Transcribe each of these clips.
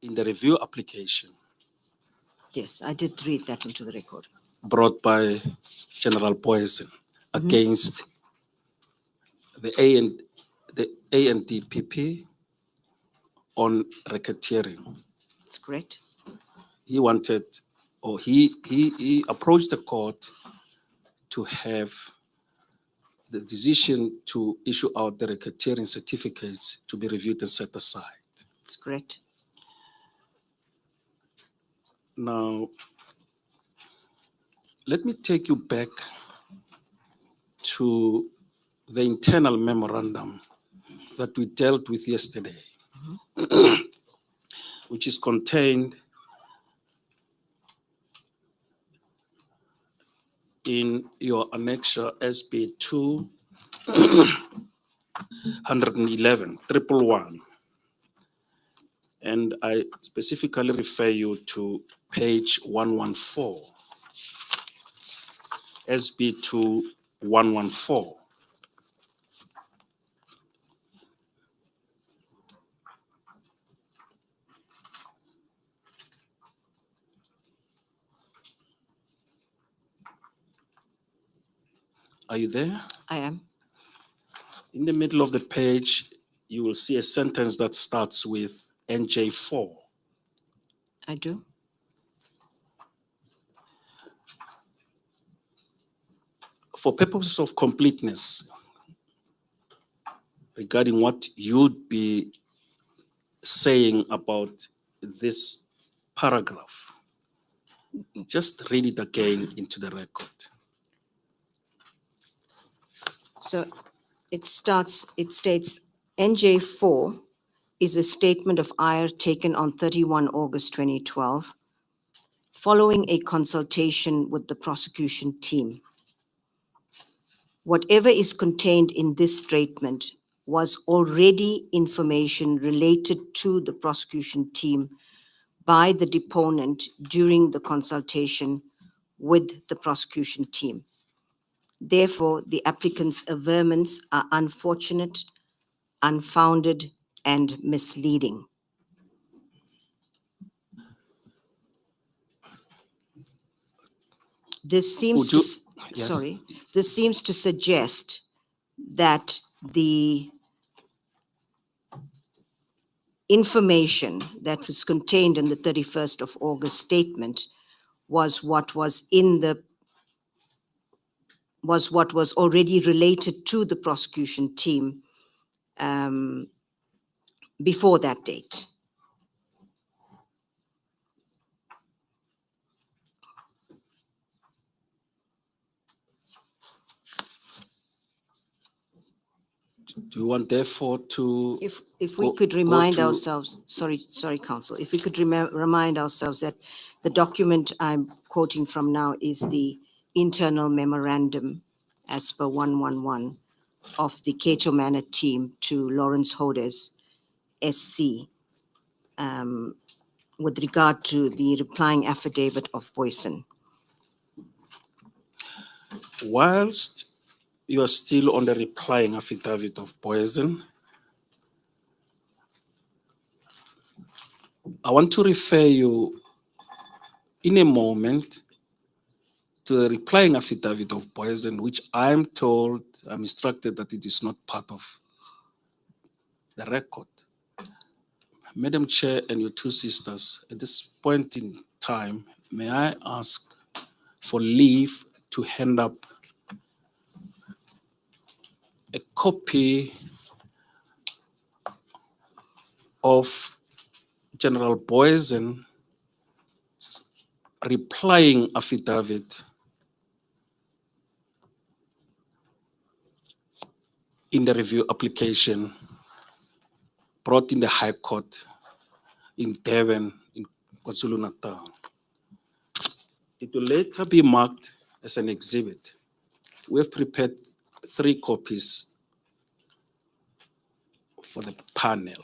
in the review application Yes, I did read that into the record. brought by General Poison against the ANDPP on racketeering. That's correct. He wanted, or he approached the court to have the decision to issue out the racketeering certificates to be reviewed and set aside. That's correct. Now, let me take you back to the internal memorandum that we dealt with yesterday, which is contained in your annexure SB 211 111. And I specifically refer you to page 114, SB 2114. Are you there? I am. In the middle of the page, you will see a sentence that starts with NJ4. I do. For purposes of completeness, regarding what you'd be saying about this paragraph, just read it again into the record. So it states, NJ4 is a statement of ire taken on 31 August 2012, following a consultation with the prosecution team. Whatever is contained in this statement was already information related to the prosecution team by the deponent during the consultation with the prosecution team. Therefore, the applicant's averments are unfortunate, unfounded, and misleading. This seems to, Yes. This seems to suggest that the information that was contained in the 31st of August statement was what was already related to the prosecution team before that date. Do you want therefore to... If we could remind ourselves, sorry, Counsel, if we could remind ourselves that the document I'm quoting from now is the internal memorandum as per 111 of the Cato Manor team to Lawrence Hodes, SC, with regard to the replying affidavit of Poison. Whilst you are still on the replying affidavit of Poison, I want to refer you in a moment to the replying affidavit of Poison, which I'm instructed that it is not part of the record. Madam Chair and your two sisters, at this point in time, may I ask for leave to hand up a copy of General Poison's replying affidavit in the review application brought in the High Court in Durban, in KwaZulu-Natal. It will later be marked as an exhibit. We have prepared 3 copies for the panel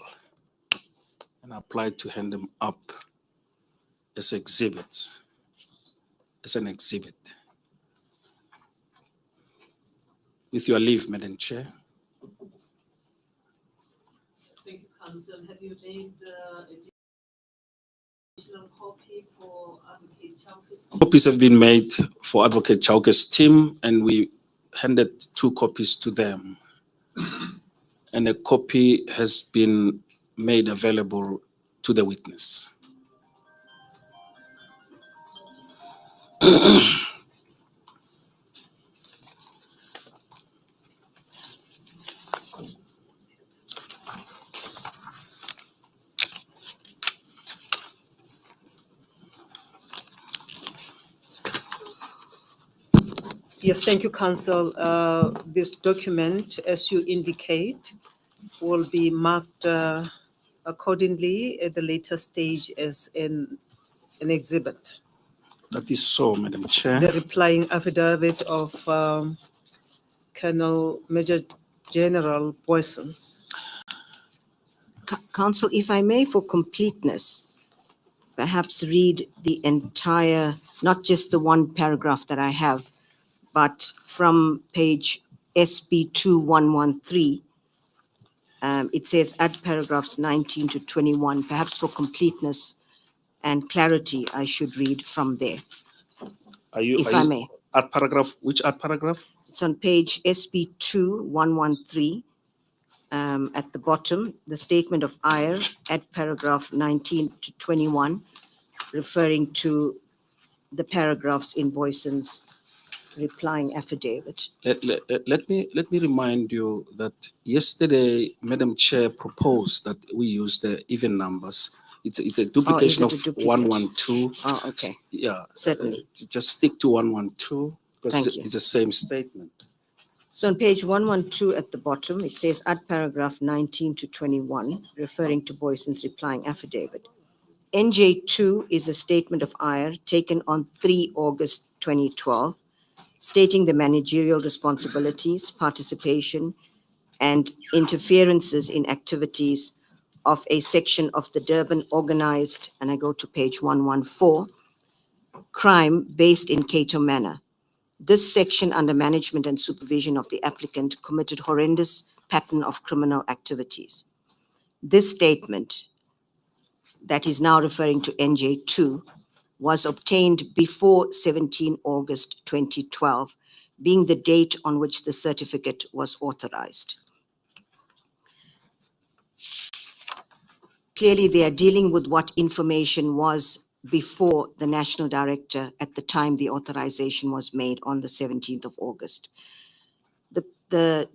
and I applied to hand them up as exhibits, as an exhibit. With your leave, Madam Chair. Thank you, Council. Have you made additional copy for Advocate Chauke's team? Copies have been made for Advocate Chauke's team, and we handed 2 copies to them. And a copy has been made available to the witness. Yes, thank you, Counsel. This document, as you indicate, will be marked accordingly at the later stage as an exhibit. That is so, Madam Chair. The replying affidavit of Colonel Major General Boysons. Counsel, if I may, for completeness, perhaps read the entire, not just the one paragraph that I have, but from page SB 2113, it says add paragraphs 19 to 21. Perhaps for completeness and clarity, I should read from there, if I may. Add paragraph, which add paragraph? It's on page SB 2113. At the bottom, the statement of ire at paragraph 19 to 21, referring to the paragraphs in Boyson's replying affidavit. Let me remind you that yesterday, Madam Chair proposed that we use the even numbers. It's a duplication is it a of duplicate? 112. Oh, okay. Yeah. Certainly. Just stick to 112 because Thank you. it's the same statement. So on page 112 at the bottom, it says add paragraph 19 to 21, referring to Boyson's replying affidavit. NJ2 is a statement of ire taken on 3 August 2012, stating the managerial responsibilities, participation, and interferences in activities of a section of the Durban organized, and I go to page 114, crime based in Cato Manor. This section under management and supervision of the applicant committed horrendous pattern of criminal activities. This statement, that is now referring to NJ2, was obtained before 17 August 2012, being the date on which the certificate was authorized. Clearly, they are dealing with what information was before the National Director at the time the authorization was made on the 17th of August. The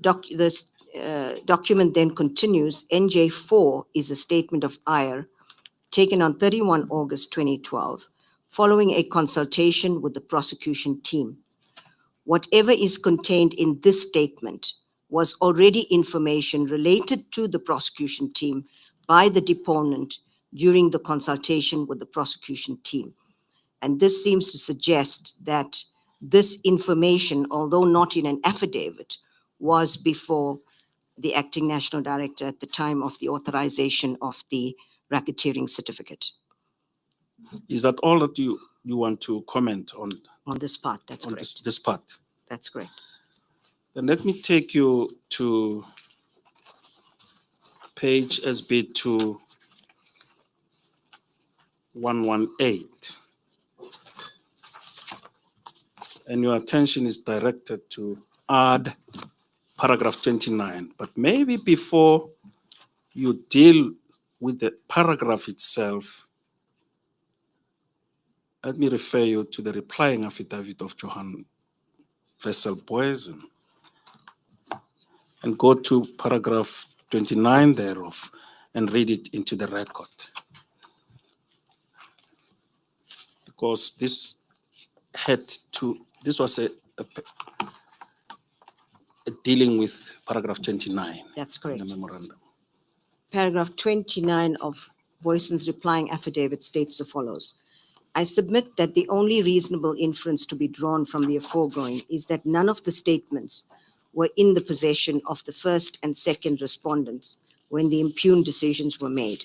document then continues. NJ4 is a statement of ire taken on 31 August 2012, following a consultation with the prosecution team. Whatever is contained in this statement was already information related to the prosecution team by the deponent during the consultation with the prosecution team. And this seems to suggest that this information, although not in an affidavit, was before the acting national director at the time of the authorization of the racketeering certificate. Is that all that you want to comment on? On this part, that's on correct. this part? That's correct. Then let me take you to page SB 2118. And your attention is directed to add paragraph 29. But maybe before you deal with the paragraph itself, let me refer you to the replying affidavit of Johan Vessel Boysen and go to paragraph 29 thereof and read it into the record. Because this was a dealing with paragraph 29. That's correct. In the memorandum. Paragraph 29 of Boyson's replying affidavit states the follows. I submit that the only reasonable inference to be drawn from the aforegoing is that none of the statements were in the possession of the first and second respondents when the impugned decisions were made.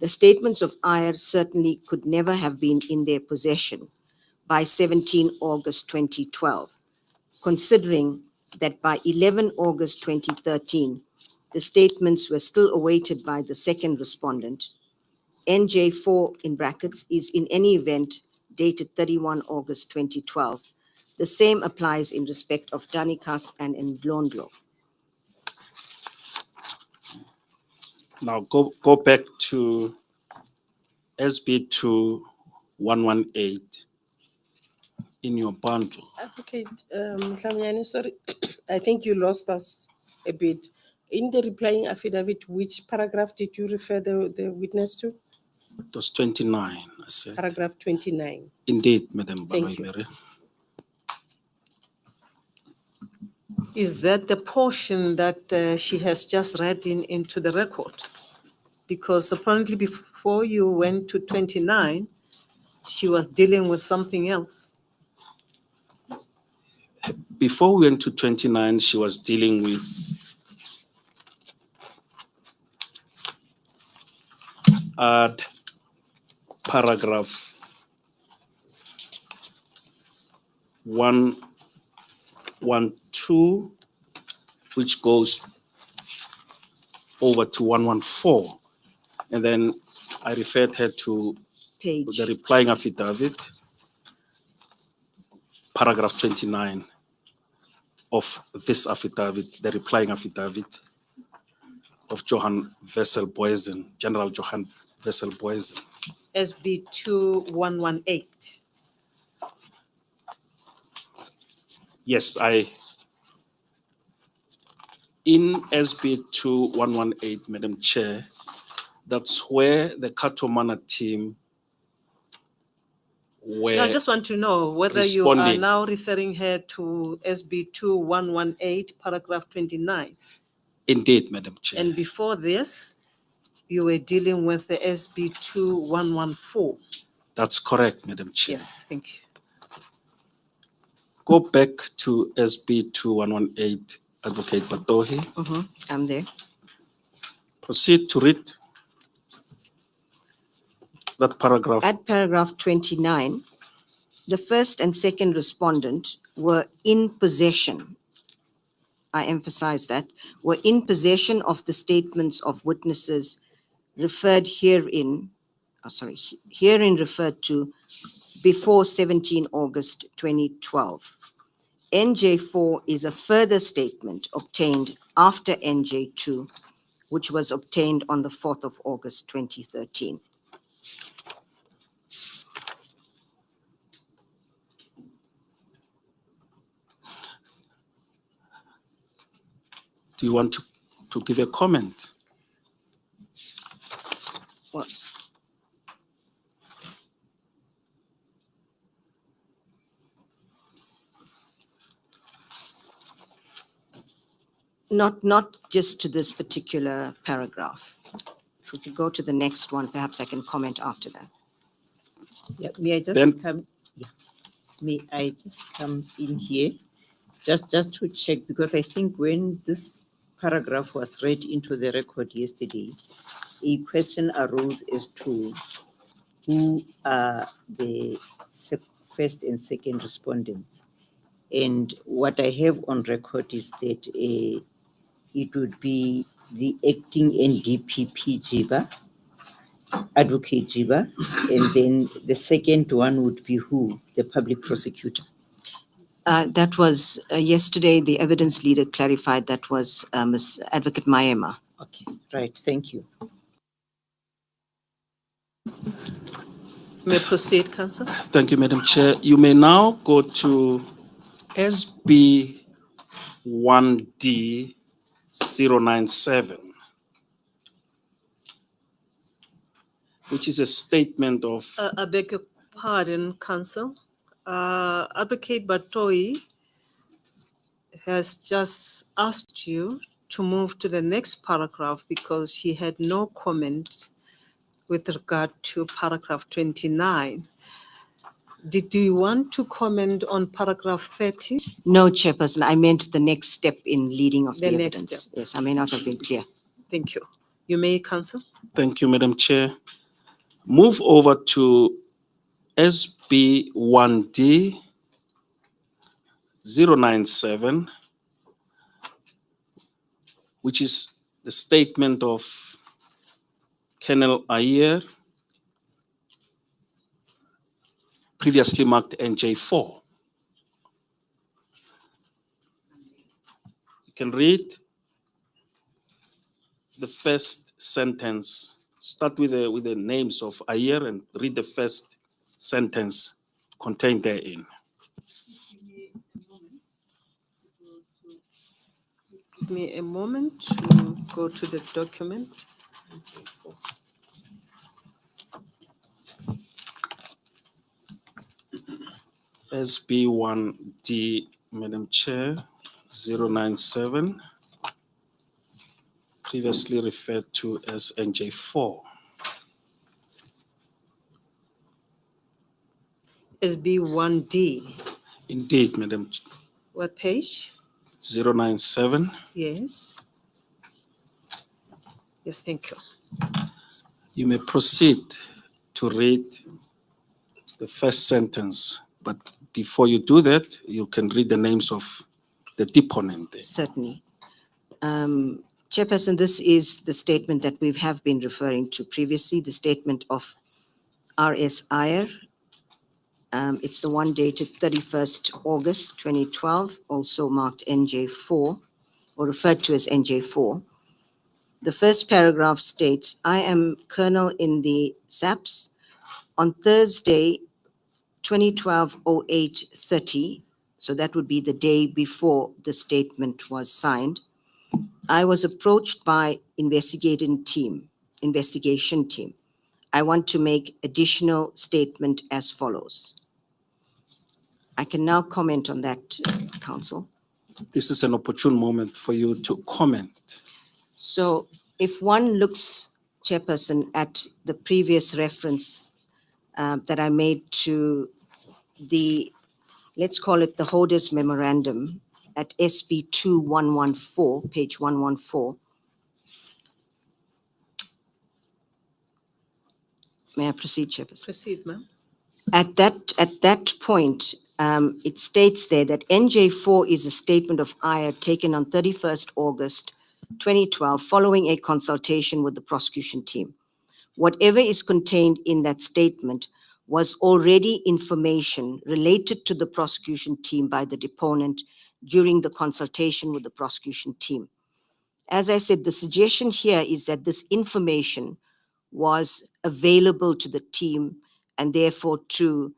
The statements of ire certainly could never have been in their possession by 17 August 2012, considering that by 11 August 2013, the statements were still awaited by the second respondent, NJ4 in brackets is in any event dated 31 August 2012. The same applies in respect of Danikas and Ndlondlo. Now go back to SB 2118 in your bundle. Advocate Mhlamyane, sorry, I think you lost us a bit. In the replying affidavit, which paragraph did you refer the witness to? It was 29, I said. Paragraph 29. Indeed, Madam Thank you. Baloibere. Is that the portion that she has just read into the record? Because apparently before you went to 29, she was dealing with something else. Before we went to 29, she was dealing with paragraph 112, which goes over to 114. And then I referred her to Page. the replying affidavit, paragraph 29 of this affidavit, the replying affidavit of Johan Vessel Boysen, General Johan Vessel Boysen. SB 2118. Yes, in SB 2118, Madam Chair, that's where the Katomana team were. No, I just want to know whether you are responding. now referring her to SB 2118, paragraph 29. Indeed, Madam Chair. And before this, you were dealing with the SB 2114. That's correct, Madam Chair. Yes, thank you. Go back to SB 2118, Advocate Batohi. I'm there. Proceed to read that paragraph. At paragraph 29, the first and second respondent were in possession, I emphasize that, were in possession of the statements of witnesses referred herein referred to before 17 August 2012. NJ4 is a further statement obtained after NJ2, which was obtained on the 4th of August 2013. Do you want to give a comment? Well, not just to this particular paragraph. If we could go to the next one, perhaps I can comment after that. Yeah, may I just Then- come? Yeah. May I just come in here, just to check, because I think when this paragraph was read into the record yesterday, a question arose as to who are the first and second respondents. And what I have on record is that it would be the acting NDPP Jiba, Advocate Jiba, and then the second one would be who? The public prosecutor. That was yesterday, the evidence leader clarified that was Ms. Advocate Maema. Okay, right, thank you. May I proceed, Council? Thank you, Madam Chair. You may now go to SB 1D 097, which is a statement of I beg your pardon, Council. Advocate Batoi has just asked you to move to the next paragraph because she had no comment with regard to paragraph 29. Did you want to comment on paragraph 30? No, Chairperson, I meant the next step in leading of the The next evidence. step. Yes, I may not have been clear. Thank you. You may, Council. Thank you, Madam Chair. Move over to SB 1D 097, which is the statement of Colonel Ayer previously marked NJ4. You can read the first sentence. Start with the names of Ayer and read the first sentence contained therein. Give me a moment to go to the document. SB1D, Madam Chair, 097, previously referred to as NJ4. SB1D. Indeed, Madam, What page? 097. Yes. Yes, thank you. You may proceed to read the first sentence, but before you do that, you can read the names of the deponent there. Certainly. Chairperson, this is the statement that we have been referring to previously, the statement of R.S. Ayer. It's the one dated 31st August 2012, also marked NJ4, or referred to as NJ4. The first paragraph states, I am Colonel in the SAPS. On Thursday, 2012-08-30, so that would be the day before the statement was signed, I was approached by investigation team. I want to make additional statement as follows. I can now comment on that, Council. This is an opportune moment for you to comment. So if one looks, Chairperson, at the previous reference that I made to the, let's call it the Holders Memorandum at SB 2114, page 114. May I proceed, Chairperson? Proceed, ma'am. At that point, it states there that NJ4 is a statement of Ayer taken on 31st August 2012 following a consultation with the prosecution team. Whatever is contained in that statement was already information related to the prosecution team by the deponent during the consultation with the prosecution team. As I said, the suggestion here is that this information was available to the team and therefore to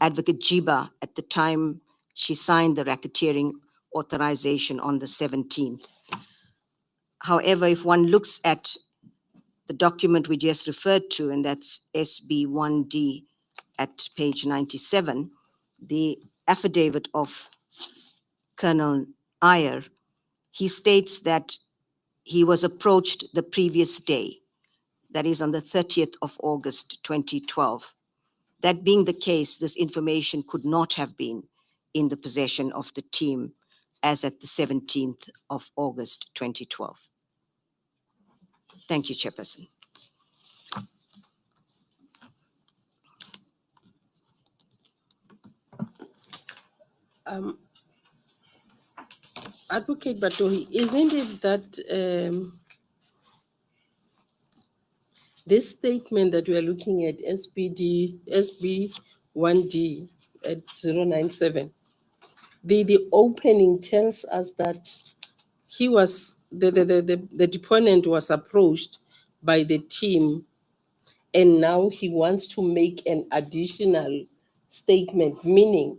Advocate Jiba at the time she signed the racketeering authorization on the 17th. However, if one looks at the document we just referred to, and that's SB1D at page 97, the affidavit of Colonel Ayer, he states that he was approached the previous day, that is on the 30th of August 2012. That being the case, this information could not have been in the possession of the team as at the 17th of August 2012. Thank you, Chairperson. Advocate Batohi, isn't it that this statement that we are looking at, SB1D at 097, the opening tells us that he was, the deponent was approached by the team and now he wants to make an additional statement, meaning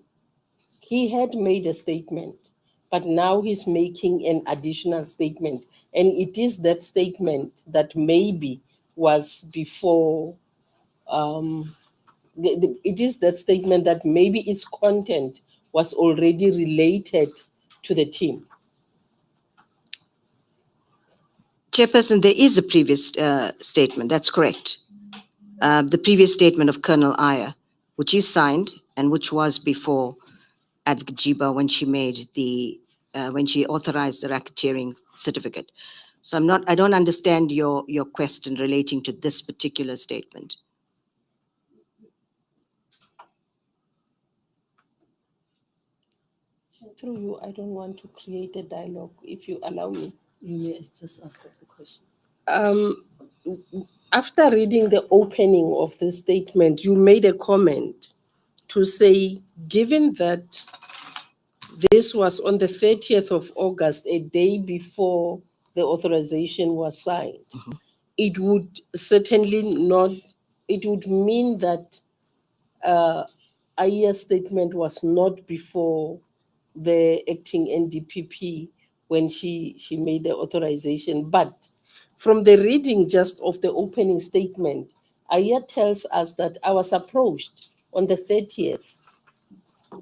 he had made a statement, but now he's making an additional statement. And it is that statement that maybe was before, it is that statement that maybe its content was already related to the team. Chairperson, there is a previous statement, that's correct. The previous statement of Colonel Ayer, which is signed and which was before Advocate Jiba when she made the, when she authorized the racketeering certificate. So I don't understand your question relating to this particular statement. Through you, I don't want to create a dialogue, if you allow me. Yes, just ask the question. After reading the opening of the statement, you made a comment to say, given that this was on the 30th of August, a day before the authorization was signed, it would certainly not, it would mean that Aya's statement was not before the acting NDPP when she made the authorization. But from the reading just of the opening statement, Aya tells us that I was approached on the 30th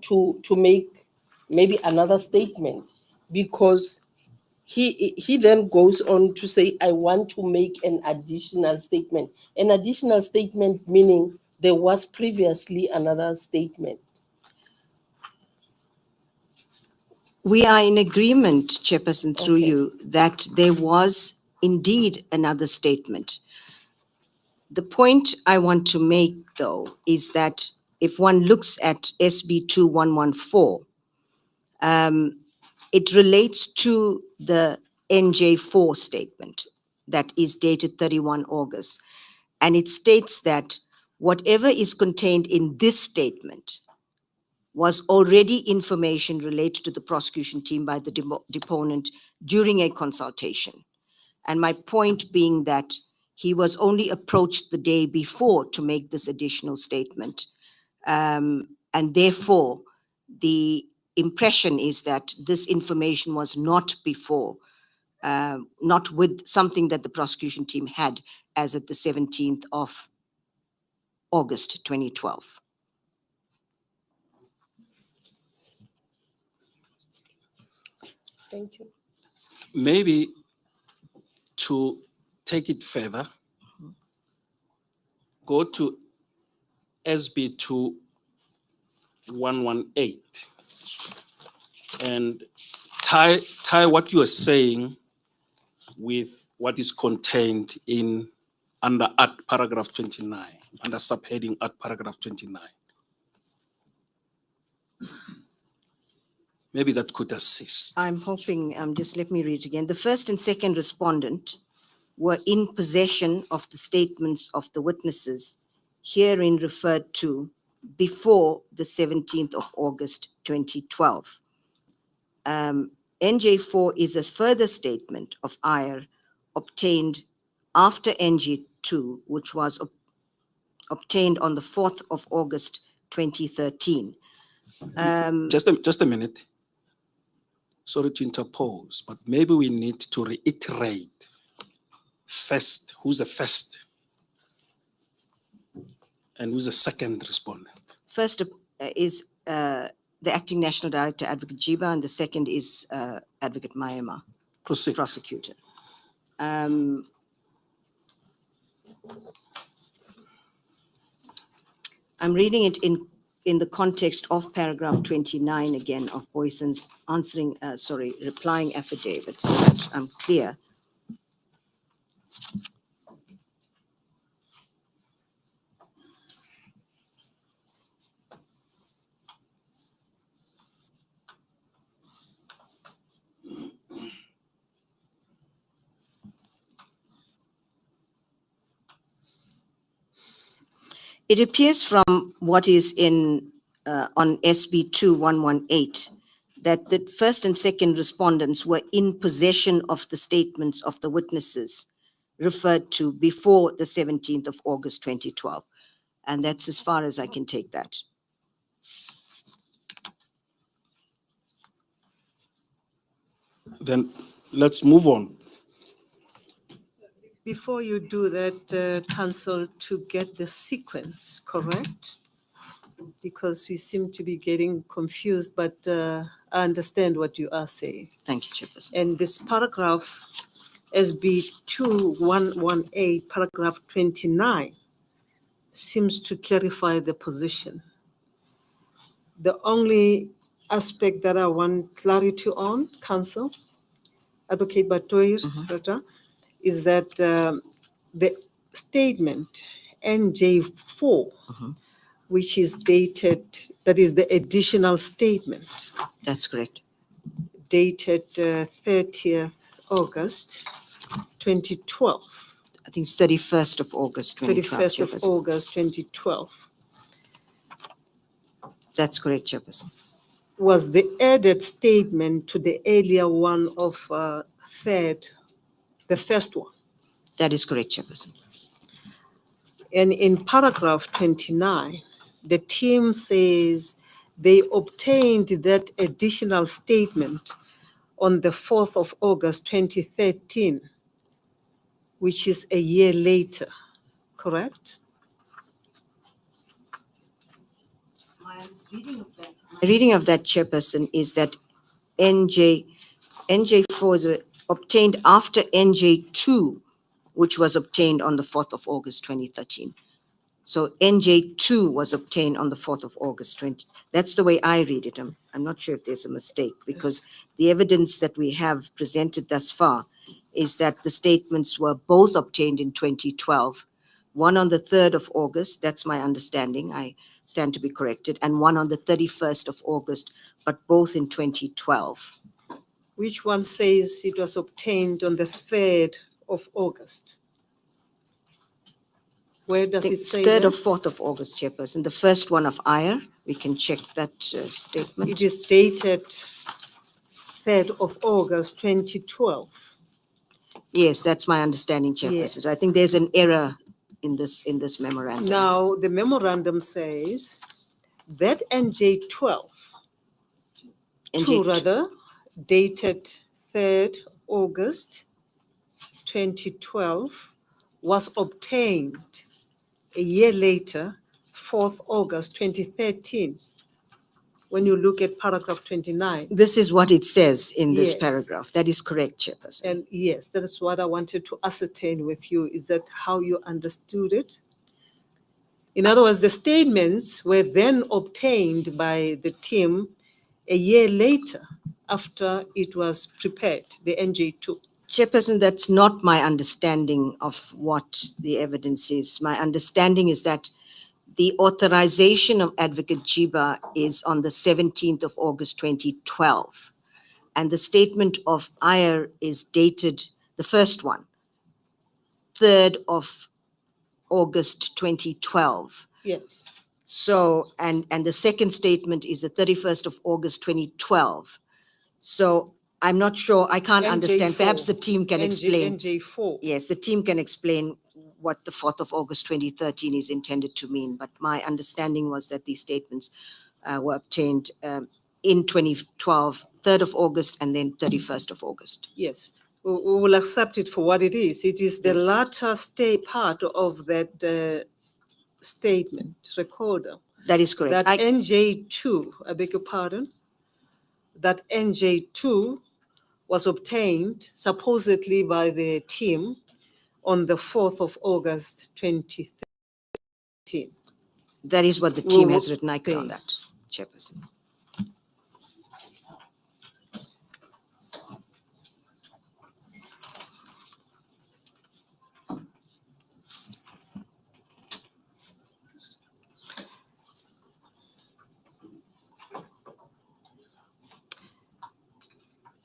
to make maybe another statement, because he then goes on to say, I want to make an additional statement. An additional statement meaning there was previously another statement. We are in agreement, Chairperson, through Okay. you, that there was indeed another statement. The point I want to make, though, is that if one looks at SB 2114, it relates to the NJ4 statement that is dated 31 August. And it states that whatever is contained in this statement was already information related to the prosecution team by the deponent during a consultation. And my point being that he was only approached the day before to make this additional statement. And therefore, the impression is that this information was not before, not with something that the prosecution team had as at the 17th of August 2012. Thank you. Maybe to take it further, go to SB 2118 and tie what you are saying with what is contained in under at paragraph 29, under subheading at paragraph 29. Maybe that could assist. I'm hoping, just let me read again. The first and second respondent were in possession of the statements of the witnesses herein referred to before the 17th of August 2012. NJ4 is a further statement of ire obtained after NG2, which was obtained on the 4th of August 2013. Just a minute. Sorry to interpose, but maybe we need to reiterate first, who's the first and who's the second respondent. First is the Acting National Director, Advocate Jiba, and the second is Advocate Mayema, Proceed. prosecutor. I'm reading it in the context of paragraph 29 again of Boyson's replying affidavit, so that I'm clear. It appears from what is in on SB 2118 that the first and second respondents were in possession of the statements of the witnesses referred to before the 17th of August 2012. And that's as far as I can take that. Then let's move on. Before you do that, Council, to get the sequence correct, because we seem to be getting confused, but I understand what you are saying. Thank you, Chairperson. And this paragraph, SB 2118, paragraph 29, seems to clarify the position. The only aspect that I want clarity on, Council, Advocate Batoir, is that the statement NJ4, which is dated, that is the additional statement, That's correct. dated 30th August 2012. I think it's 31st of August 2012. 31st of Chairperson. August 2012. That's correct, Chairperson. Was the added statement to the earlier one of the first one. That is correct, Chairperson. And in paragraph 29, the team says they obtained that additional statement on the 4th of August 2013, which is a year later, correct? My reading of that, Chairperson, is that NJ4 is obtained after NJ2, which was obtained on the 4th of August 2013. So NJ2 was obtained on the 4th of August 20. That's the way I read it. I'm not sure if there's a mistake, because the evidence that we have presented thus far is that the statements were both obtained in 2012, one on the 3rd of August, that's my understanding, I stand to be corrected, and one on the 31st of August, but both in 2012. Which one says it was obtained on the 3rd of August? Where does it say 3rd or that? 4th of August, Chairperson. The first one of Iyer, we can check that statement. It is dated 3rd of August 2012. Yes, that's my understanding, Chairperson. So I Yes. think there's an error in this memorandum. Now, the memorandum says that NJ2 dated 3rd August 2012 was obtained a year later, 4th August 2013. When you look at paragraph 29. This is what it says in this Yes. paragraph. That is correct, Chairperson. And yes, that is what I wanted to ascertain with you. Is that how you understood it? In other words, the statements were then obtained by the team a year later after it was prepared, the NJ2. Chairperson, that's not my understanding of what the evidence is. My understanding is that the authorization of Advocate Jiba is on the 17th of August 2012. And the statement of Iyer is dated, the first one, 3rd of August 2012. Yes. So, and the second statement is the 31st of August 2012. So I'm not sure, I can't understand. Perhaps the team can explain. NJ4. Yes, the team can explain what the 4th of August 2013 is intended to mean. But my understanding was that these statements were obtained in 2012, 3rd of August, and then 31st of August. Yes. We will accept it for what it is. It is the Yes. latter part of that statement, recorder. That is correct. That NJ2, I beg your pardon, that NJ2 was obtained supposedly by the team on the 4th of August 2013. That is what the team Well, has written. I can on that, Chairperson.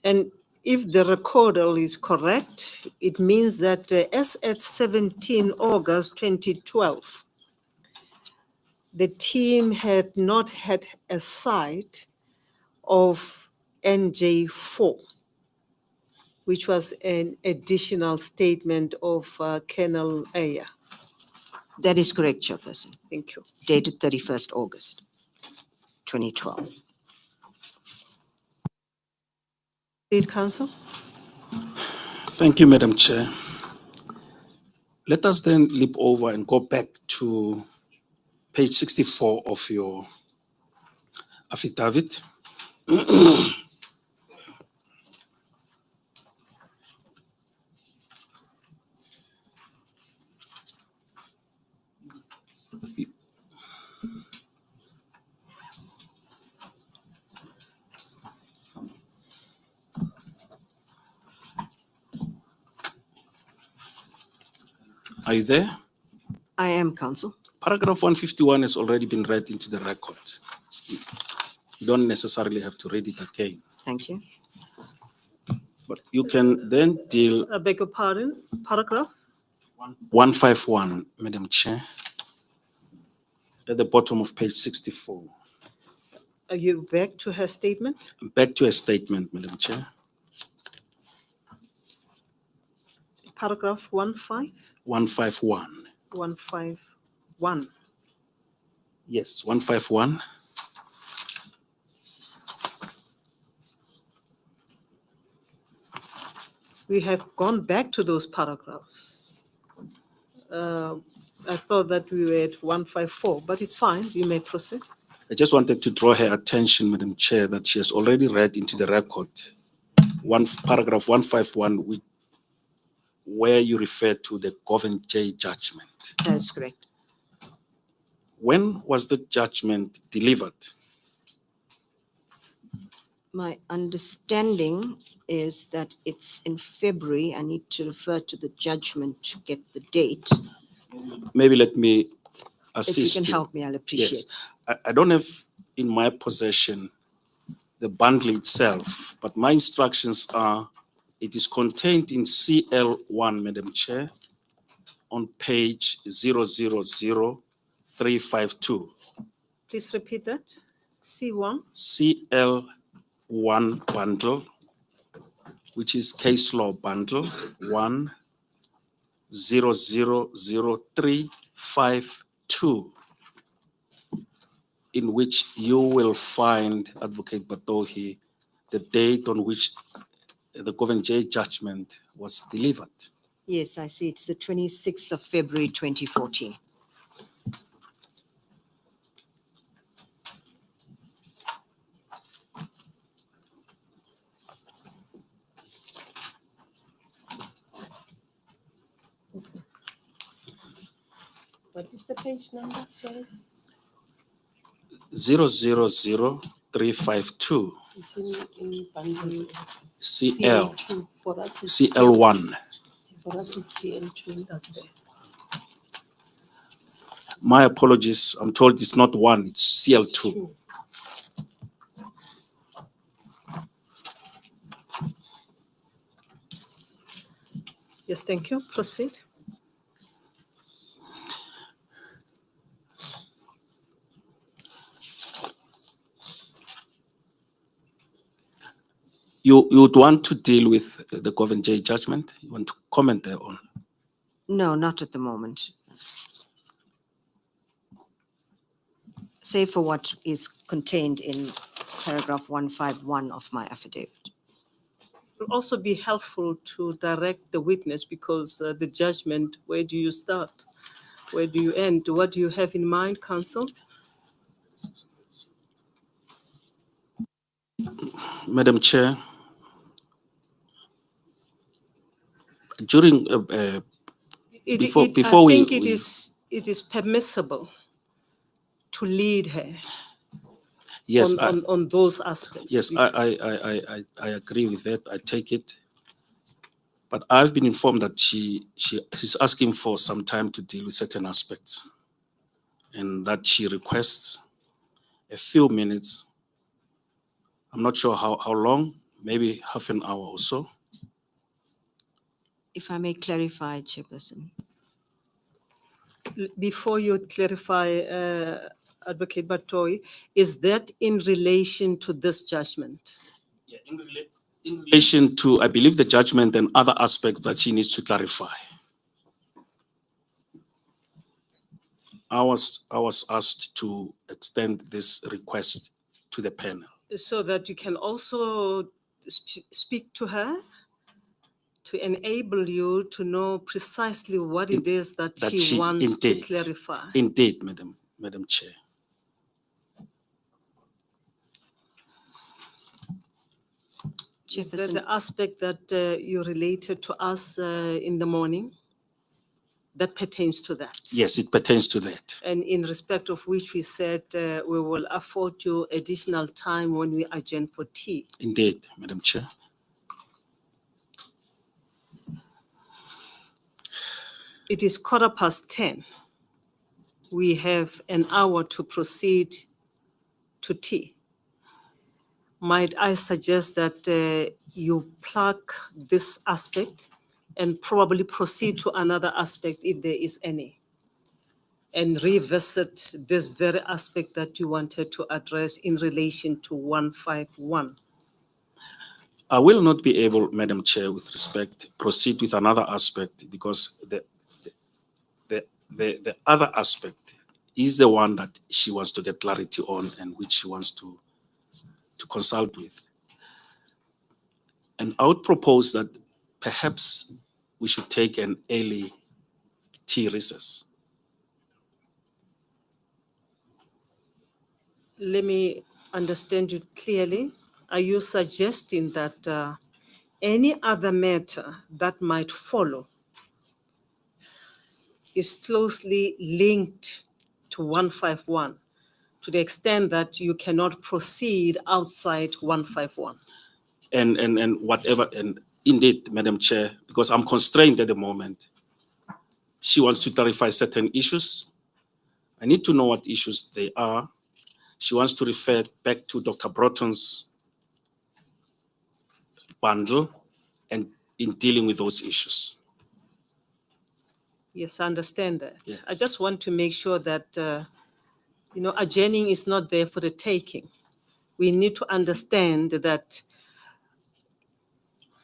And if the recorder is correct, it means that as at 17 August 2012, the team had not had a sight of NJ4, which was an additional statement of Colonel Ayer. That is correct, Chairperson. Thank you. Dated 31st August 2012. Lead Counsel. Thank you, Madam Chair. Let us then leap over and go back to page 64 of your affidavit. Are you there? I am, Counsel. Paragraph 151 has already been read into the record. You don't necessarily have to read it again, Thank you. but you can then deal I beg your pardon, paragraph? 151, Madam Chair, at the bottom of page 64. Are you back to her statement? Back to a statement, Madam Chair. Paragraph 15? 151. 151. Yes, 151. We have gone back to those paragraphs. I thought that we were at 154, but it's fine. You may proceed. I just wanted to draw her attention, Madam Chair, that she has already read into the record paragraph 151, where you refer to the Govan J judgment. That is correct. When was the judgment delivered? My understanding is that it's in February. I need to refer to the judgment to get the date. Maybe let me If you assist can help me, I'll appreciate. Yes, I don't have in my possession the bundle itself, but my instructions are, it is contained in CL1, Madam Chair, on page 000352. Please repeat that. C1. CL1 bundle, which is case law bundle 10000352, in which you will find, Advocate Batohi, the date on which the Govan J judgment was delivered. Yes, I see. It's the 26th of February, 2014. What is the page number, sorry? 000352, It's in bundle. CL, CL2. For us, it's CL1. For us, it's CL2. That's there. My apologies, I'm told it's not one, it's CL2. Yes, thank you. Proceed. You would want to deal with the Govan J judgment? You want to comment there on? No, not at the moment. Save for what is contained in paragraph 151 of my affidavit. It will also be helpful to direct the witness because the judgment, where do you start? Where do you end? What do you have in mind, counsel? Madam Chair, during, I before think we- it is permissible to lead her yes, on those aspects. yes, I agree with that, I take it. But I've been informed that she's asking for some time to deal with certain aspects, and that she requests a few minutes. I'm not sure how long, maybe half an hour or so. If I may clarify, Chairperson. Before you clarify, Advocate Batohi, is that in relation to this judgment? Yeah, in relation to, I believe, the judgment and other aspects that she needs to clarify. I was asked to extend this request to the panel. So that you can also speak to her to enable you to know precisely what it is that she wants to clarify. Indeed, Madam Chair. Is that the aspect that you related to us in the morning that pertains to that? Yes, it pertains to that. And in respect of which we said we will afford you additional time when we adjourn for tea. Indeed, Madam Chair. It is 10:15. We have an hour to proceed to tea. Might I suggest that you plug this aspect and probably proceed to another aspect if there is any. and revisit this very aspect that you wanted to address in relation to 151? I will not be able, Madam Chair, with respect, proceed with another aspect because the other aspect is the one that she wants to get clarity on and which she wants to consult with. And I would propose that perhaps we should take an early tea recess. Let me understand you clearly. Are you suggesting that any other matter that might follow is closely linked to 151 to the extent that you cannot proceed outside 151? And whatever, and indeed, Madam Chair, because I'm constrained at the moment, she wants to clarify certain issues. I need to know what issues they are. She wants to refer back to Dr. Broughton's bundle and in dealing with those issues. Yes, I understand that. Yes. I just want to make sure that, adjourning is not there for the taking. We need to understand that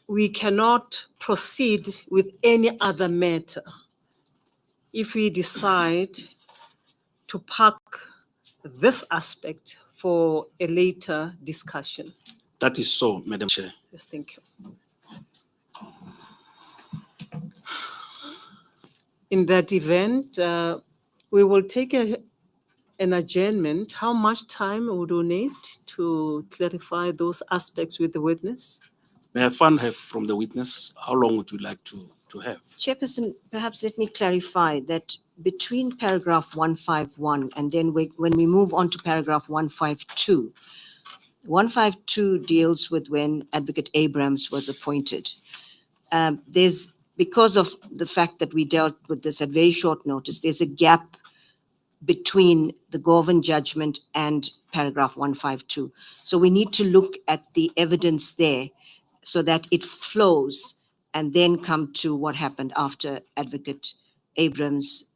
we cannot proceed with any other matter if we decide to park this aspect for a later discussion. That is so, Madam Chair. Yes, thank you. In that event, we will take an adjournment. How much time would you need to clarify those aspects with the witness? May I find have from the witness, how long would you like to have? Chairperson, perhaps let me clarify that between paragraph 151 and then when we move on to paragraph 152, 152 deals with when Advocate Abrams was appointed. Because of the fact that we dealt with this at very short notice, there's a gap between the Govan judgment and paragraph 152. So we need to look at the evidence there so that it flows and then come to what happened after Advocate Abrams'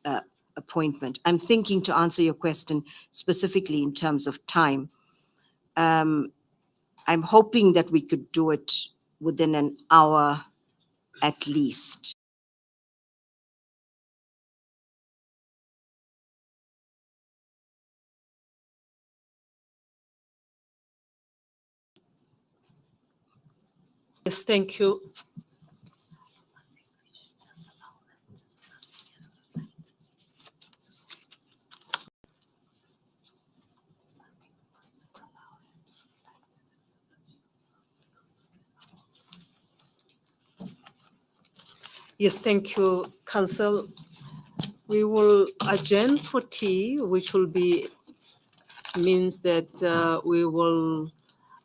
appointment. I'm thinking, to answer your question specifically in terms of time, I'm hoping that we could do it within an hour at least. Yes, thank you. Yes, thank you, Council. We will adjourn for tea, which will means that we will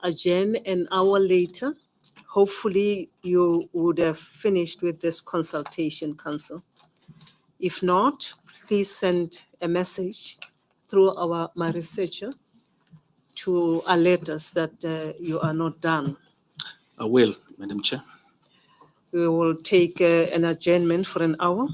adjourn an hour later. Hopefully, you would have finished with this consultation, Council. If not, please send a message through my researcher to alert us that you are not done. I will, Madam Chair. We will take an adjournment for an hour.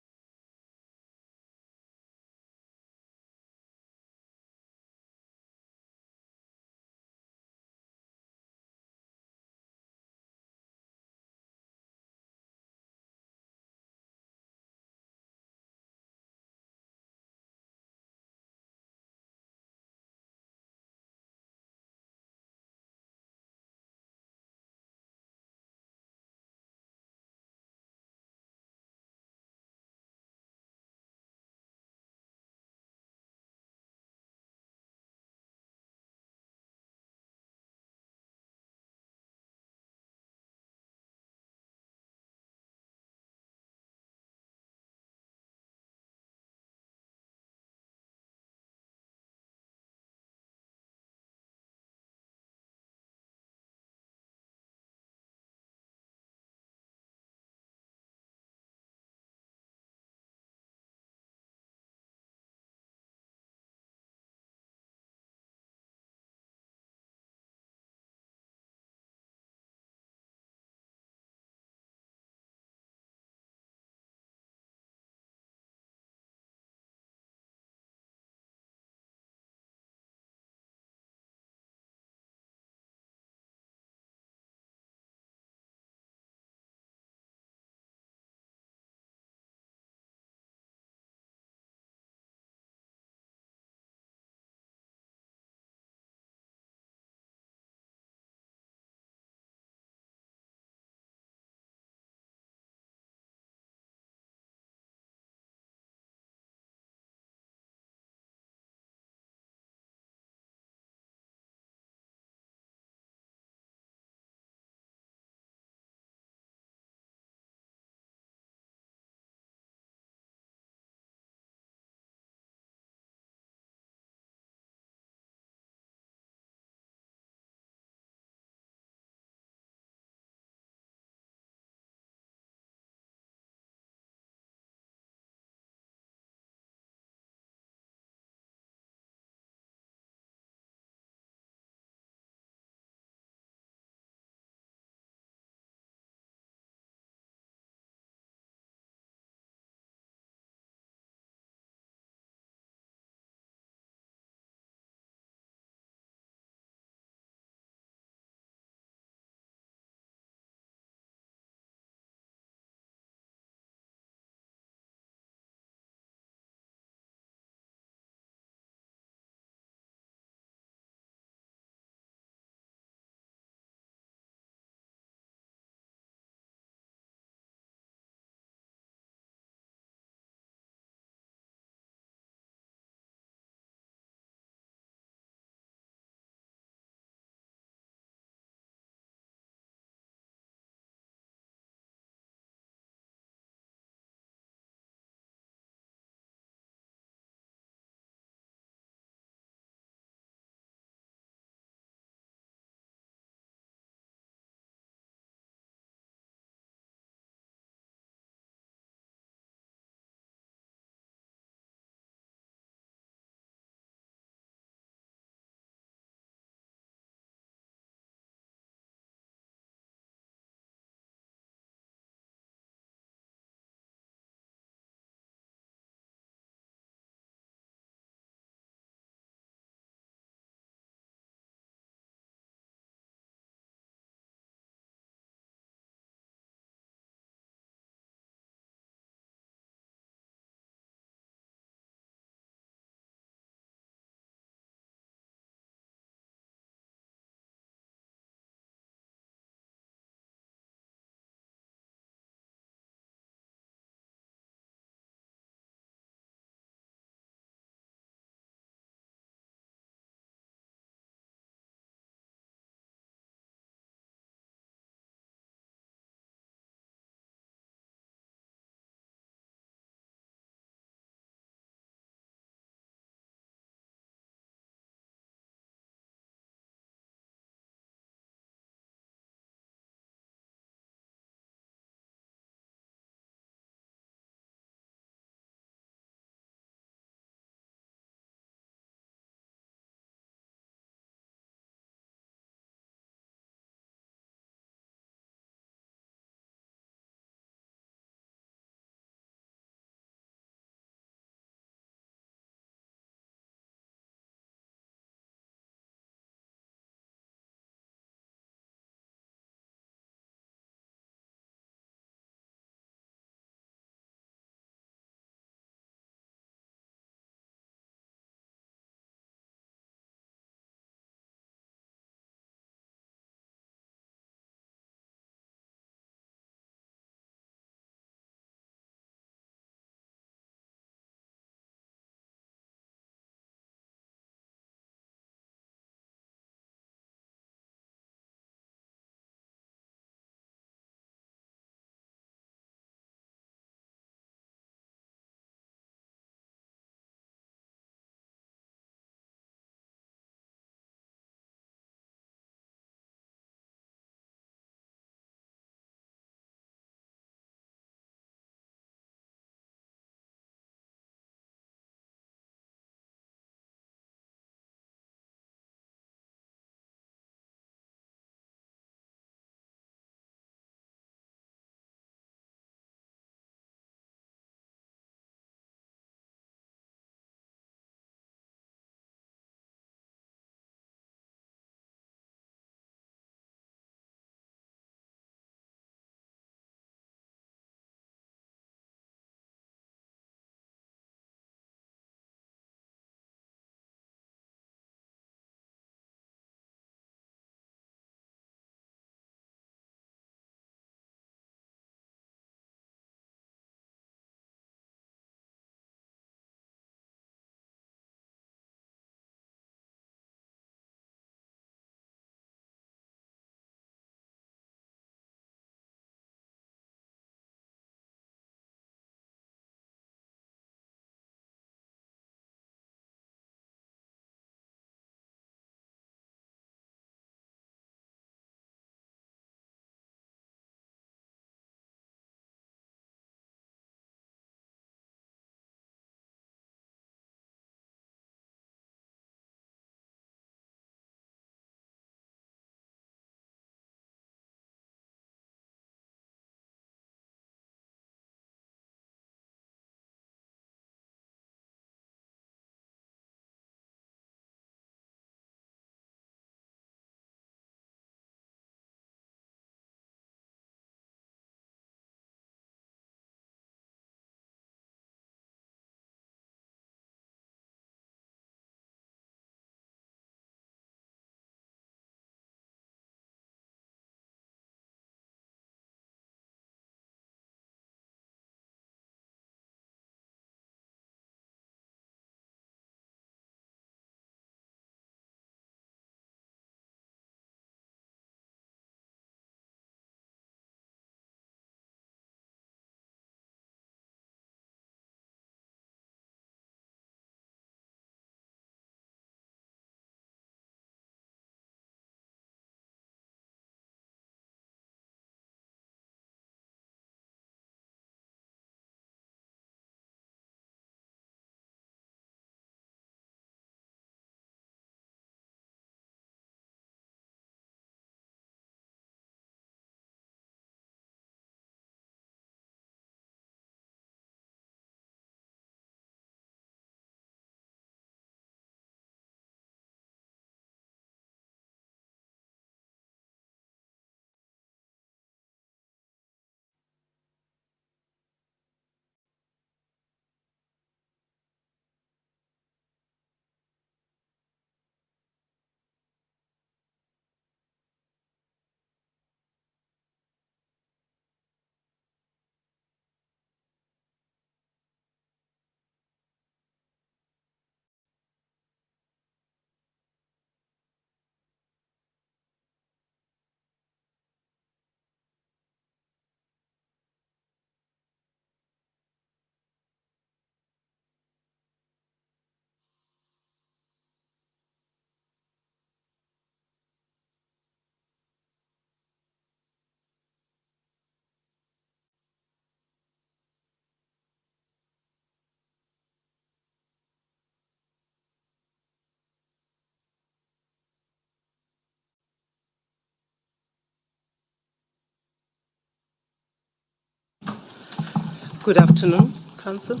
Good afternoon, Council.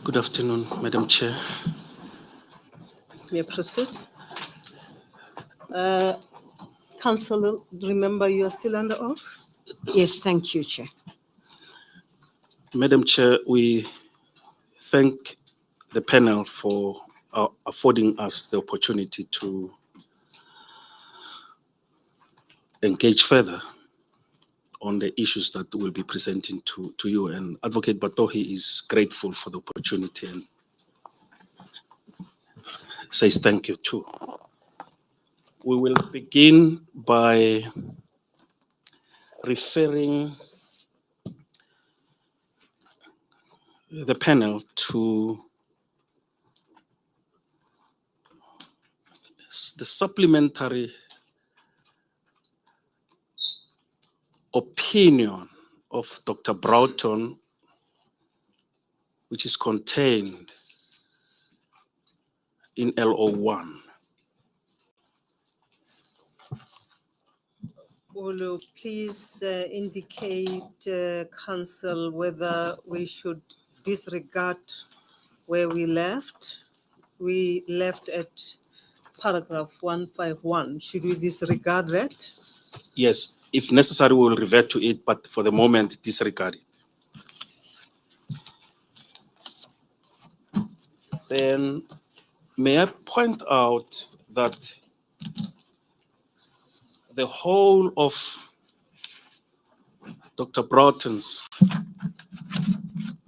Good afternoon, Madam Chair. May I proceed? Council, remember you are still under oath? Yes, thank you, Chair. Madam Chair, we thank the panel for affording us the opportunity to engage further on the issues that we'll be presenting to you. And Advocate Batohi is grateful for the opportunity and says thank you too. We will begin by referring the panel to the supplementary opinion of Dr. Broughton, which is contained in LO1. Will you please indicate, Council, whether we should disregard where we left? We left at paragraph 151. Should we disregard that? Yes, if necessary, we will revert to it, but for the moment, disregard it. Then, may I point out that the whole of Dr. Broughton's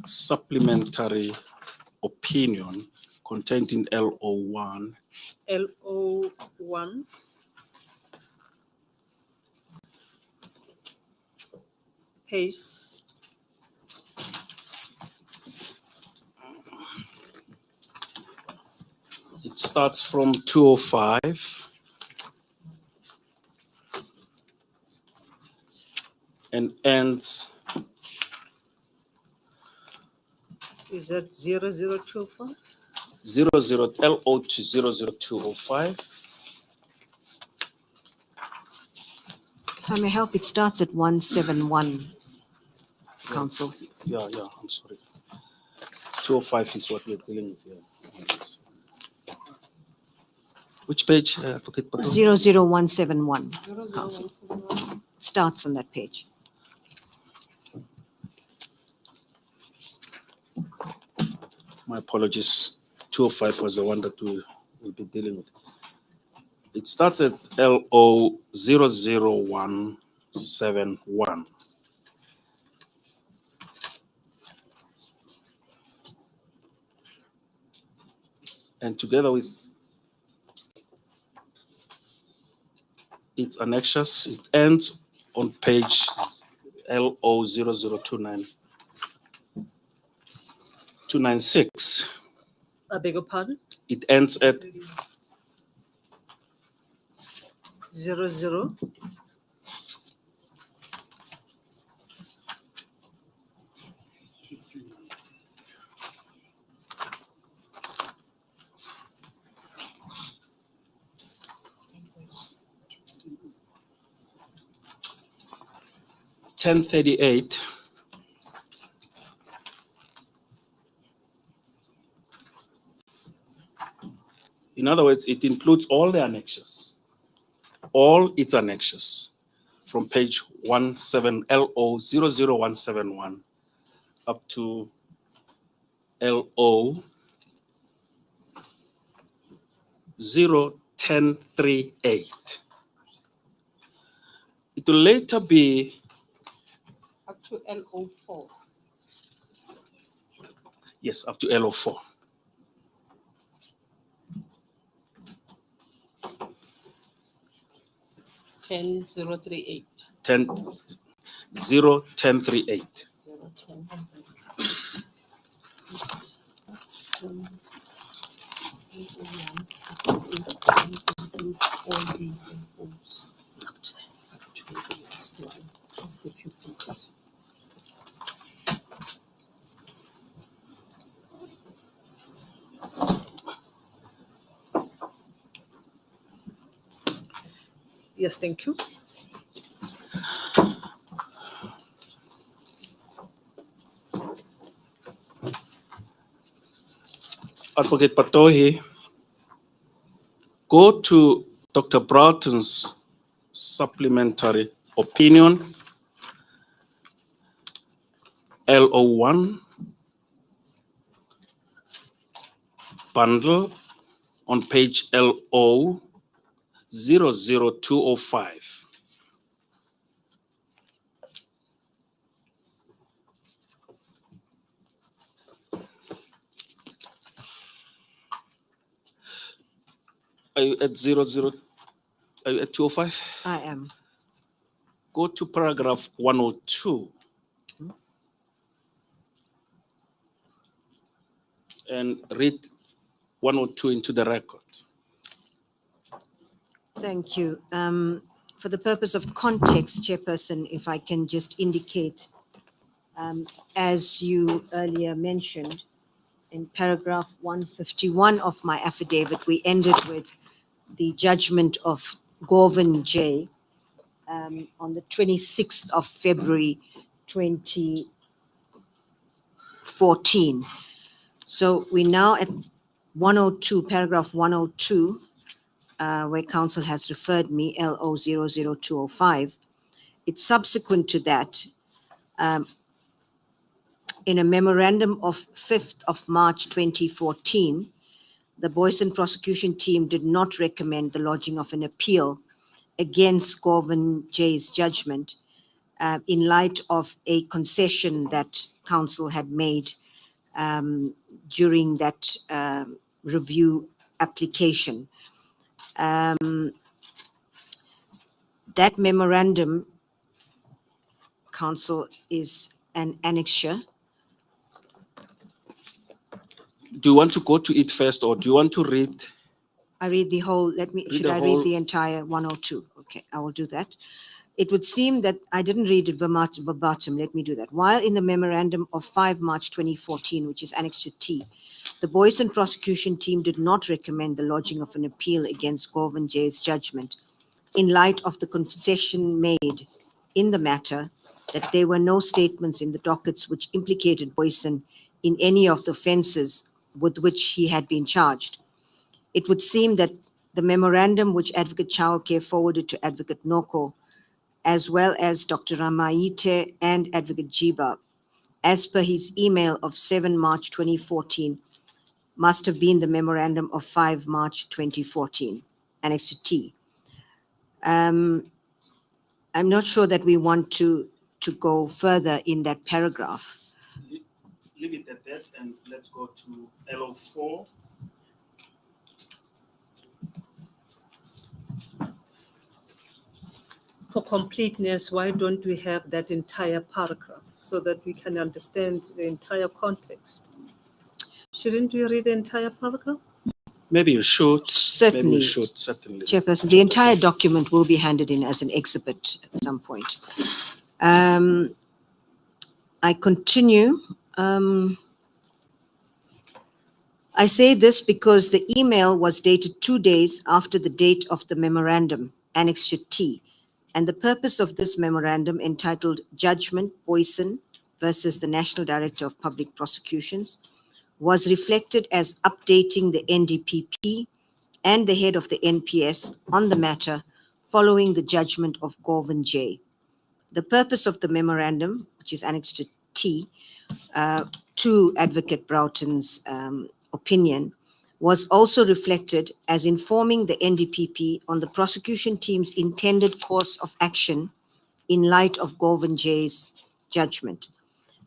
supplementary opinion contained in LO1 LO1. Page. it starts from 205 and ends Is that 0024? 00 LO to 00205. If I may help, it starts at 171, Council. Yeah, I'm sorry. 205 is what we're dealing with here. Which page, Advocate Patel? 00171, Council. Starts on that page. My apologies. 205 was the one that we will be dealing with. It starts at LO 00171. And together with its annexures, it ends on page LO 296. I beg your pardon? It ends at 00. $10.38. In other words, it includes all the annexures, all its annexures from page 17 LO 00171 up to LO 01038. It will later be Up to LO4. yes, up to LO4. Ten 038. 01038. 010. That's from all the LOs up to the last one. Just a few pages. Yes, thank you. Advocate Patohi, go to Dr. Broughton's supplementary opinion, LO1, bundle on page LO 00205. Are you at 00? Are you at 205? I am. Go to paragraph 102 and read 102 into the record. Thank you. For the purpose of context, Chairperson, if I can just indicate, as you earlier mentioned, in paragraph 151 of my affidavit, we ended with the judgment of Govan J. On the 26th of February 2014. So we now at 102, paragraph 102, where council has referred me, LO 00205. It's subsequent to that, in a memorandum of 5th of March 2014, the Boyson prosecution team did not recommend the lodging of an appeal against Govan J's judgment in light of a concession that council had made during that review application. That memorandum, council, is an annexure. Do you want to go to it first, or do you want to read? I read the whole, Read should the I whole- read the entire 102? Okay, I will do that. It would seem that I didn't read it verbatim. Let me do that. While in the memorandum of 5 March 2014, which is annexure T, the Boyson prosecution team did not recommend the lodging of an appeal against Govan J's judgment in light of the concession made in the matter that there were no statements in the dockets which implicated Boyson in any of the offences with which he had been charged. It would seem that the memorandum which Advocate Chauke forwarded to Advocate Noko, as well as Dr. Ramaite and Advocate Jiba, as per his email of 7 March 2014, must have been the memorandum of 5 March 2014, Annex to T. I'm not sure that we want to go further in that paragraph. Leave it at that, and let's go to LO4. For completeness, why don't we have that entire paragraph so that we can understand the entire context? Shouldn't we read the entire paragraph? Maybe you should. Maybe Certainly, we should, certainly. Chairperson, the entire document will be handed in as an exhibit at some point. I continue. I say this because the email was dated 2 days after the date of the memorandum, Annexure T, and the purpose of this memorandum, entitled Judgment Boyson versus the National Director of Public Prosecutions, was reflected as updating the NDPP and the head of the NPS on the matter following the judgment of Govan J. The purpose of the memorandum, which is Annexure T, to Advocate Broughton's opinion, was also reflected as informing the NDPP on the prosecution team's intended course of action in light of Govan J's judgment.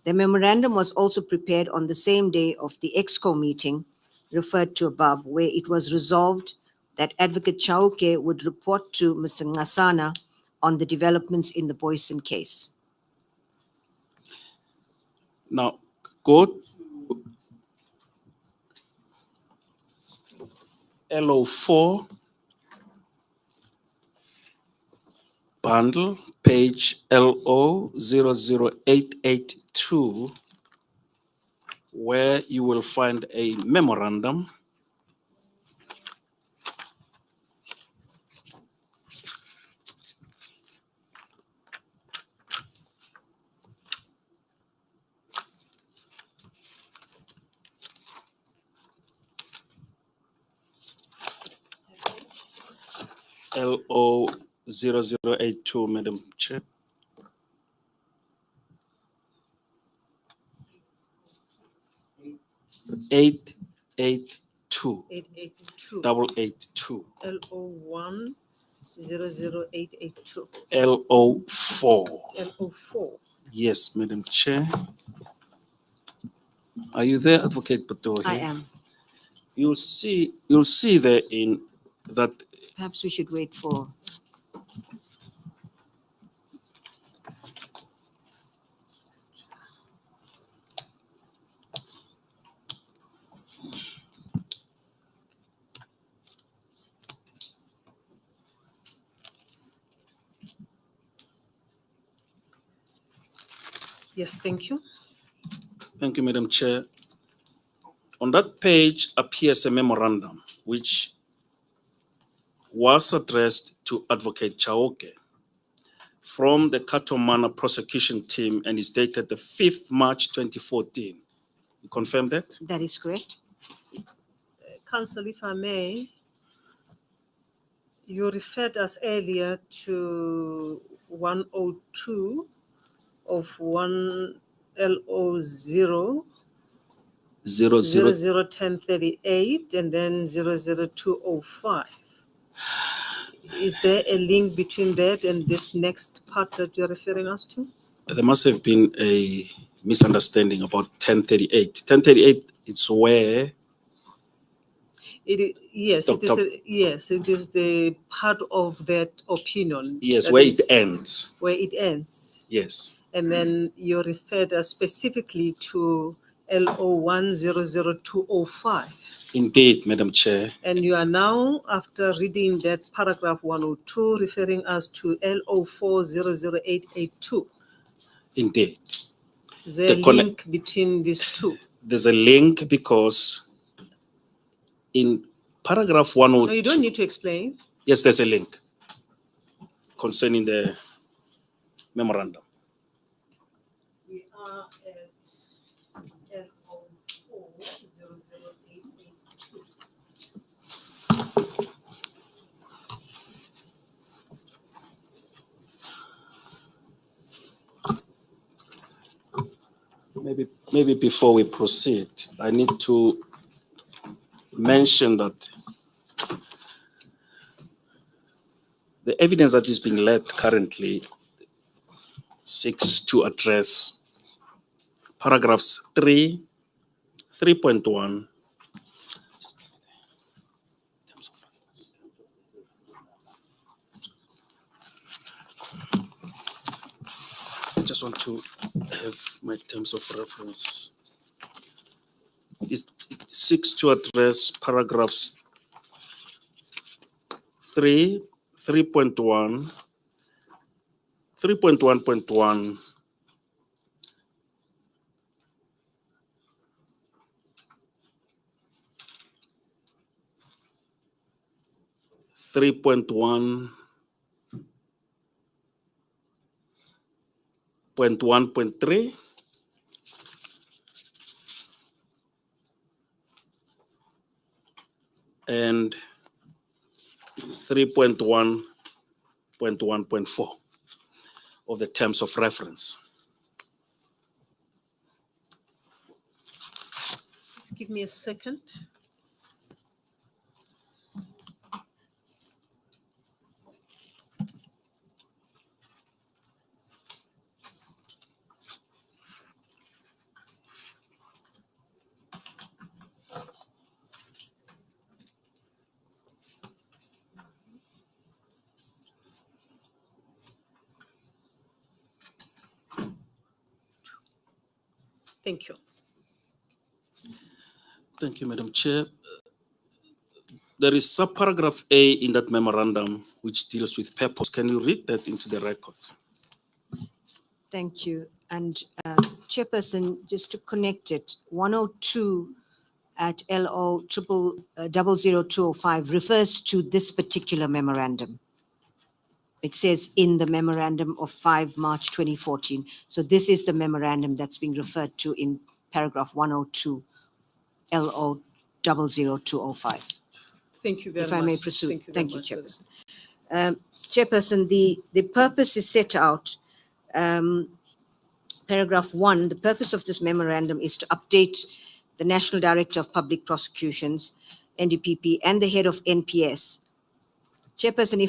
The memorandum was also prepared on the same day of the EXCO meeting referred to above, where it was resolved that Advocate Chauke would report to Mr. Ngasana on the developments in the Boyson case. Now, go to LO4, bundle, page LO 00882, where you will find a memorandum LO 0082, Madam Chair. Eight, 82, 882. 882. LO1 00882. LO4. LO4. Yes, Madam Chair. Are you there, Advocate Patohe? I am. You'll see there in that. Perhaps we should wait for. Yes, thank you. Thank you, Madam Chair. On that page appears a memorandum which was addressed to Advocate Chauke from the National Prosecution Team and is dated the 5th March 2014. You confirm that? That is correct. Council, if I may, you referred us earlier to 102 of 1 LO0 001038 and then 00205. Is there a link between that and this next part that you're referring us to? There must have been a misunderstanding about 1038. 1038 is where Yes, Dr. yes, it is the part of that opinion. Yes, that where is it ends. Where it ends. Yes. And then you referred us specifically to LO1 00205. Indeed, Madam Chair. And you are now, after reading that paragraph 102, referring us to LO4 00882. Indeed. Is there a link between these two? There's a link because in paragraph 102. No, you don't need to explain. Yes, there's a link concerning the memorandum. We are at LO4 00882. Maybe before we proceed, I need to mention that the evidence that is being led currently seeks to address paragraphs 3, 3.1, I just want to have my terms of reference. It seeks to address paragraphs 3, 3.1, 3.1.1, 3.1.1.3, and 3.1.1.4 of the terms of reference. Just give me a second. Thank you. Thank you, Madam Chair. There is subparagraph A in that memorandum which deals with purpose. Can you read that into the record? Thank you. And Chairperson, just to connect it, 102 at LO 00205 refers to this particular memorandum. It says in the memorandum of 5 March 2014. So this is the memorandum that's being referred to in paragraph 102 LO 00205. Thank you very much. If I may pursue. Thank you, Thank you, very much. Chairperson. Chairperson, the purpose is set out. Paragraph 1, the purpose of this memorandum is to update the National Director of Public Prosecutions, NDPP, and the head of NPS. Chairperson,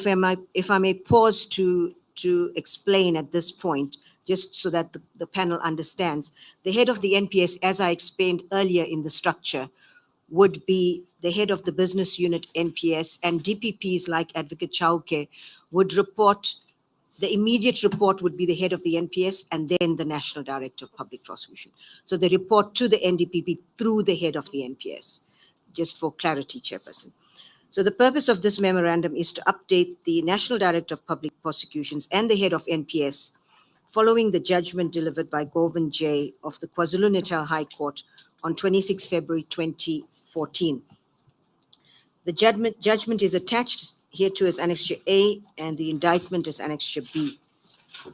if I may pause to explain at this point, just so that the panel understands. The head of the NPS, as I explained earlier in the structure, would be the head of the business unit NPS, and DPPs like Advocate Chauke would report. The immediate report would be the head of the NPS and then the National Director of Public Prosecution. So they report to the NDPP through the head of the NPS, just for clarity, Chairperson. So the purpose of this memorandum is to update the National Director of Public Prosecutions and the head of NPS following the judgment delivered by Govan J. of the KwaZulu-Natal High Court on 26 February 2014. The judgment is attached hereto as Annexure A and the indictment as Annexure B.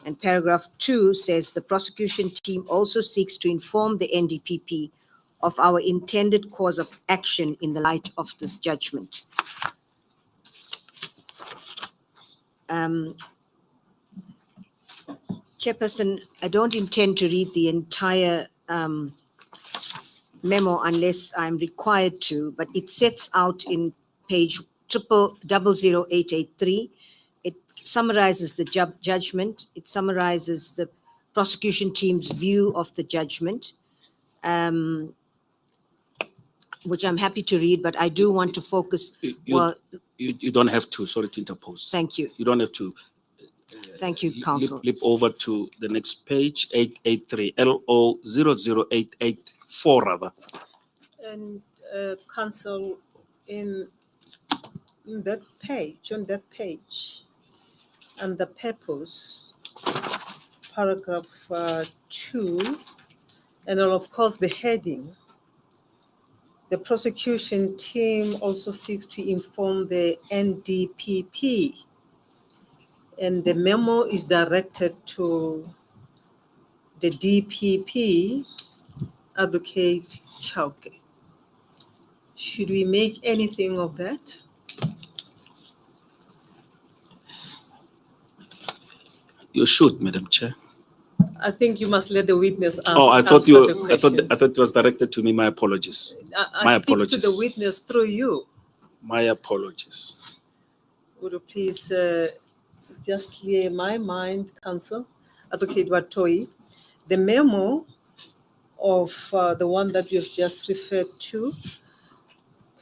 And paragraph 2 says the prosecution team also seeks to inform the NDPP of our intended course of action in the light of this judgment. Chairperson, I don't intend to read the entire memo unless I'm required to, but it sets out in page 000883. It summarizes the judgment. It summarizes the prosecution team's view of the judgment, which I'm happy to read, but I do want to focus. You don't have to, sorry to interpose. Thank you. You don't have to. Thank you, Counsel. Flip over to the next page, 883, LO00884 rather. And Counsel, in that page, on that page, and the purpose, paragraph 2, and of course the heading, the prosecution team also seeks to inform the NDPP, and the memo is directed to the DPP, Advocate Chauke. Should we make anything of that? You should, Madam Chair. I think you must let the witness answer. Oh, I thought answer the question. I thought it was directed to me. My apologies. I speak apologies. to the witness through you. My apologies. Would you please just clear my mind, Counsel? Advocate Watoi, the memo of the one that you've just referred to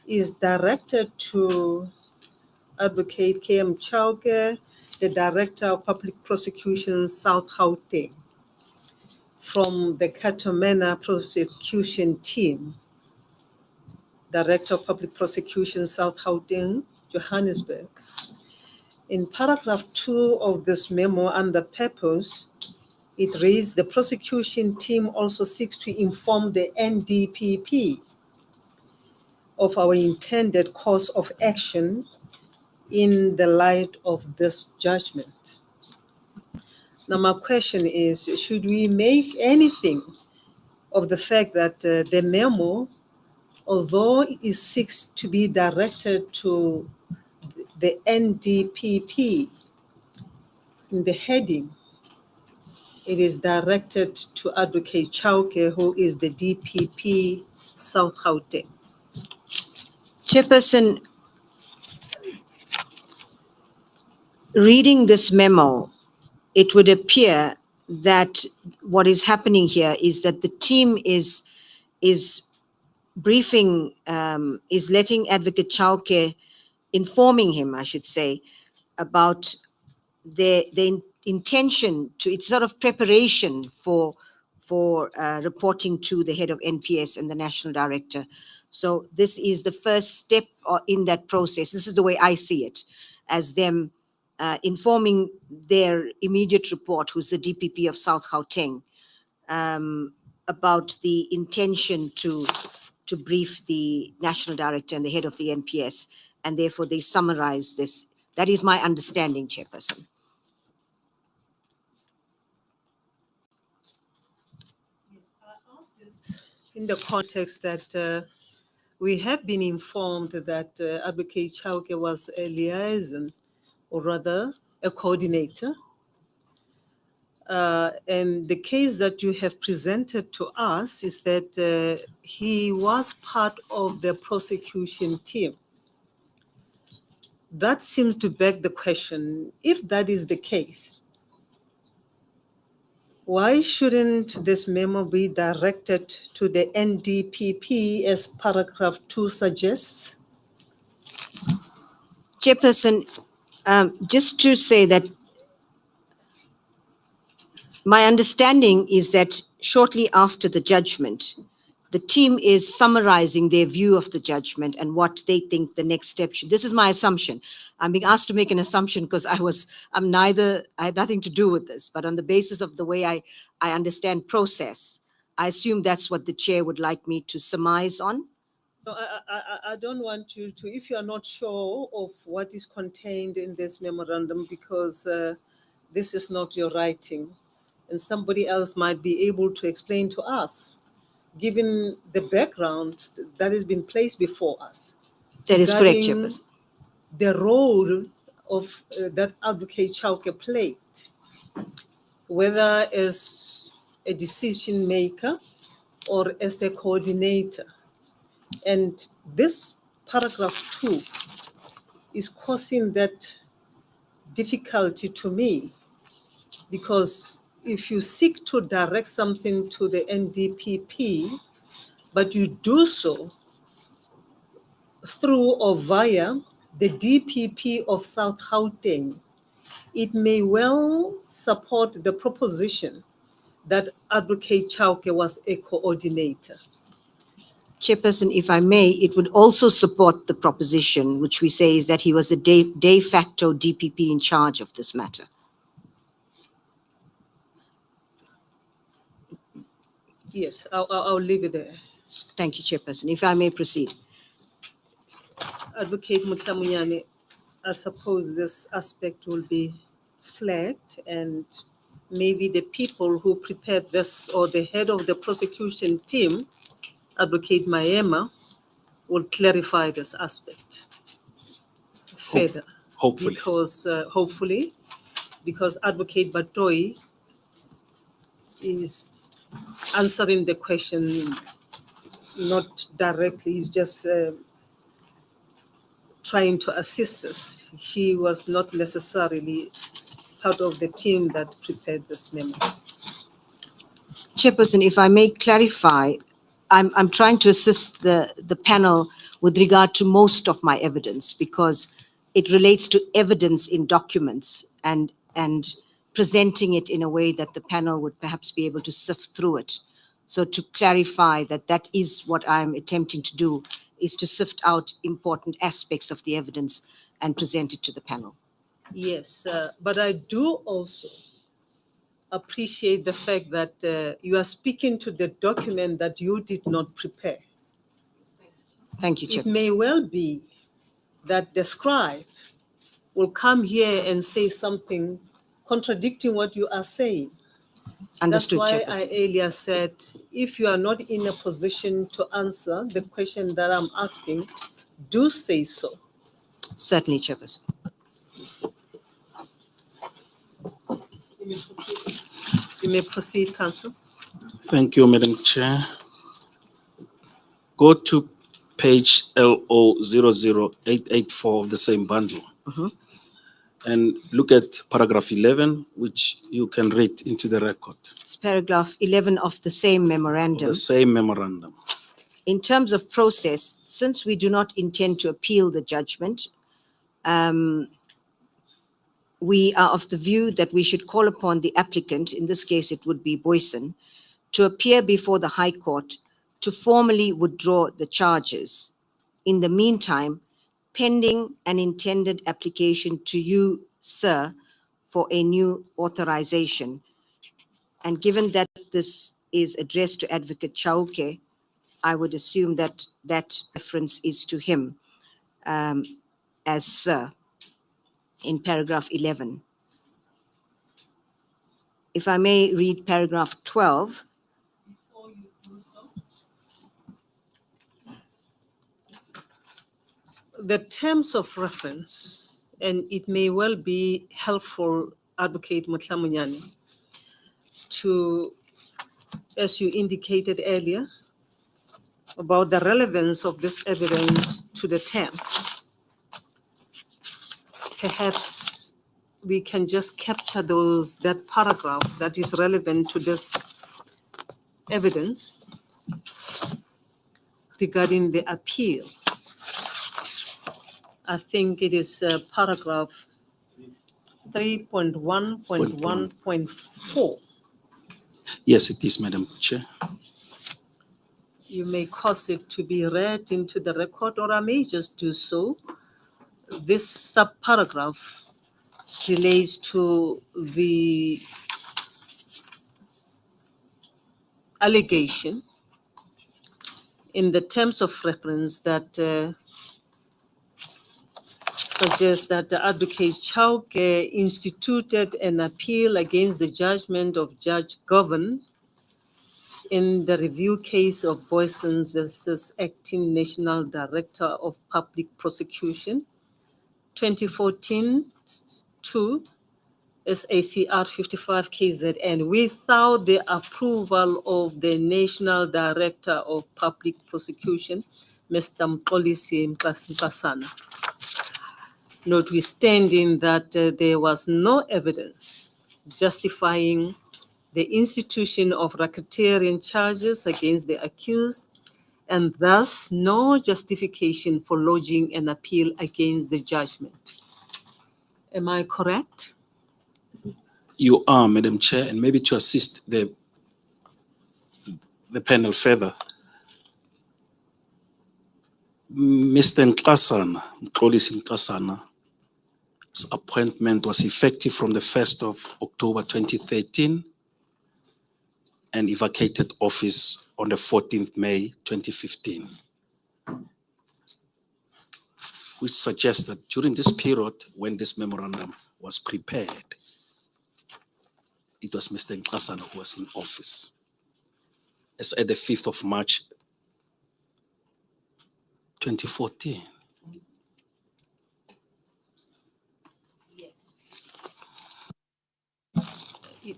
is directed to Advocate K.M. Chauke, the Director of Public Prosecutions, South Gauteng, from the Katomena Prosecution Team, Director of Public Prosecutions, South Gauteng, Johannesburg. In paragraph 2 of this memo and the purpose, it reads, the prosecution team also seeks to inform the NDPP of our intended course of action in the light of this judgment. Now, my question is, should we make anything of the fact that the memo, although it seeks to be directed to the NDPP, in the heading, it is directed to Advocate Chauke, who is the DPP South Gauteng? Chairperson, reading this memo, it would appear that what is happening here is that the team is briefing, is letting Advocate Chauke, informing him, I should say, about the intention to, it's sort of preparation for reporting to the head of NPS and the national director. So this is the first step in that process. This is the way I see it, as them informing their immediate report, who's the DPP of South Gauteng, about the intention to brief the national director and the head of the NPS, and therefore they summarize this. That is my understanding, Chairperson. Yes, I asked this in the context that we have been informed that Advocate Chauke was a liaison or rather a coordinator. And the case that you have presented to us is that he was part of the prosecution team. That seems to beg the question, if that is the case, why shouldn't this memo be directed to the NDPP as paragraph 2 suggests? Chairperson, just to say that my understanding is that shortly after the judgment, the team is summarizing their view of the judgment and what they think the next step should. This is my assumption. I'm being asked to make an assumption because I had nothing to do with this, but on the basis of the way I understand process, I assume that's what the chair would like me to surmise on. No, I don't want you to, if you are not sure of what is contained in this memorandum, because this is not your writing, and somebody else might be able to explain to us, given the background that has been placed before us. That is correct, regarding Chairperson. The role of that Advocate Chauke played, whether as a decision maker or as a coordinator. And this paragraph 2 is causing that difficulty to me, because if you seek to direct something to the NDPP, but you do so through or via the DPP of South Gauteng, it may well support the proposition that Advocate Chauke was a coordinator. Chairperson, if I may, it would also support the proposition, which we say is that he was the de facto DPP in charge of this matter. Yes, I'll leave it there. Thank you, Chairperson. If I may proceed. Advocate Mutlamunyane, I suppose this aspect will be flagged, and maybe the people who prepared this, or the head of the prosecution team, Advocate Maema, will clarify this aspect further. Hopefully. Hopefully, because Advocate Batoi is answering the question not directly, he's just trying to assist us. He was not necessarily part of the team that prepared this memo. Chairperson, if I may clarify, I'm trying to assist the panel with regard to most of my evidence, because it relates to evidence in documents and presenting it in a way that the panel would perhaps be able to sift through it. So to clarify that is what I'm attempting to do, is to sift out important aspects of the evidence and present it to the panel. Yes, but I do also appreciate the fact that you are speaking to the document that you did not prepare. Thank you, It Chairperson. may well be that the scribe will come here and say something contradicting what you are saying. Understood, That's why I Chairperson. earlier said, if you are not in a position to answer the question that I'm asking, do say so. Certainly, Chairperson. You may proceed, Council. Thank you, Madam Chair. Go to page LO00884 of the same bundle. And look at paragraph 11, which you can read into the record. It's paragraph 11 of the same memorandum. The same memorandum. In terms of process, since we do not intend to appeal the judgment, we are of the view that we should call upon the applicant, in this case it would be Boyson, to appear before the High Court to formally withdraw the charges. In the meantime, pending an intended application to you, sir, for a new authorization. And given that this is addressed to Advocate Chauke, I would assume that that reference is to him as sir in paragraph 11. If I may read paragraph 12. Before you do so, the terms of reference and it may well be helpful, Advocate Mutlamunyani, to, as you indicated earlier, about the relevance of this evidence to the terms. Perhaps we can just capture that paragraph that is relevant to this evidence regarding the appeal. I think it is paragraph 3.1.1.4. Yes, it is, Madam Chair. You may cause it to be read into the record, or I may just do so. This subparagraph relates to the allegation in the terms of reference that suggests that the Advocate Chauke instituted an appeal against the judgment of Judge Govan in the review case of Boysons versus Acting National Director of Public Prosecution, 2014-2, SACR 55 KZN, without the approval of the National Director of Public Prosecution, Mr. Mxolisi Nkasana. Notwithstanding that there was no evidence justifying the institution of racketeering charges against the accused, and thus no justification for lodging an appeal against the judgment. Am I correct? You are, Madam Chair, and maybe to assist the panel further. Mr. Mxolisi Nkasana's appointment was effective from the 1st of October 2013 and he vacated office on the 14th May 2015, which suggests that during this period when this memorandum was prepared, it was Mr. Nkasana who was in office. As at the 5th of March 2014.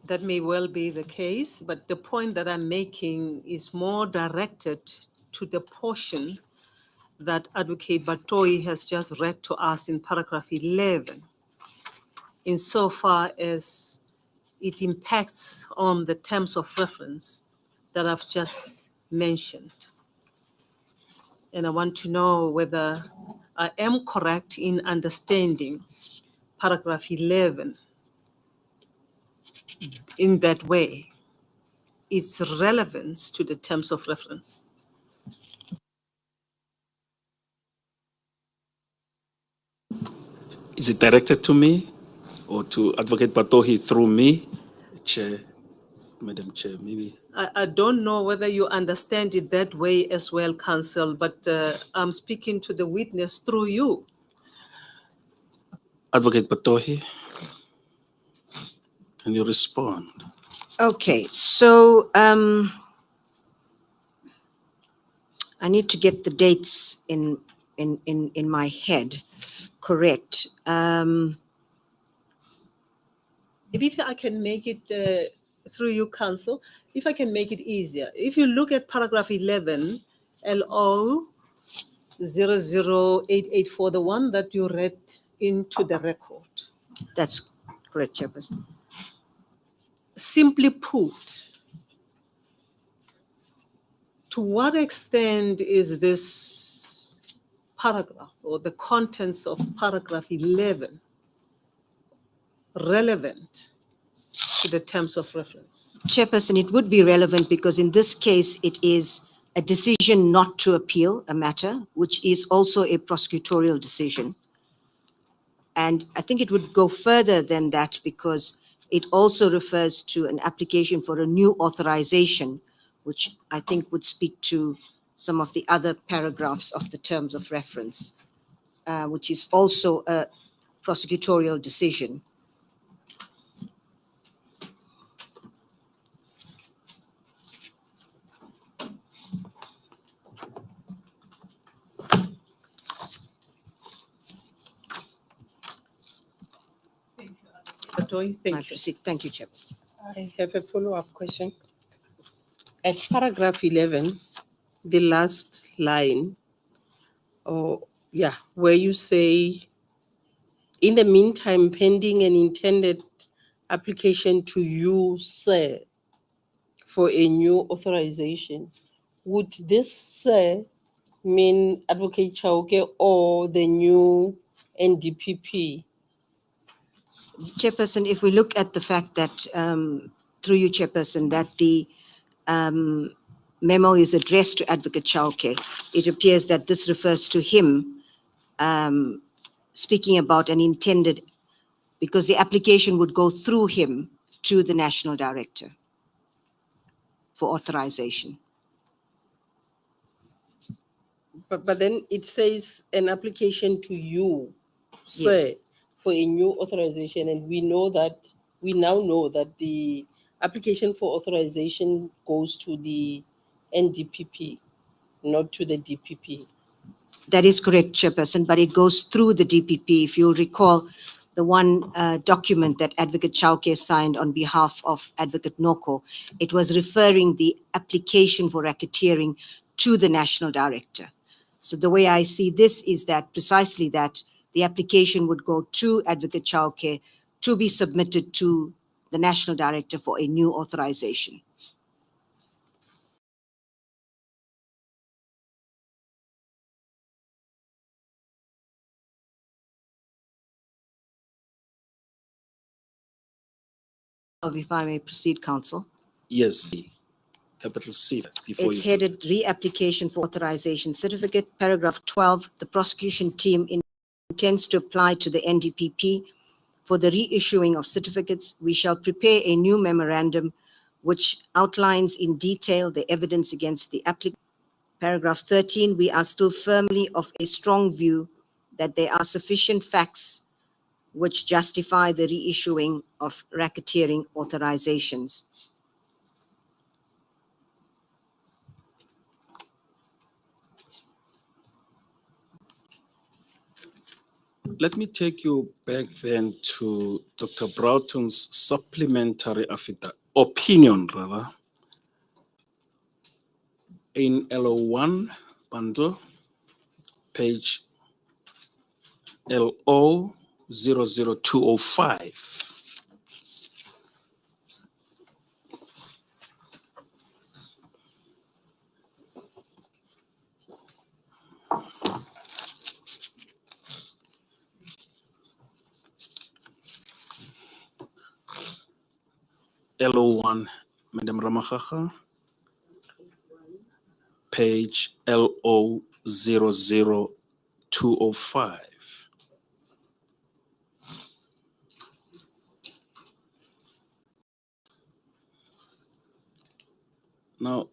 That may well be the case, but the point that I'm making is more directed to the portion that Advocate Batoi has just read to us in paragraph 11, insofar as it impacts on the terms of reference that I've just mentioned. And I want to know whether I am correct in understanding paragraph 11 in that way, its relevance to the terms of reference. Is it directed to me or to Advocate Batohi through me? Chair, Madam Chair, maybe. I don't know whether you understand it that way as well, Counsel, but I'm speaking to the witness through you. Advocate Batohi, can you respond? Okay, so I need to get the dates in my head correct. Maybe if I can make it through you, Counsel, if I can make it easier. If you look at paragraph 11, LO 00884, the one that you read into the record. That's correct, Chairperson. Simply put, to what extent is this paragraph or the contents of paragraph 11 relevant to the terms of reference? Chairperson, it would be relevant because in this case, it is a decision not to appeal a matter, which is also a prosecutorial decision. And I think it would go further than that because it also refers to an application for a new authorization, which I think would speak to some of the other paragraphs of the terms of reference, which is also a prosecutorial decision. Batoy, I thank you. proceed. Thank you, Chairperson. I have a follow-up question. At paragraph 11, the last line, where you say, in the meantime, pending an intended application to you, sir, for a new authorization, would this, sir, mean Advocate Chauke or the new NDPP? Chairperson, if we look at the fact that, through you, Chairperson, that the memo is addressed to Advocate Chauke, it appears that this refers to him speaking about an intended, because the application would go through him to the National Director for authorization. But then it says an application to you, sir, Yes. for a new authorization, and we now know that the application for authorization goes to the NDPP, not to the DPP. That is correct, Chairperson, but it goes through the DPP. If you'll recall, the one document that Advocate Chauke signed on behalf of Advocate Noko, it was referring the application for racketeering to the National Director. So the way I see this is that precisely that the application would go to Advocate Chauke to be submitted to the National Director for a new authorization. If I may proceed, Council. Yes, capital C before It's you. headed Reapplication for Authorization Certificate, paragraph 12. The prosecution team intends to apply to the NDPP for the reissuing of certificates. We shall prepare a new memorandum which outlines in detail the evidence against the applicant. Paragraph 13, we are still firmly of a strong view that there are sufficient facts which justify the reissuing of racketeering authorizations. Let me take you back then to Dr. Broughton's supplementary opinion rather, in LO1 bundle, page LO 00205. LO1, Madam Ramachaka, page LO 00205. Now,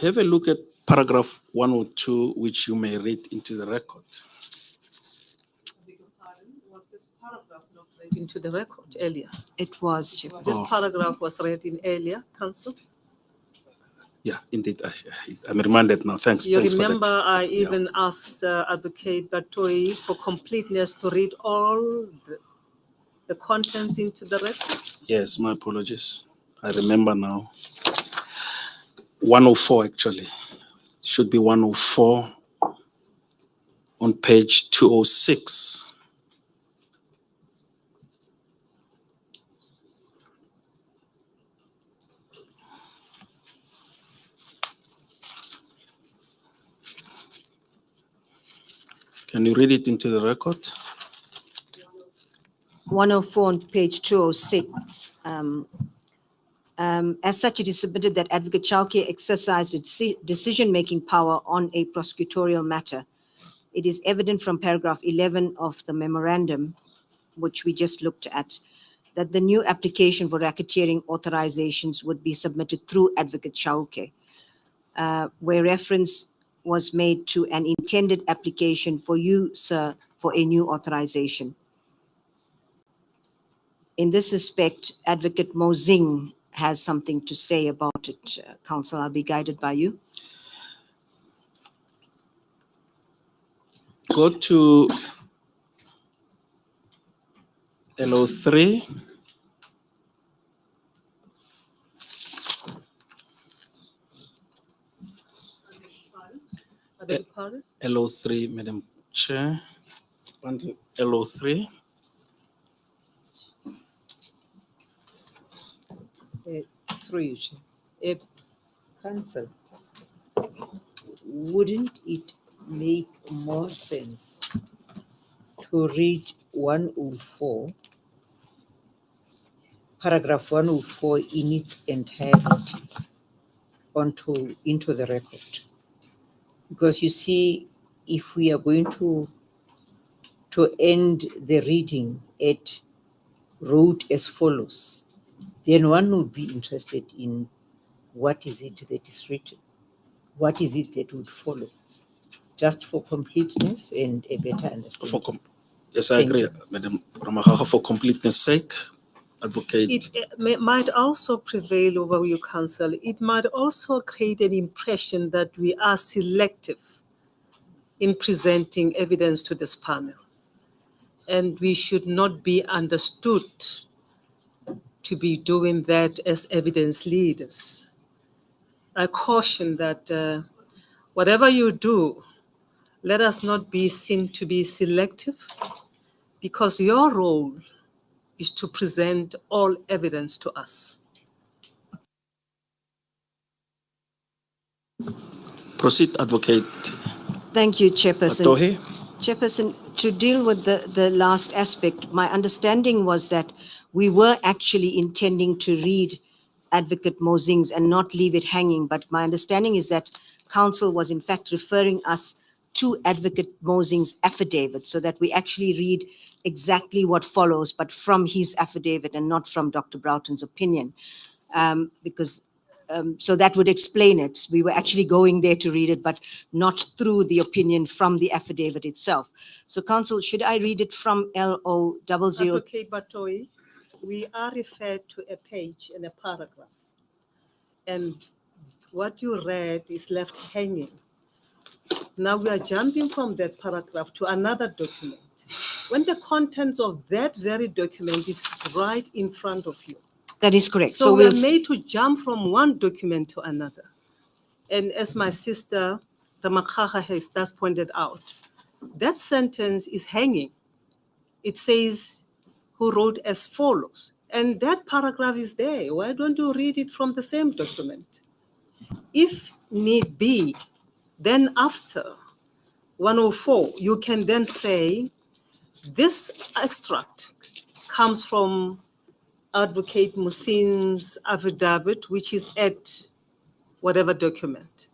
have a look at paragraph 102, which you may read into the record. Was this paragraph not read into the record earlier? It was, Chairperson. This paragraph was read in earlier, Council. Yeah, indeed. I'm reminded now. Thanks. You Thanks remember for that. I even asked Advocate Batoy for completeness to read all the contents into the record. Yes, my apologies. I remember now. 104 actually. Should be 104 on page 206. Can you read it into the record? 104 on page 206. As such, it is submitted that Advocate Chauke exercised its decision-making power on a prosecutorial matter. It is evident from paragraph 11 of the memorandum, which we just looked at, that the new application for racketeering authorizations would be submitted through Advocate Chauke, where reference was made to an intended application for you, sir, for a new authorization. In this respect, Advocate Mozing has something to say about it. Council, I'll be guided by you. Go to LO3, beg your pardon? LO3, Madam Chair. And LO3. Through you, Chair. Council, wouldn't it make more sense to read 104, paragraph 104 in its entirety into the record? Because you see, if we are going to end the reading at wrote as follows, then one would be interested in what is it that is written? What is it that would follow? Just for completeness and a better understanding. Yes, I Thank agree, you. Madam Ramagaga, for completeness sake. Advocate. It might also prevail over you, Council. It might also create an impression that we are selective in presenting evidence to this panel. And we should not be understood to be doing that as evidence leaders. I caution that whatever you do, let us not be seen to be selective, because your role is to present all evidence to us. Proceed, Advocate Thank you, Chairperson. Atohe. Chairperson, to deal with the last aspect, my understanding was that we were actually intending to read Advocate Mosing's and not leave it hanging. But my understanding is that Council was in fact referring us to Advocate Mosing's affidavit so that we actually read exactly what follows, but from his affidavit and not from Dr. Broughton's opinion. So that would explain it. We were actually going there to read it, but not through the opinion from the affidavit itself. So Council, should I read it from LO00? Advocate Batoi, we are referred to a page and a paragraph. And what you read is left hanging. Now we are jumping from that paragraph to another document, when the contents of that very document is right in front of you. That is correct. So we we'll are made to jump from one document to another. And as my sister, Ramagaga, has thus pointed out, that sentence is hanging. It says, who wrote as follows. And that paragraph is there. Why don't you read it from the same document? If need be, then after 104, you can then say, this extract comes from Advocate Mosing's affidavit, which is at whatever document.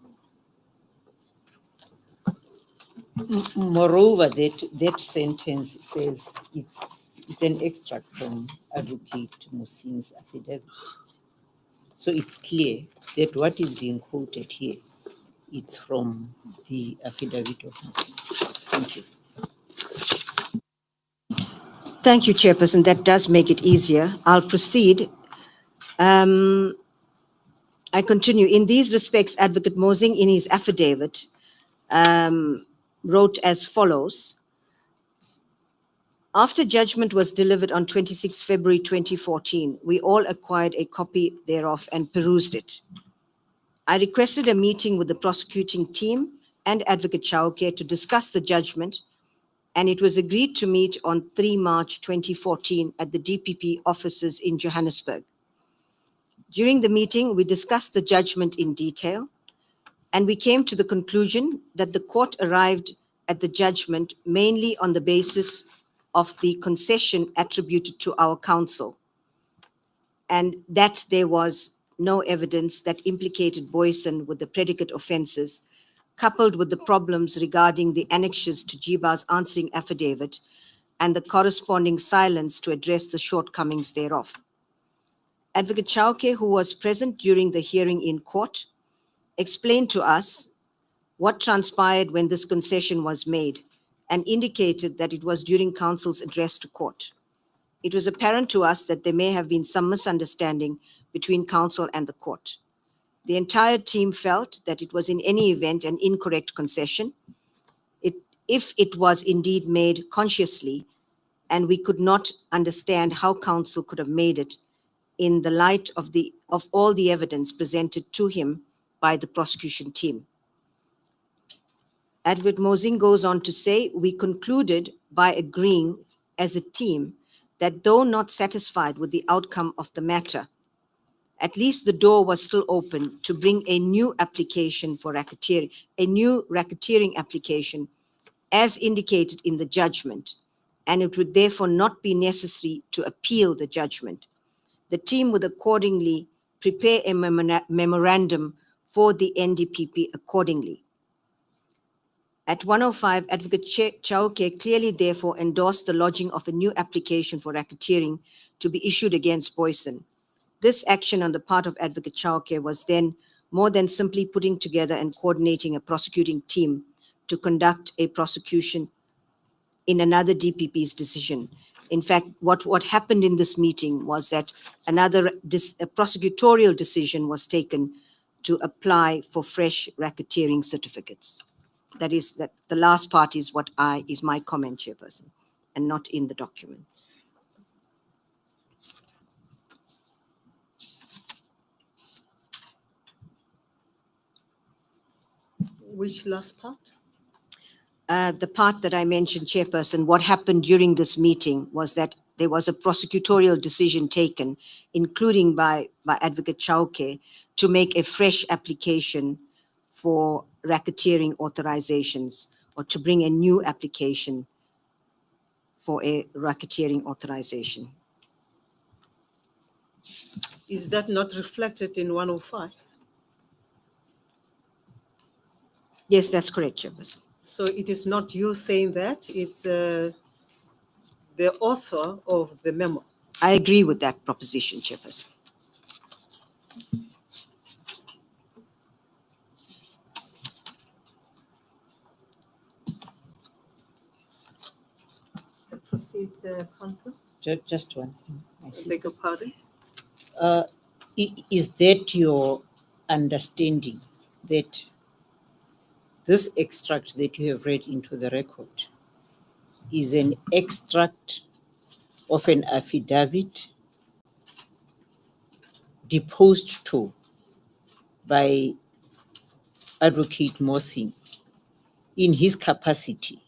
Moreover, that sentence says it's an extract from Advocate Mosing's affidavit. So it's clear that what is being quoted here, it's from the affidavit of Mosing. Thank you. Thank you, Chairperson. That does make it easier. I'll proceed. I continue. In these respects, Advocate Mosing, in his affidavit, wrote as follows. After judgment was delivered on 26 February 2014, we all acquired a copy thereof and perused it. I requested a meeting with the prosecuting team and Advocate Chauke to discuss the judgment, and it was agreed to meet on 3 March 2014 at the DPP offices in Johannesburg. During the meeting, we discussed the judgment in detail, and we came to the conclusion that the court arrived at the judgment mainly on the basis of the concession attributed to our counsel, and that there was no evidence that implicated Boyson with the predicate offences, coupled with the problems regarding the annexures to Jiba's answering affidavit and the corresponding silence to address the shortcomings thereof. Advocate Chauke, who was present during the hearing in court, explained to us what transpired when this concession was made and indicated that it was during counsel's address to court. It was apparent to us that there may have been some misunderstanding between counsel and the court. The entire team felt that it was in any event an incorrect concession, if it was indeed made consciously, and we could not understand how counsel could have made it in the light of all the evidence presented to him by the prosecution team. Advocate Mosing goes on to say, we concluded by agreeing as a team that though not satisfied with the outcome of the matter, at least the door was still open to bring a new application for racketeering, a new racketeering application as indicated in the judgment, and it would therefore not be necessary to appeal the judgment. The team would accordingly prepare a memorandum for the NDPP accordingly. At 105, Advocate Chauke clearly therefore endorsed the lodging of a new application for racketeering to be issued against Boyson. This action on the part of Advocate Chauke was then more than simply putting together and coordinating a prosecuting team to conduct a prosecution in another DPP's decision. In fact, what happened in this meeting was that a prosecutorial decision was taken to apply for fresh racketeering certificates. That is, that the last part is is my comment, Chairperson, and not in the document. Which last part? The part that I mentioned, Chairperson, what happened during this meeting was that there was a prosecutorial decision taken, including by Advocate Chauke, to make a fresh application for racketeering authorizations, or to bring a new application for a racketeering authorization. Is that not reflected in 105? Yes, that's correct, Chairperson. So it is not you saying that, it's the author of the memo. I agree with that proposition, Chairperson. Proceed, Council. Just one thing. My I beg sister. your pardon? Is that your understanding that this extract that you have read into the record is an extract of an affidavit deposed to by Advocate Mosing in his capacity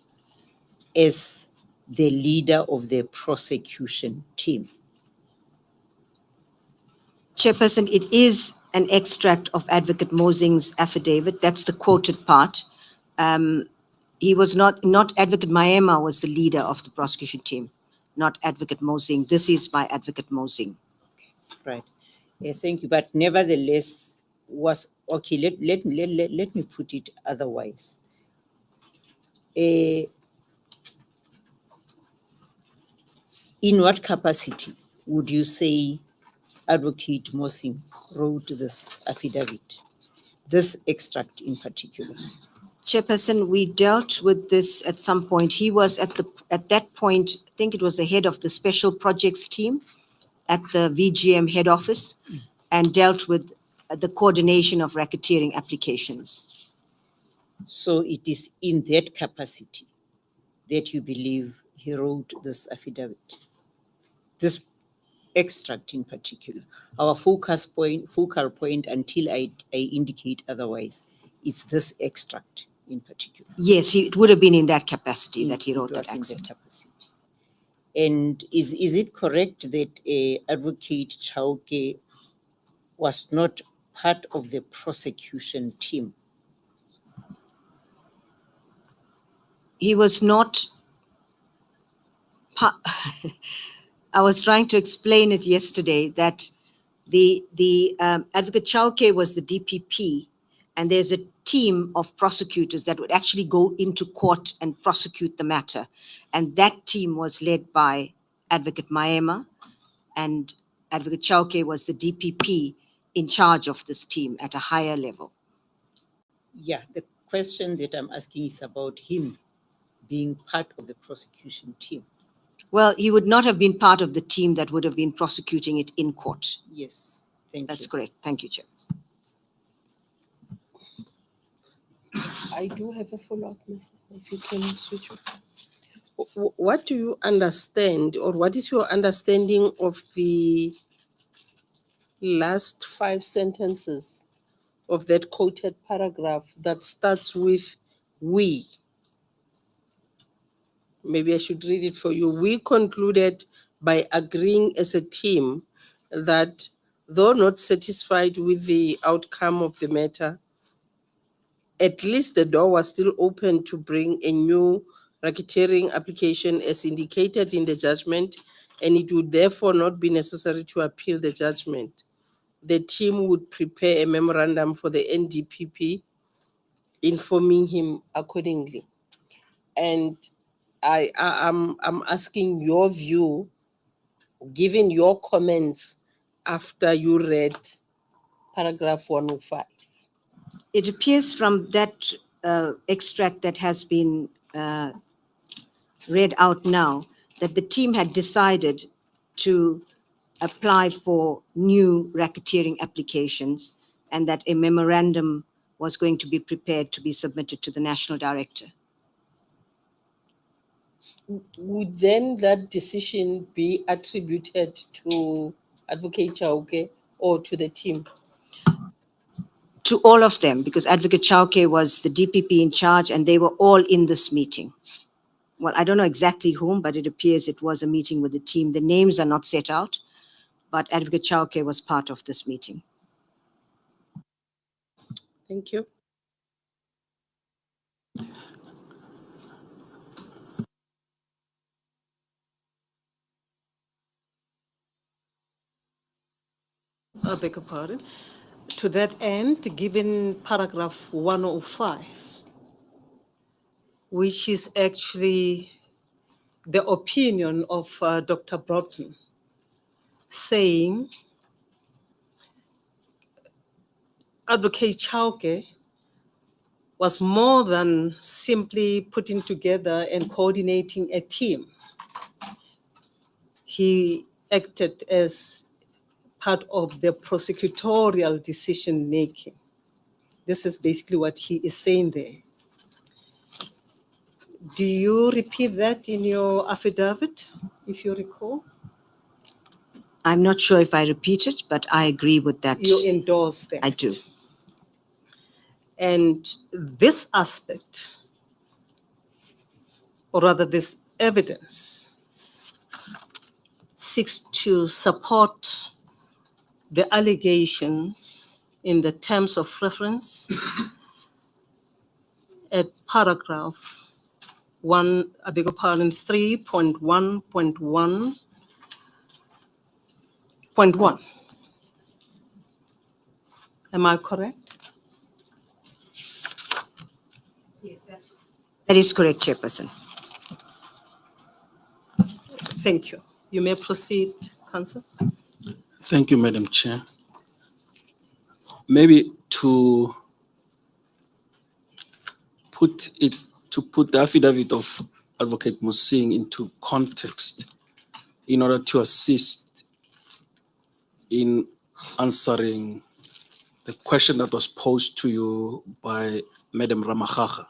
as the leader of the prosecution team? Chairperson, it is an extract of Advocate Mosing's affidavit. That's the quoted part. He was not Advocate Maema was the leader of the prosecution team, not Advocate Mosing. This is by Advocate Mosing. Right. Yes, thank you. But nevertheless, was okay. Let me put it otherwise. In what capacity would you say Advocate Mosing wrote this affidavit, this extract in particular? Chairperson, we dealt with this at some point. He was at that point, I think it was the head of the special projects team at the VGM head office, and dealt with the coordination of racketeering applications. So it is in that capacity that you believe he wrote this affidavit, this extract in particular. Our focal point, until I indicate otherwise, is this extract in particular. Yes, it would have been in that capacity that he wrote It was that in excerpt. capacity. And is it correct that Advocate Chauke was not part of the prosecution team? He was not. I was trying to explain it yesterday that the Advocate Chauke was the DPP, and there's a team of prosecutors that would actually go into court and prosecute the matter. And that team was led by Advocate Maema, and Advocate Chauke was the DPP in charge of this team at a higher level. Yeah, the question that I'm asking is about him being part of the prosecution team. Well, he would not have been part of the team that would have been prosecuting it in court. Yes, thank you. That's correct. Thank you, Chair. I do have a follow-up, my sister, if you can switch off. What do you understand, or what is your understanding of the last 5 sentences of that quoted paragraph that starts with we, maybe I should read it for you. We concluded by agreeing as a team that though not satisfied with the outcome of the matter, at least the door was still open to bring a new racketeering application as indicated in the judgment, and it would therefore not be necessary to appeal the judgment. The team would prepare a memorandum for the NDPP, informing him accordingly. And I'm asking your view, given your comments after you read paragraph 105. It appears from that extract that has been read out now that the team had decided to apply for new racketeering applications and that a memorandum was going to be prepared to be submitted to the national director. Would then that decision be attributed to Advocate Chauke or to the team? To all of them, because Advocate Chauke was the DPP in charge and they were all in this meeting. Well, I don't know exactly whom, but it appears it was a meeting with the team. The names are not set out, but Advocate Chauke was part of this meeting. Thank you. I beg your pardon. To that end, given paragraph 105, which is actually the opinion of Dr. Broughton, saying Advocate Chauke was more than simply putting together and coordinating a team. He acted as part of the prosecutorial decision making. This is basically what he is saying there. Do you repeat that in your affidavit, if you recall? I'm not sure if I repeat it, but I agree with that. You endorse that? I do. And this aspect, or rather this evidence, seeks to support the allegations in the terms of reference at paragraph 3.1.1.1. Am I correct? Yes, that is correct, Chairperson. Thank you. You may proceed, Council. Thank you, Madam Chair. Maybe to put the affidavit of Advocate Musing into context in order to assist in answering the question that was posed to you by Madam Ramachakha,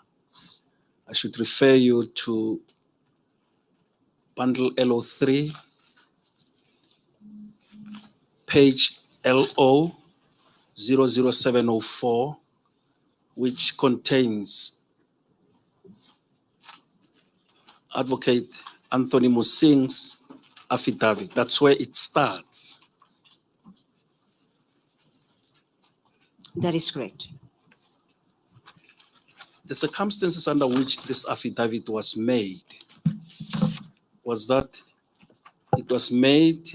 I should refer you to bundle LO3, page LO 00704, which contains Advocate Anthony Musing's affidavit. That's where it starts. That is correct. The circumstances under which this affidavit was made was that it was made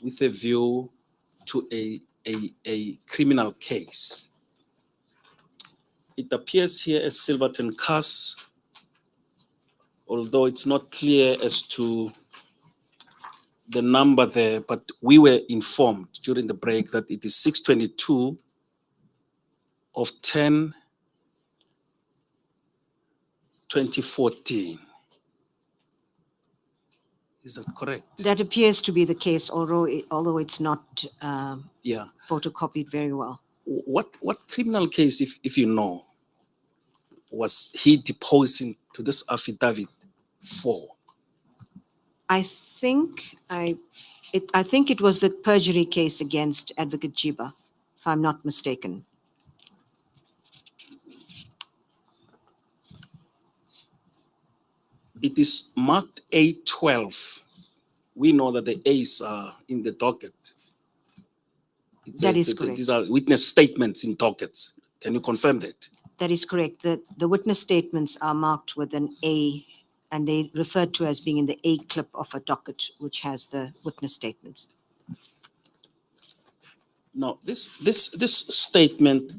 with a view to a criminal case. It appears here as Silverton Cass, although it's not clear as to the number there, but we were informed during the break that it is 622 of 10/2014. Is that correct? That appears to be the case, although it's not Yeah. photocopied very well. What criminal case, if you know, was he deposing to this affidavit for? I think it was the perjury case against Advocate Jiba, if I'm not mistaken. It is marked A12. We know that the A's are in the docket. That is correct. These are witness statements in dockets. Can you confirm that? That is correct. The witness statements are marked with an A, and they referred to as being in the A clip of a docket, which has the witness statements. No, this statement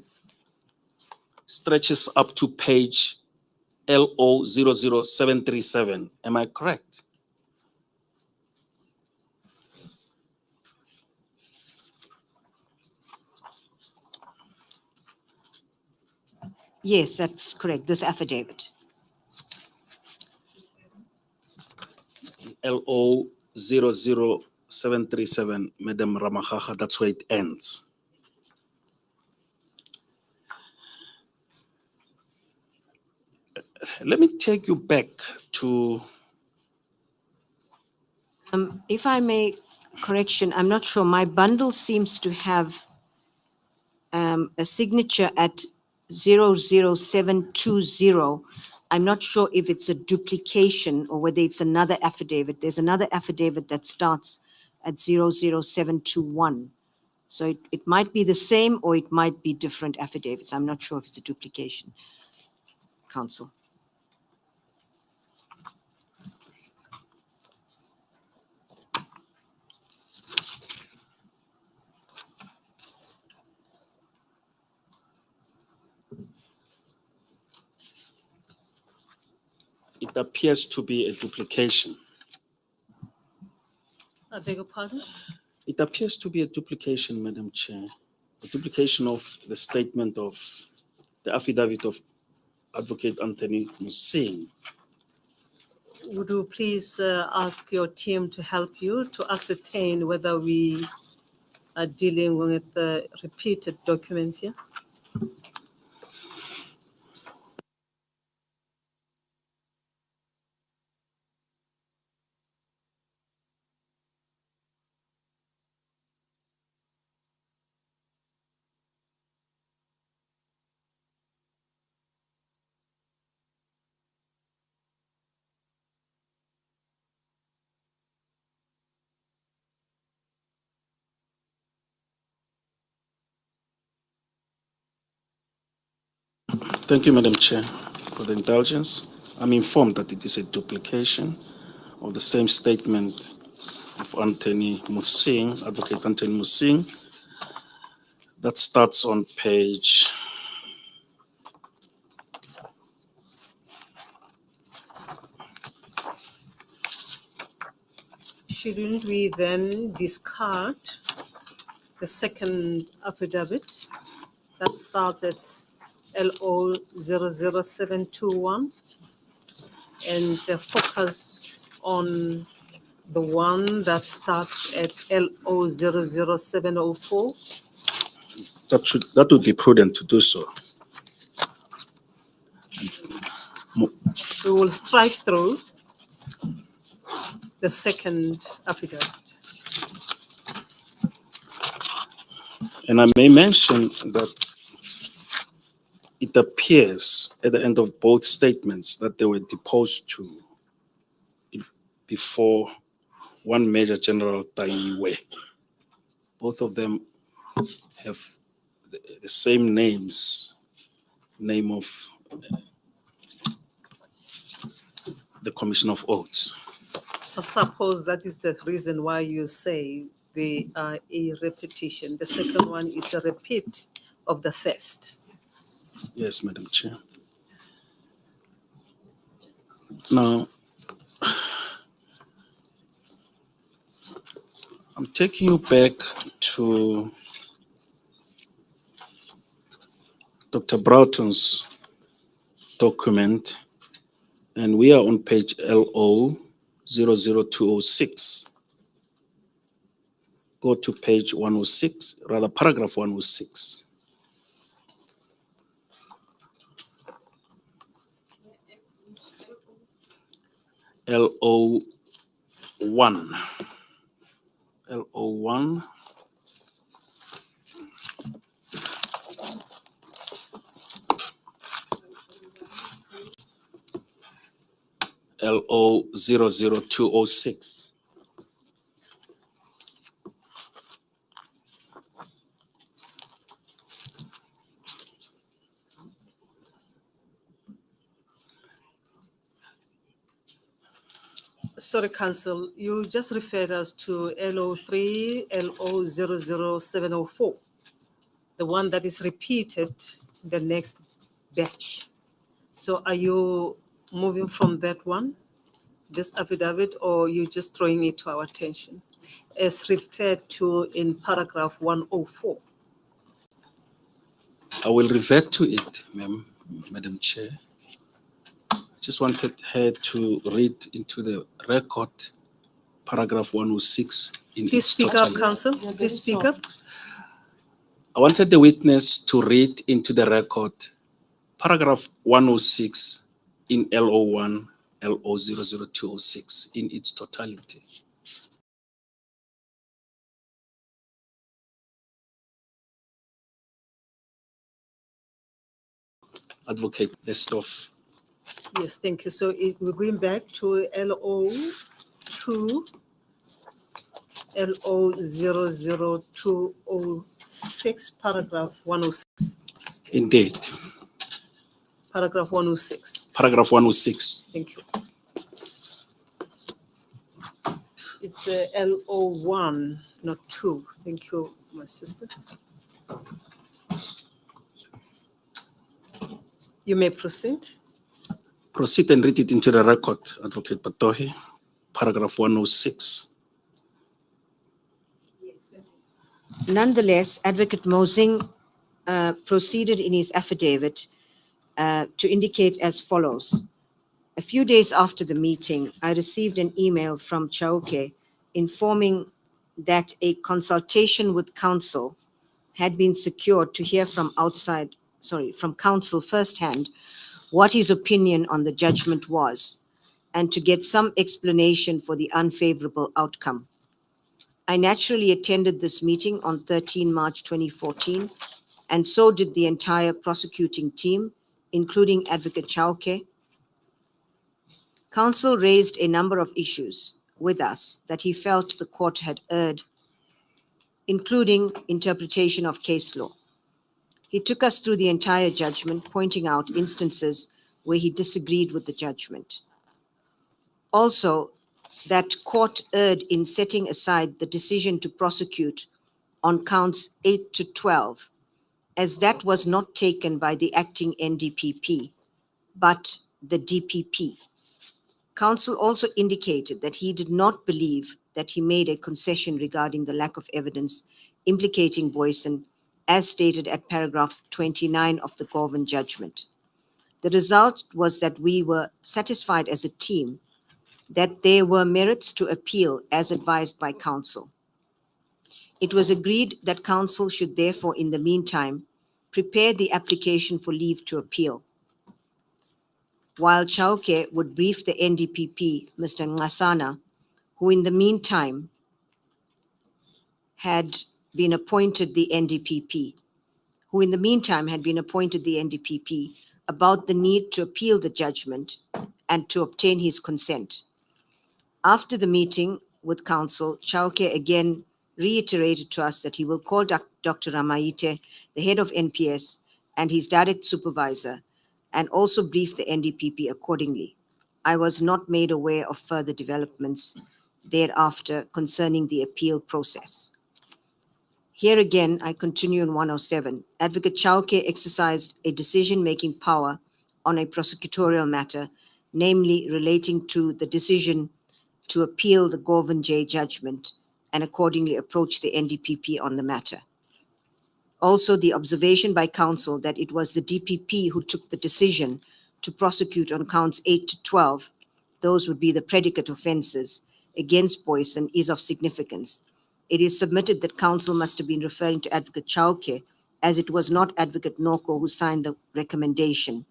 stretches up to page LO00737. Am I correct? Yes, that's correct. This affidavit. LO00737, Madam Ramagaga, that's where it ends. Let me take you back to, If I may correction, I'm not sure. My bundle seems to have a signature at 00720. I'm not sure if it's a duplication or whether it's another affidavit. There's another affidavit that starts at 00721. So it might be the same or it might be different affidavits. I'm not sure if it's a duplication, Counsel. it appears to be a duplication. I beg your pardon? It appears to be a duplication, Madam Chair. A duplication of the statement of the affidavit of Advocate Anthony Musing. Would you please ask your team to help you to ascertain whether we are dealing with repeated documents here? Thank you, Madam Chair, for the indulgence. I'm informed that it is a duplication of the same statement of Anthony Musing, Advocate Anthony Musing, that starts on page Shouldn't we then discard the second affidavit that starts at LO00721 and focus on the one that starts at LO00704? that would be prudent to do so. We will strike through the second affidavit. And I may mention that it appears at the end of both statements that they were deposed to before one Major General Taiwe. Both of them have the same names, name of the Commission of Oaths. I suppose that is the reason why you say they are a repetition. The second one is a repeat of the first. Yes, Madam Chair. Now, I'm taking you back to Dr. Broughton's document, and we are on page LO00206. Go to page 106, rather paragraph 106. LO1. LO1. LO 00206. Sorry, Council, you just referred us to LO3, LO 00704, the one that is repeated in the next batch. So are you moving from that one, this affidavit, or you just throwing it to our attention as referred to in paragraph 104? I will revert to it, Madam Chair. I just wanted her to read into the record paragraph 106 in Please its speak up, totality. Council. Please speak up. I wanted the witness to read into the record paragraph 106 in LO1, LO 00206 in its totality. Advocate, the stuff. Yes, thank you. So we're going back to LO2, LO 00206, paragraph 106. Indeed. Paragraph 106. Paragraph 106. Thank you. It's LO1, not 2. Thank you, my sister. You may proceed. Proceed and read it into the record, Advocate Patohi. Paragraph 106. Nonetheless, Advocate Mosing proceeded in his affidavit to indicate as follows. A few days after the meeting, I received an email from Chauke informing that a consultation with counsel had been secured to hear from counsel firsthand what his opinion on the judgment was and to get some explanation for the unfavorable outcome. I naturally attended this meeting on 13 March 2014, and so did the entire prosecuting team, including Advocate Chauke. Counsel raised a number of issues with us that he felt the court had erred, including interpretation of case law. He took us through the entire judgment, pointing out instances where he disagreed with the judgment. Also, that court erred in setting aside the decision to prosecute on counts 8 to 12, as that was not taken by the acting NDPP, but the DPP. Counsel also indicated that he did not believe that he made a concession regarding the lack of evidence implicating Boyson, as stated at paragraph 29 of the Govan judgment. The result was that we were satisfied as a team that there were merits to appeal as advised by counsel. It was agreed that counsel should therefore, in the meantime, prepare the application for leave to appeal, while Chauke would brief the NDPP, Mr. Ngasana, who in the meantime had been appointed the NDPP, about the need to appeal the judgment and to obtain his consent. After the meeting with counsel, Chauke again reiterated to us that he will call Dr. Ramaite, the head of NPS, and his direct supervisor, and also brief the NDPP accordingly. I was not made aware of further developments thereafter concerning the appeal process. Here again, I continue in 107. Advocate Chauke exercised a decision-making power on a prosecutorial matter, namely relating to the decision to appeal the Govan J judgment and accordingly approach the NDPP on the matter. Also, the observation by counsel that it was the DPP who took the decision to prosecute on counts 8 to 12, those would be the predicate offenses against Boyson, is of significance. It is submitted that counsel must have been referring to Advocate Chauke, as it was not Advocate Noko who signed the recommendation.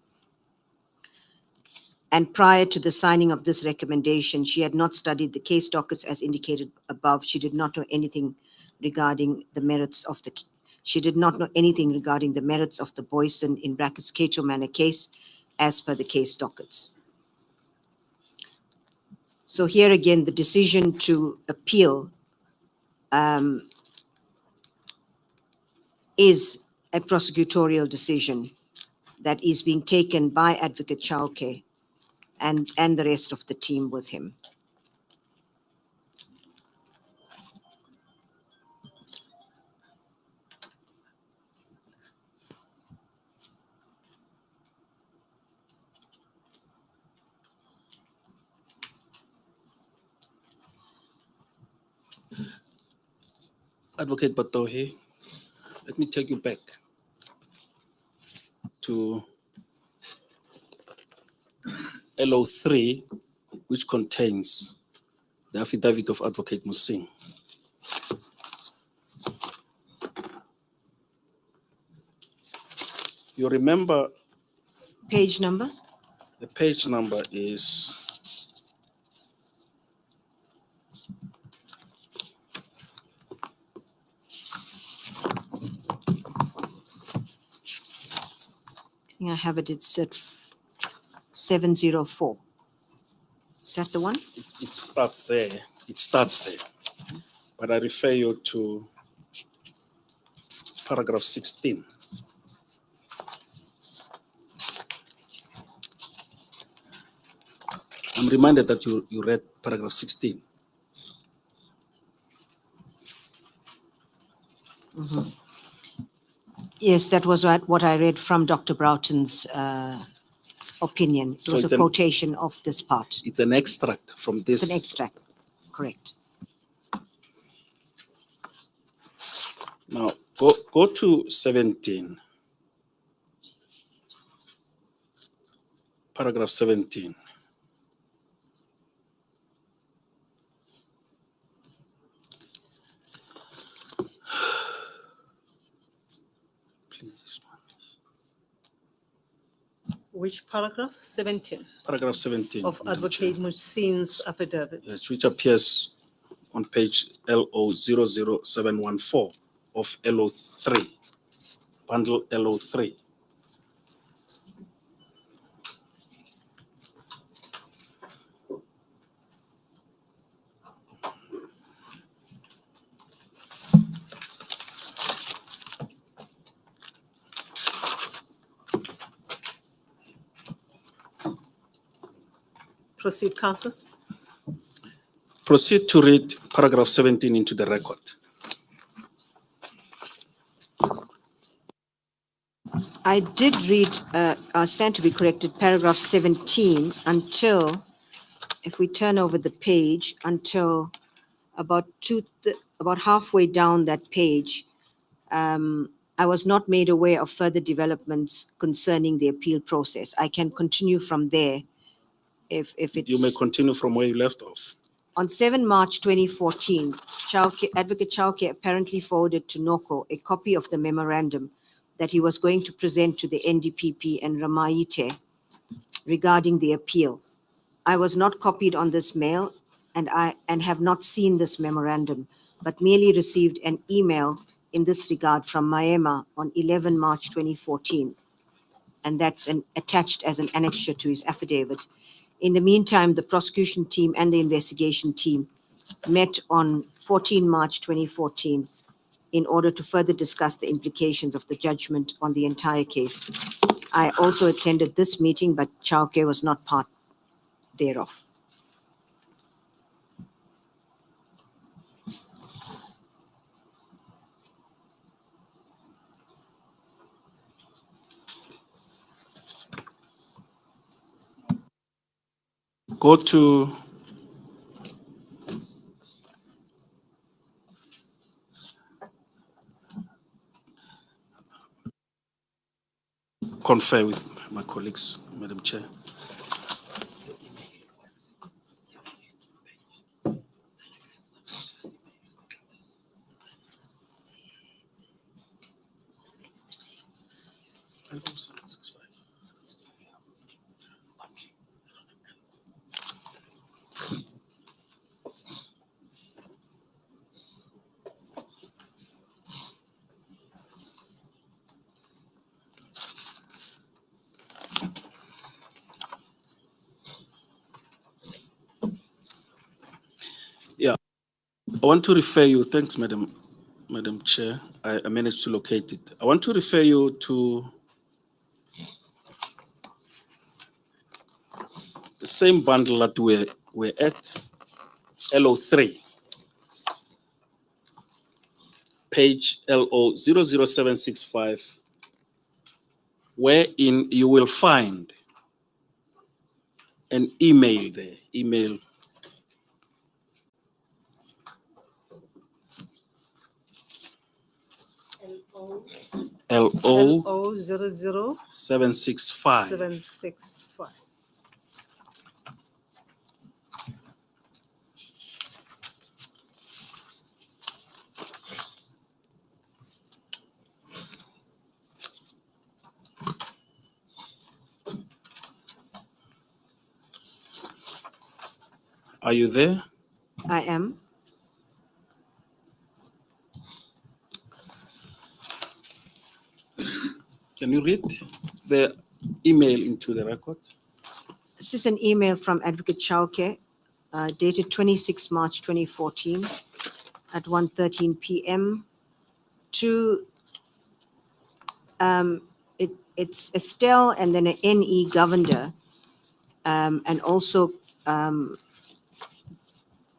And prior to the signing of this recommendation, she had not studied the case dockets as indicated above. She did not know anything regarding the merits of the Boyson in brackets Cato Manor case as per the case dockets. So here again, the decision to appeal is a prosecutorial decision that is being taken by Advocate Chauke and the rest of the team with him. Advocate Batohi, let me take you back to LO3, which contains the affidavit of Advocate Musing. You remember Page number? the page number is I think I have it, it's at 704. Is that the one? it starts there. It starts there. But I refer you to paragraph 16. I'm reminded that you read paragraph 16. Yes, that was what I read from Dr. Broughton's opinion. It So was it's a an- quotation of this part. It's an extract from this. It's an extract, correct. Now, go to 17. Paragraph 17. Please. Which paragraph? 17 Paragraph 17. of Madam Chair. Advocate Musing's affidavit. Yes, which appears on page LO00714 of LO3, bundle LO3. Proceed, Counsel. Proceed to read paragraph 17 into the record. I did read, I stand to be corrected, paragraph 17 until, if we turn over the page, until about halfway down that page, I was not made aware of further developments concerning the appeal process. I can continue from there if it's... You may continue from where you left off. On 7 March 2014, Advocate Chauke apparently forwarded to Noko a copy of the memorandum that he was going to present to the NDPP and Ramaite regarding the appeal. I was not copied on this mail and have not seen this memorandum, but merely received an email in this regard from Maema on 11 March 2014, and that's attached as an annexure to his affidavit. In the meantime, the prosecution team and the investigation team met on 14 March 2014 in order to further discuss the implications of the judgment on the entire case. I also attended this meeting, but Chauke was not part thereof. Go to confer with my colleagues, Madam Chair. want to refer you, thanks, Madam Chair. I managed to locate it. I want to refer you to the same bundle that we're at, LO3, page LO 00765, wherein you will find an email there, email LO LO 00 765. 765. Are you there? I am. Can you read the email into the record? This is an email from Advocate Chauke, dated 26 March 2014 at 1:13 p.m. to it's Estelle and then an N.E. Govender, and also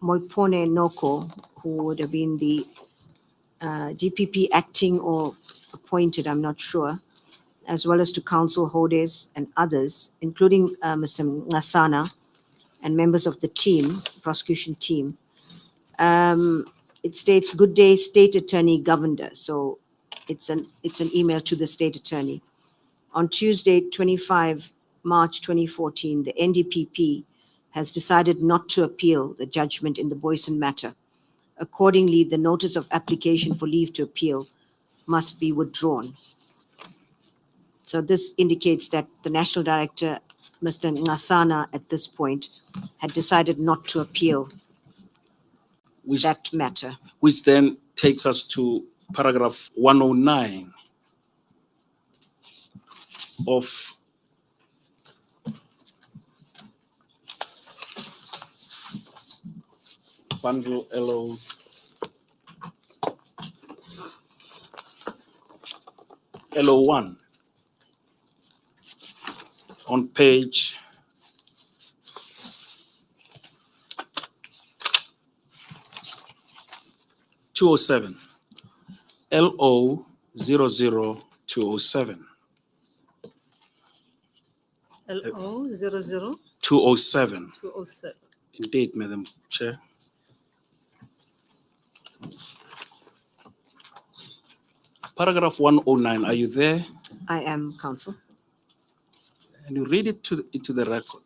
Moipone Noko, who would have been the DPP acting or appointed, I'm not sure, as well as to Council Hodes and others, including Mr. Ngasana and members of the team, prosecution team. It states, "Good day, State Attorney Govender." So it's an email to the State Attorney. On Tuesday, 25 March 2014, the NDPP has decided not to appeal the judgment in the Boyson matter. Accordingly, the notice of application for leave to appeal must be withdrawn. So this indicates that the National Director, Mr. Ngasana, at this point, had decided not to appeal Which, that matter. which then takes us to paragraph 109 of bundle LO LO1 on page 207, LO 00207. LO 00 207. 207. Indeed, Madam Chair. Paragraph 109, are you there? I am, Counsel. And you read it into the record.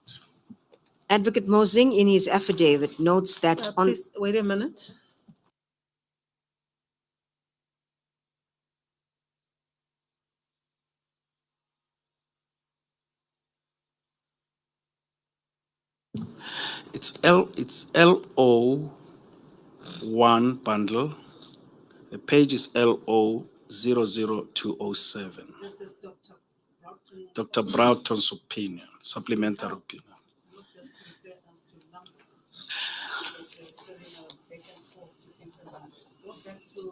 Advocate Mosing, in his affidavit, notes that on Please, wait a minute. It's LO1 bundle. The page is LO 00207. This is Dr. Broughton's opinion, supplementary opinion. Not just refer us to numbers. Because you're telling us back and forth to different numbers. Go back to,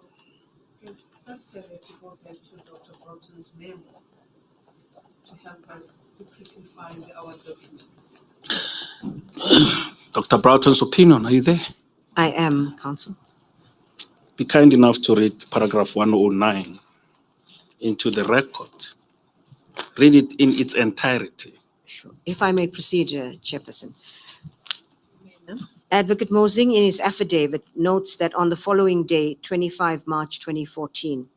just tell her to go back to Dr. Broughton's memos to help us to quickly find our documents. Dr. Broughton's opinion, are you there? I am, Counsel. Be kind enough to read paragraph 109 into the record. Read it in its entirety. Sure. If I may proceed, Chairperson. Amen. Advocate Mosing, in his affidavit, notes that on the following day, 25 March 2014,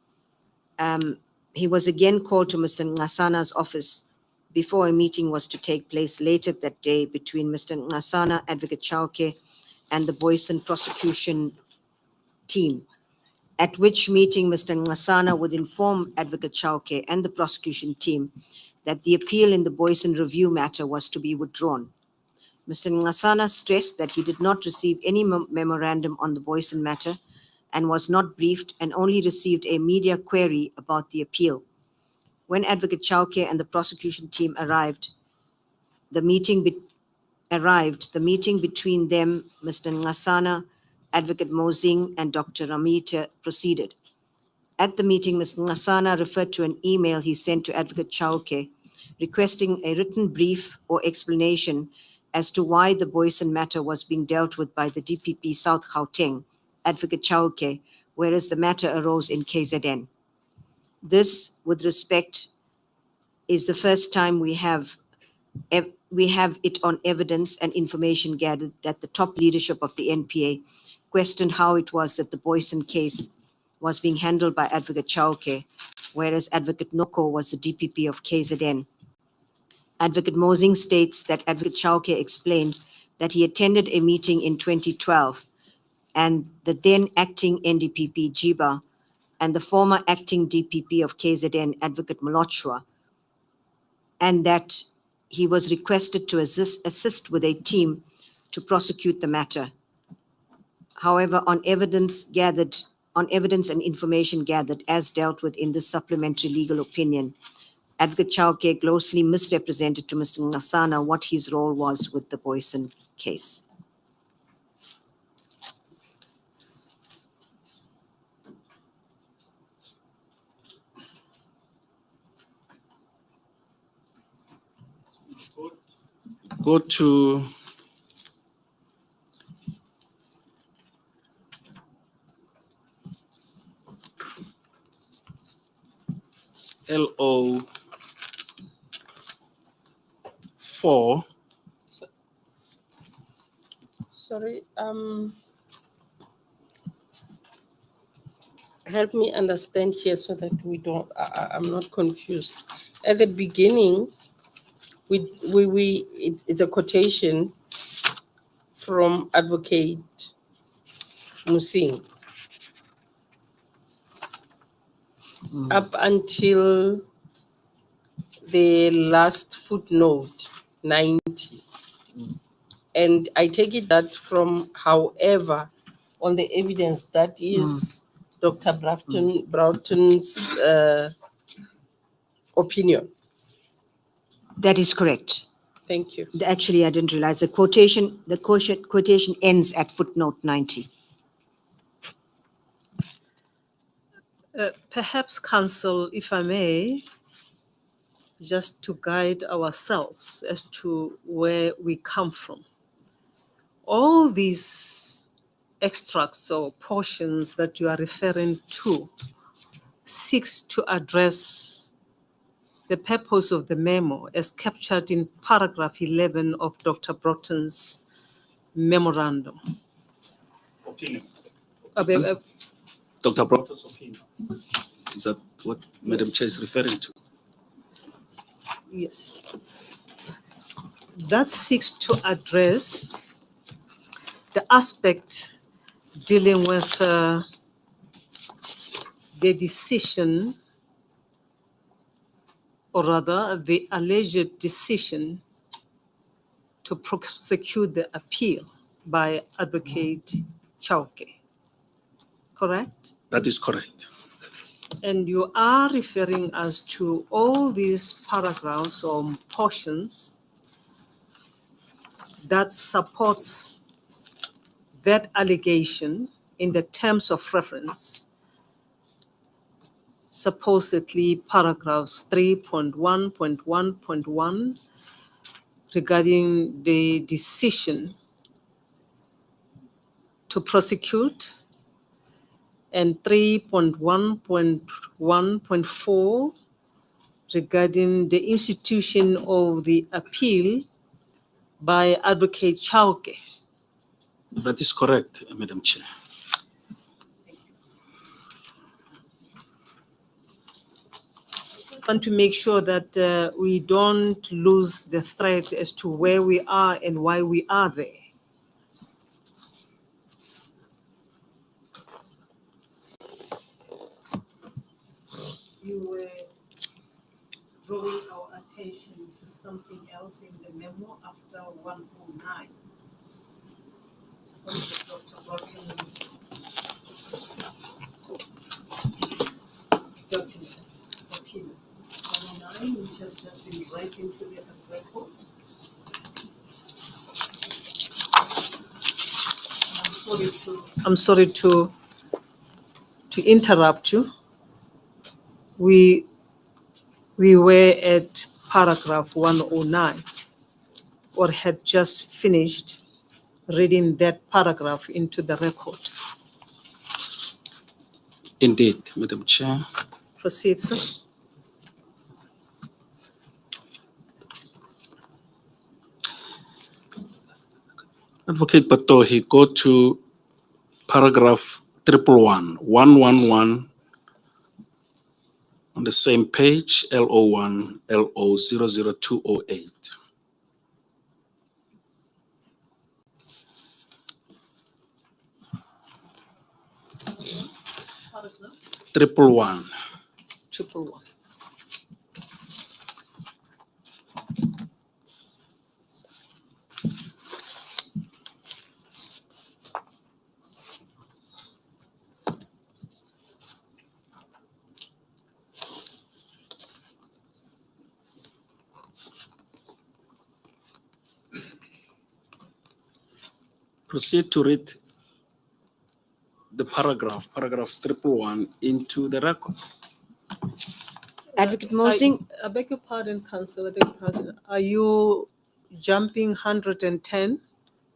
he was again called to Mr. Ngasana's office before a meeting was to take place later that day between Mr. Ngasana, Advocate Chauke, and the Boyson prosecution team, at which meeting Mr. Ngasana would inform Advocate Chauke and the prosecution team that the appeal in the Boyson review matter was to be withdrawn. Mr. Ngasana stressed that he did not receive any memorandum on the Boyson matter and was not briefed and only received a media query about the appeal. When Advocate Chauke and the prosecution team arrived, the meeting between them, Mr. Ngasana Advocate Mosing and Dr. Ramita proceeded. At the meeting, Ms. Ngasana referred to an email he sent to Advocate Chauke requesting a written brief or explanation as to why the Boyson matter was being dealt with by the DPP South Gauteng, Advocate Chauke, whereas the matter arose in KZN. This, with respect, is the first time we have it on evidence and information gathered that the top leadership of the NPA questioned how it was that the Boyson case was being handled by Advocate Chauke, whereas Advocate Noko was the DPP of KZN. Advocate Mosing states that Advocate Chauke explained that he attended a meeting in 2012 and the then acting NDPP Jiba and the former acting DPP of KZN, Advocate Malochwa, and that he was requested to assist with a team to prosecute the matter. However, on evidence and information gathered as dealt with in this supplementary legal opinion, Advocate Chauke grossly misrepresented to Mr. Ngasana what his role was with the Boyson case. Go to LO 4. Sorry, help me understand here so that we don't, I'm not confused. At the beginning, it's a quotation from Advocate Musing. Up until the last footnote, 90. And I take it that from, however, on the evidence that is Dr. Broughton's opinion. That is correct. Thank you. Actually, I didn't realize the quotation ends at footnote 90. Perhaps, Counsel, if I may, just to guide ourselves as to where we come from. All these extracts or portions that you are referring to seeks to address the purpose of the memo as captured in paragraph 11 of Dr. Broughton's memorandum. Opinion. Uh, Dr. Broughton's opinion. Is that what Madam Chair is referring to? Yes. That seeks to address the aspect dealing with the decision, or rather the alleged decision to prosecute the appeal by Advocate Chauke. Correct? That is correct. And you are referring us to all these paragraphs or portions that supports that allegation in the terms of reference, supposedly paragraphs 3.1.1.1 regarding the decision to prosecute, and 3.1.1.4 regarding the institution of the appeal by Advocate Chauke. That is correct, Madam Chair. I want to make sure that we don't lose the thread as to where we are and why we are there. You were drawing our attention to something else in the memo after 109. Dr. Broughton's document, opinion. 109, which has just been read into the record. I'm so I'm sorry to interrupt you. We were at paragraph 109, or had just finished reading that paragraph into the record. Indeed, Madam Chair. Proceed, sir. Advocate Batohi, go to paragraph 111, on the same page, LO1, LO00208. Triple one. 111. Proceed to read the paragraph 111, into the record. Advocate Mosing, I beg your pardon, Counsel. I beg your pardon. Are you jumping 110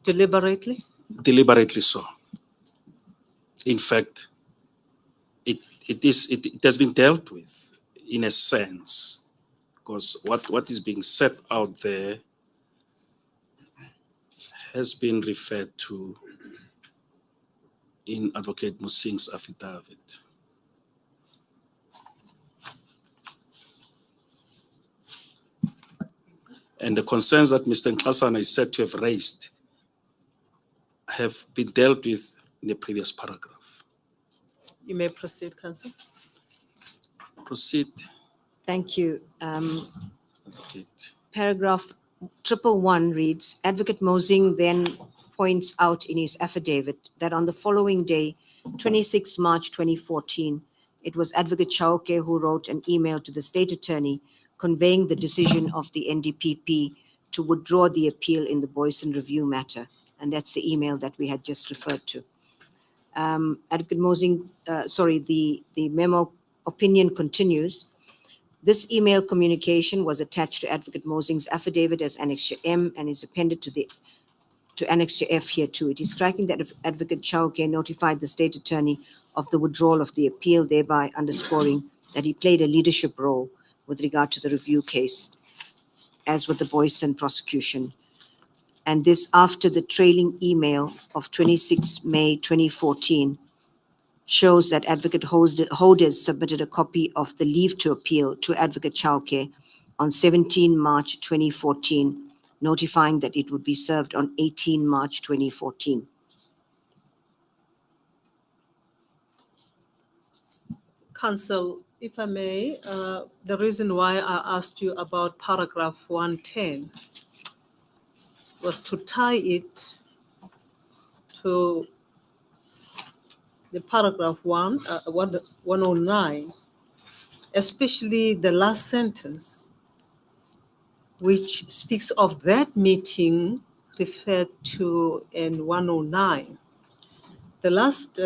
deliberately? Deliberately so. In fact, it has been dealt with in a sense, because what is being set out there has been referred to in Advocate Mosing's affidavit. And the concerns that Mr. Nkasana is said to have raised have been dealt with in the previous paragraph. You may proceed, Counsel. Proceed, thank you. Advocate. Paragraph 111 reads, Advocate Mosing then points out in his affidavit that on the following day, 26 March 2014, it was Advocate Chauke who wrote an email to the State Attorney conveying the decision of the NDPP to withdraw the appeal in the Boyson review matter. And that's the email that we had just referred to. Advocate Mosing, the memo opinion continues. This email communication was attached to Advocate Mosing's affidavit as Annexure M and is appended to Annexure F here too. It is striking that Advocate Chauke notified the State Attorney of the withdrawal of the appeal, thereby underscoring that he played a leadership role with regard to the review case, as with the Boyson prosecution. And this after the trailing email of 26 May 2014 shows that Advocate Holders submitted a copy of the leave to appeal to Advocate Chauke on 17 March 2014, notifying that it would be served on 18 March 2014. Counsel, if I may, the reason why I asked you about paragraph 110 was to tie it to the paragraph 109, especially the last sentence, which speaks of that meeting referred to in 109. The last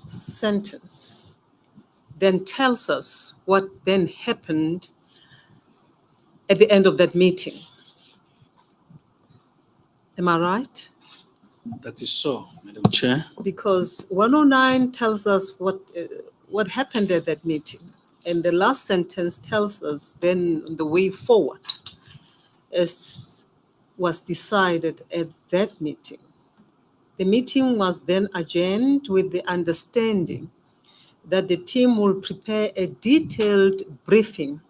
sentence then tells us what then happened at the end of that meeting. Am I right? That is so, Madam Chair. Because 109 tells us what happened at that meeting. And the last sentence tells us then the way forward, as was decided at that meeting. The meeting was then adjourned with the understanding that the team will prepare a detailed briefing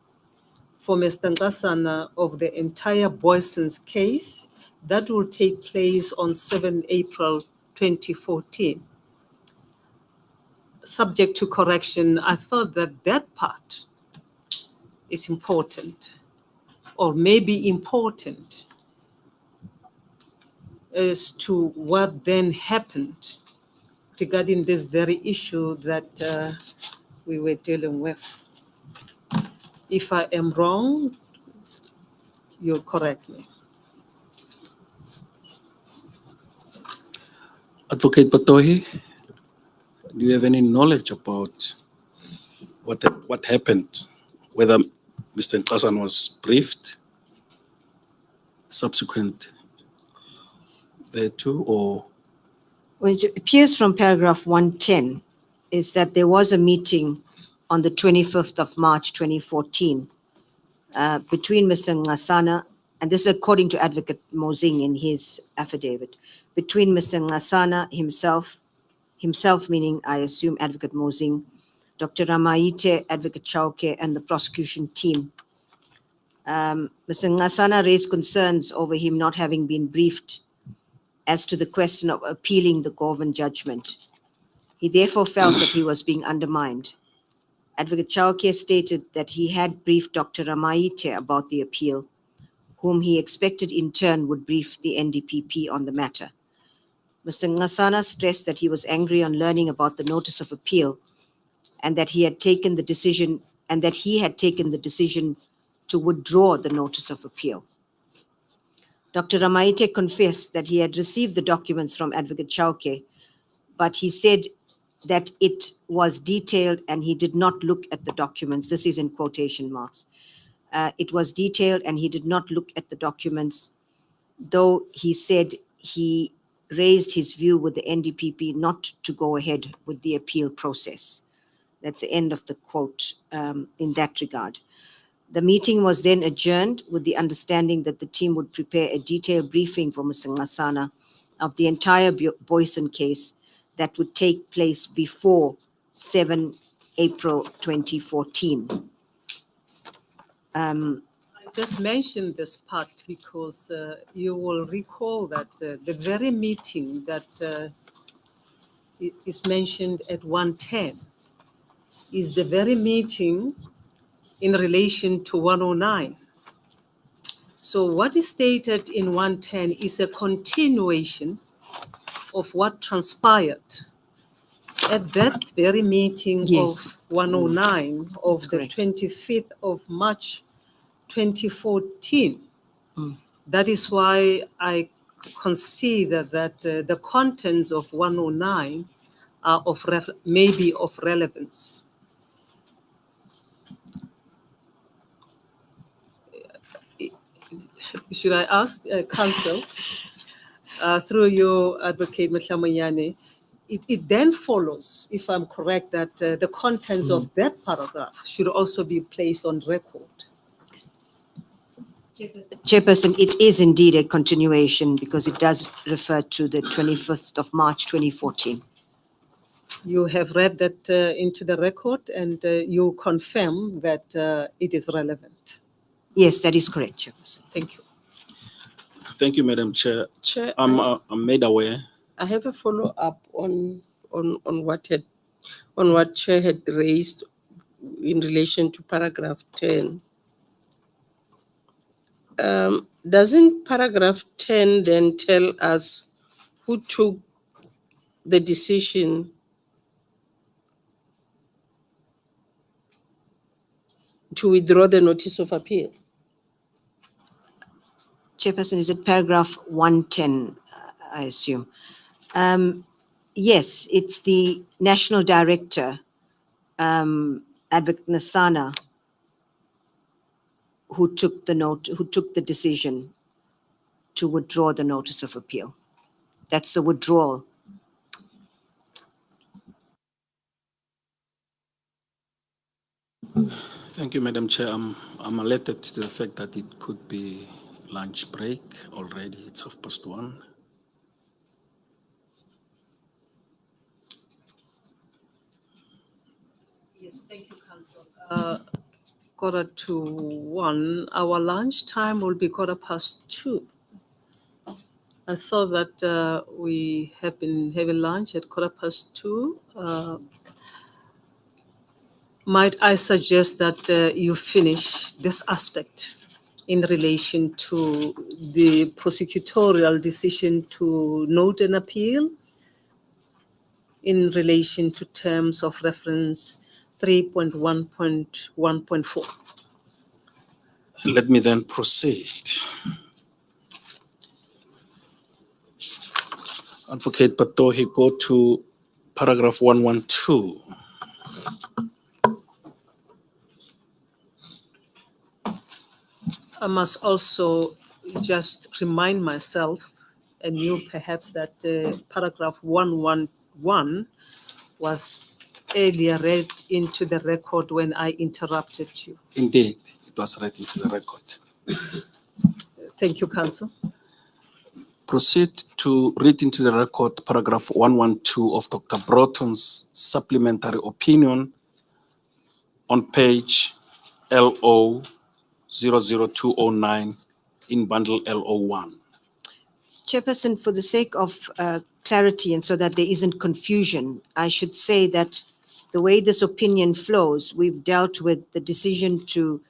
for Mr. Nkasana of the entire Boyson's case that will take place on 7 April 2014. Subject to correction, I thought that that part is important, or maybe important, as to what then happened regarding this very issue that we were dealing with. If I am wrong, you'll correct me. Advocate Patohi, do you have any knowledge about what happened? Whether Mr. Nkasan was briefed subsequent thereto, or Which appears from paragraph 110 is that there was a meeting on the 25th of March 2014 between Mr. Ngasana, and this is according to Advocate Mosing in his affidavit, between Mr. Ngasana himself meaning, I assume, Advocate Mosing, Dr. Ramaite, Advocate Chauke, and the prosecution team. Mr. Ngasana raised concerns over him not having been briefed as to the question of appealing the Govan judgment. He therefore felt that he was being undermined. Advocate Chauke stated that he had briefed Dr. Ramaite about the appeal, whom he expected in turn would brief the NDPP on the matter. Mr. Ngasana stressed that he was angry on learning about the notice of appeal and that he had taken the decision to withdraw the notice of appeal. Dr. Ramaite confessed that he had received the documents from Advocate Chauke, but he said that it was detailed and he did not look at the documents. This is in quotation marks. It was detailed and he did not look at the documents, though he said he raised his view with the NDPP not to go ahead with the appeal process. That's the end of the quote in that regard. The meeting was then adjourned with the understanding that the team would prepare a detailed briefing for Mr. Ngasana of the entire Boyson case that would take place before 7 April 2014. I just mentioned this part because you will recall that the very meeting that is mentioned at 110 is the very meeting in relation to 109. So what is stated in 110 is a continuation of what transpired at that very meeting Yes. of 109 of That's the correct. 25th of March 2014. Mm. That is why I consider that the contents of 109 are maybe of relevance. Should I ask counsel, through your advocate Mhlamayane, it then follows, if I'm correct, that the contents of that paragraph should also be placed on record. Chairperson, it is indeed a continuation because it does refer to the 25th of March 2014. You have read that into the record and you confirm that it is relevant. Yes, that is correct, Chairperson. Thank you. thank you, Madam Chair. Chair, I'm made aware. I have a follow-up on what Chair had raised in relation to paragraph 10. Doesn't paragraph 10 then tell us who took the decision to withdraw the notice of appeal? Chairperson, is it paragraph 110, I assume? Yes, it's the National Director, Advocate Nasana, who took the decision to withdraw the notice of appeal. That's the withdrawal. Thank you, Madam Chair. I'm alerted to the fact that it could be lunch break already. It's 1:30. Yes, thank you, Council. 1:45. Our lunch time will be 2:15. I thought that we have been having lunch at 2:15. Might I suggest that you finish this aspect in relation to the prosecutorial decision to note an appeal in relation to terms of reference 3.1.1.4. Let me then proceed. Advocate Patohi, go to paragraph 112. I must also just remind myself and you perhaps that paragraph 111 was earlier read into the record when I interrupted you. Indeed, it was read into the record. Thank you, Counsel. Proceed to read into the record paragraph 112 of Dr. Broughton's supplementary opinion on page LO 00209 in bundle LO1. Chairperson, for the sake of clarity and so that there isn't confusion, I should say that the way this opinion flows, we've dealt with the decision to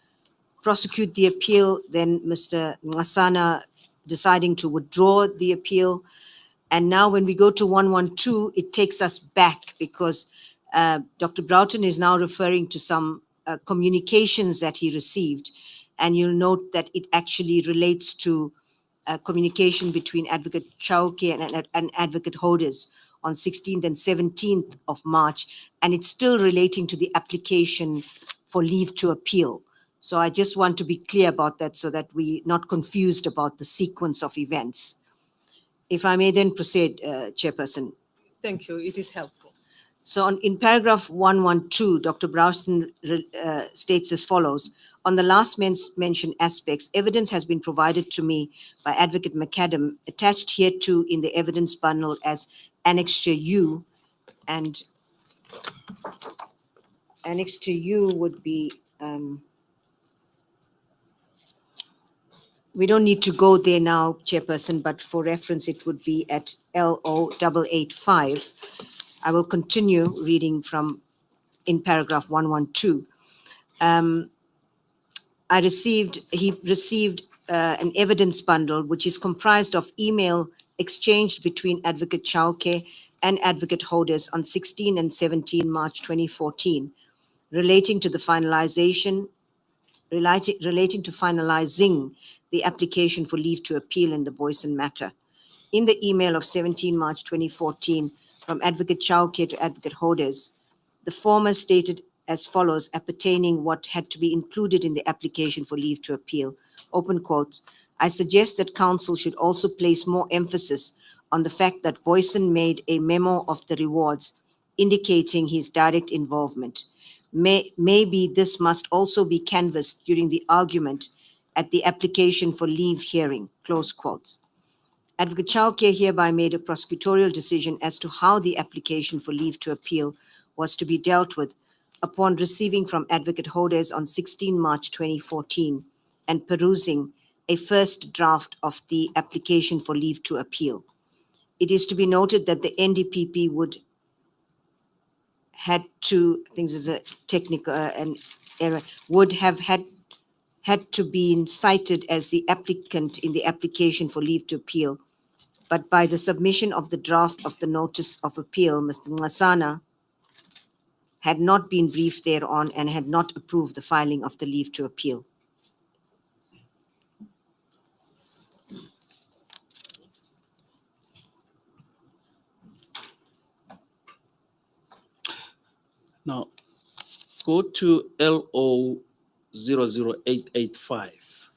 prosecute the appeal, then Mr. Ngasana deciding to withdraw the appeal. And now when we go to 112, it takes us back because Dr. Broughton is now referring to some communications that he received. And you'll note that it actually relates to communication between Advocate Chauke and Advocate Holders on 16th and 17th of March. And it's still relating to the application for leave to appeal. So I just want to be clear about that so that we're not confused about the sequence of events. If I may then proceed, Chairperson. Thank you. It is helpful. So in paragraph 112, Dr. Broughton states as follows: on the last mentioned aspects, evidence has been provided to me by Advocate McAdam, attached hereto in the evidence bundle as Annexure U, and Annexure U would be, we don't need to go there now, Chairperson, but for reference, it would be at LO 885. I will continue reading from in paragraph 112. He received an evidence bundle, which is comprised of email exchanged between Advocate Chauke and Advocate Holders on 16 and 17 March 2014, relating to finalizing the application for leave to appeal in the Boyson matter. In the email of 17 March 2014 from Advocate Chauke to Advocate Holders, the former stated as follows, appertaining what had to be included in the application for leave to appeal, open quotes, I suggest that counsel should also place more emphasis on the fact that Boyson made a memo of the rewards indicating his direct involvement. Maybe this must also be canvassed during the argument at the application for leave hearing, close quotes. Advocate Chauke hereby made a prosecutorial decision as to how the application for leave to appeal was to be dealt with upon receiving from Advocate Holders on 16 March 2014 and perusing a first draft of the application for leave to appeal. It is to be noted that the NDPP had to, I think this is a technical an error, would have had to be cited as the applicant in the application for leave to appeal. But by the submission of the draft of the notice of appeal, Mr. Ngasana had not been briefed thereon and had not approved the filing of the leave to appeal. Now, go to LO 00885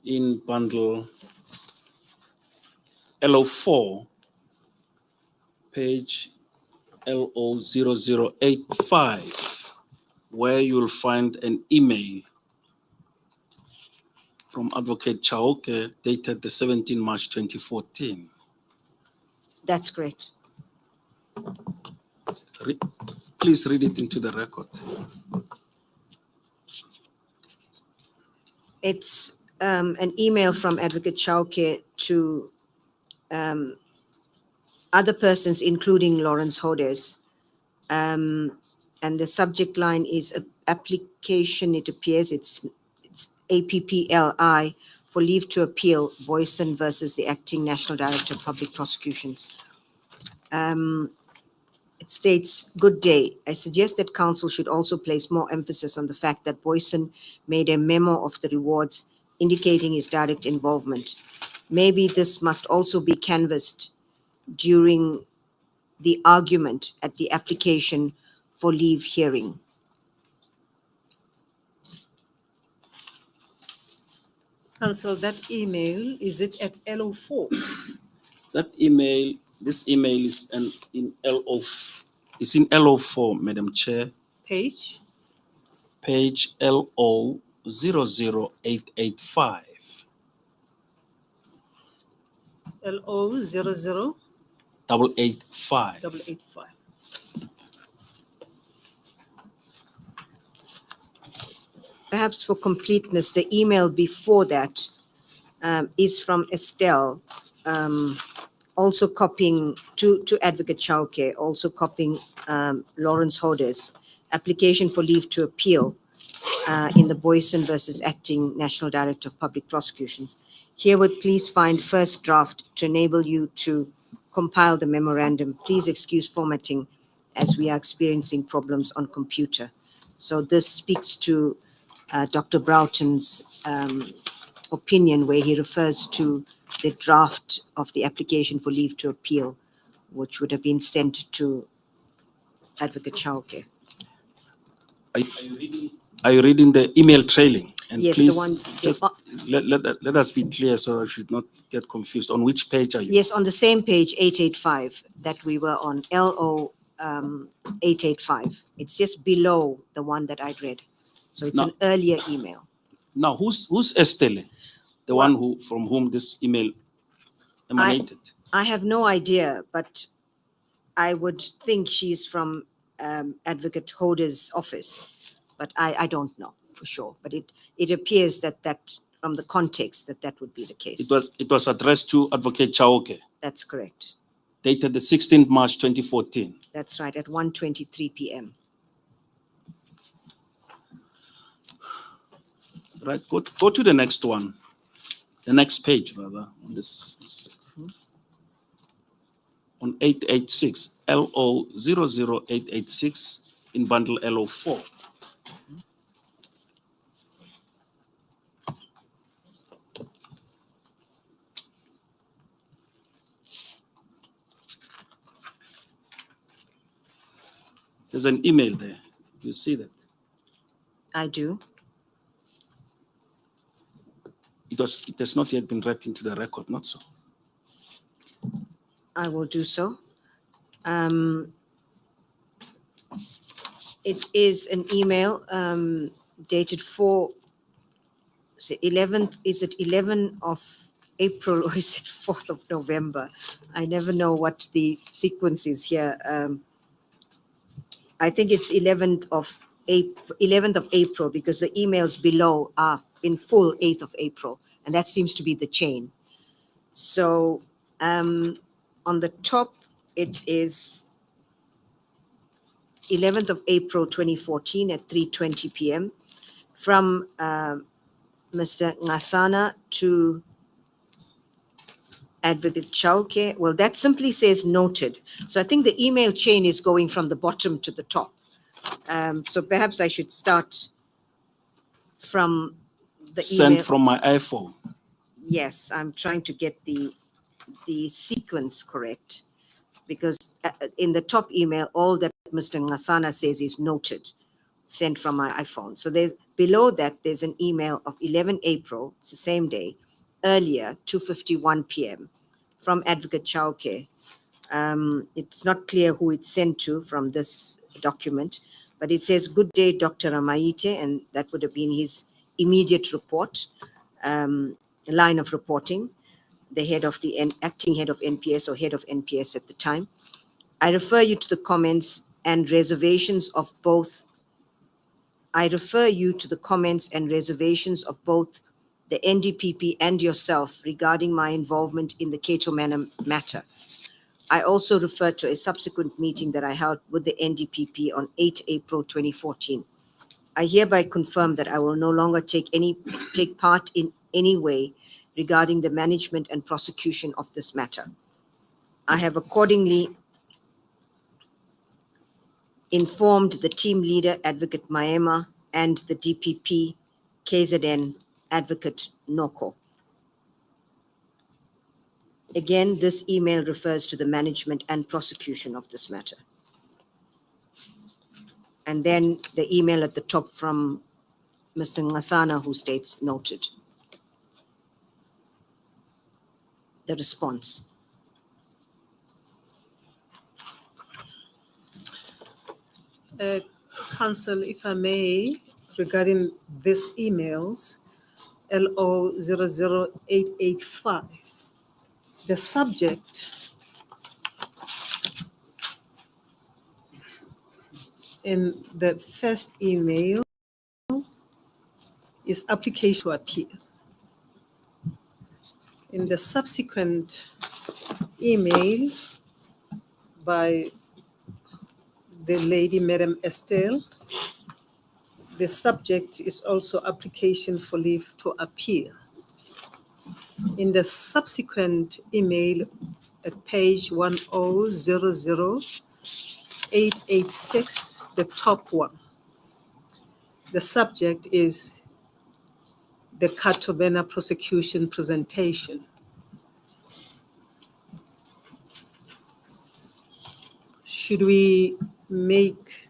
in bundle LO4, page LO 0085, where you'll find an email from Advocate Chauke dated the 17 March 2014. That's correct. Please read it into the record. It's an email from Advocate Chauke to other persons, including Lawrence Hodes. And the subject line is application, it appears, it's APPLI for leave to appeal, Boyson versus the Acting National Director of Public Prosecutions. It states, good day. I suggest that counsel should also place more emphasis on the fact that Boyson made a memo of the rewards indicating his direct involvement. maybe this must also be canvassed during the argument at the application for leave hearing. Council, that email, is it at LO4? This email is in LO4, Madam Chair, Page? page LO 00885. LO00 885. 885. Perhaps for completeness, the email before that is from Estelle, also copying to Advocate Chauke, also copying Lawrence Hodes, application for leave to appeal in the Boyson versus Acting National Director of Public Prosecutions. Herewith, please find first draft to enable you to compile the memorandum. Please excuse formatting as we are experiencing problems on computer. So this speaks to Dr. Broughton's opinion, where he refers to the draft of the application for leave to appeal, which would have been sent to Advocate Chauke. Are you reading the email trailing? And Yes, the please one- just let us be clear so I should not get confused. On which page are you? Yes, on the same page, 885, that we were on, LO 885. It's just below the one that I'd read. So it's No. an earlier email. Now, who's Estelle? The Well- one from whom this email emanated? I have no idea, but I would think she's from Advocate Hode's office, but I don't know for sure. But it appears that from the context that would be the case. It was addressed to Advocate Chauke, That's correct. dated the 16th March 2014. That's right, at 1:23 p.m. Right, go to the next one, the next page rather. On this, on 886, LO 00886 in bundle LO4. There's an email there. You see that? I do. It has not yet been read into the record, not so. I will do so. It is an email dated 11th, is it 11th of April or is it 4th of November? I never know what the sequence is here. I think it's 11th of April because the emails below are in full 8th of April, and that seems to be the chain. So on the top, it is 11th of April 2014 at 3:20 p.m. from Mr. Ngasana to Advocate Chauke. Well, that simply says noted. So I think the email chain is going from the bottom to the top. So perhaps I should start from the Sent email. from my iPhone. Yes, I'm trying to get the sequence correct, because in the top email, all that Mr. Ngasana says is noted, sent from my iPhone. So there's below that, there's an email of 11 April, it's the same day, earlier, 2:51 p.m. from Advocate Chauke. It's not clear who it's sent to from this document, but it says, "Good day, Dr. Ramaite," and that would have been his immediate report, line of reporting, the head of the acting head of NPS or head of NPS at the time. I refer you to the comments and reservations of both. I refer you to the comments and reservations of both the NDPP and yourself regarding my involvement in the Cato Manor matter. I also refer to a subsequent meeting that I held with the NDPP on 8 April 2014. I hereby confirm that I will no longer take part in any way regarding the management and prosecution of this matter. I have accordingly informed the team leader, Advocate Maema, and the DPP, KZN, Advocate Noko. Again, this email refers to the management and prosecution of this matter. And then the email at the top from Mr. Ngasana, who states noted. The response. Council, if I may, regarding these emails, LO 00885, the subject in the first email is application to appeal. In the subsequent email by the lady, Madam Estelle, the subject is also application for leave to appeal. In the subsequent email at page 1000886, the top one, the subject is the Katobena prosecution presentation. Should we make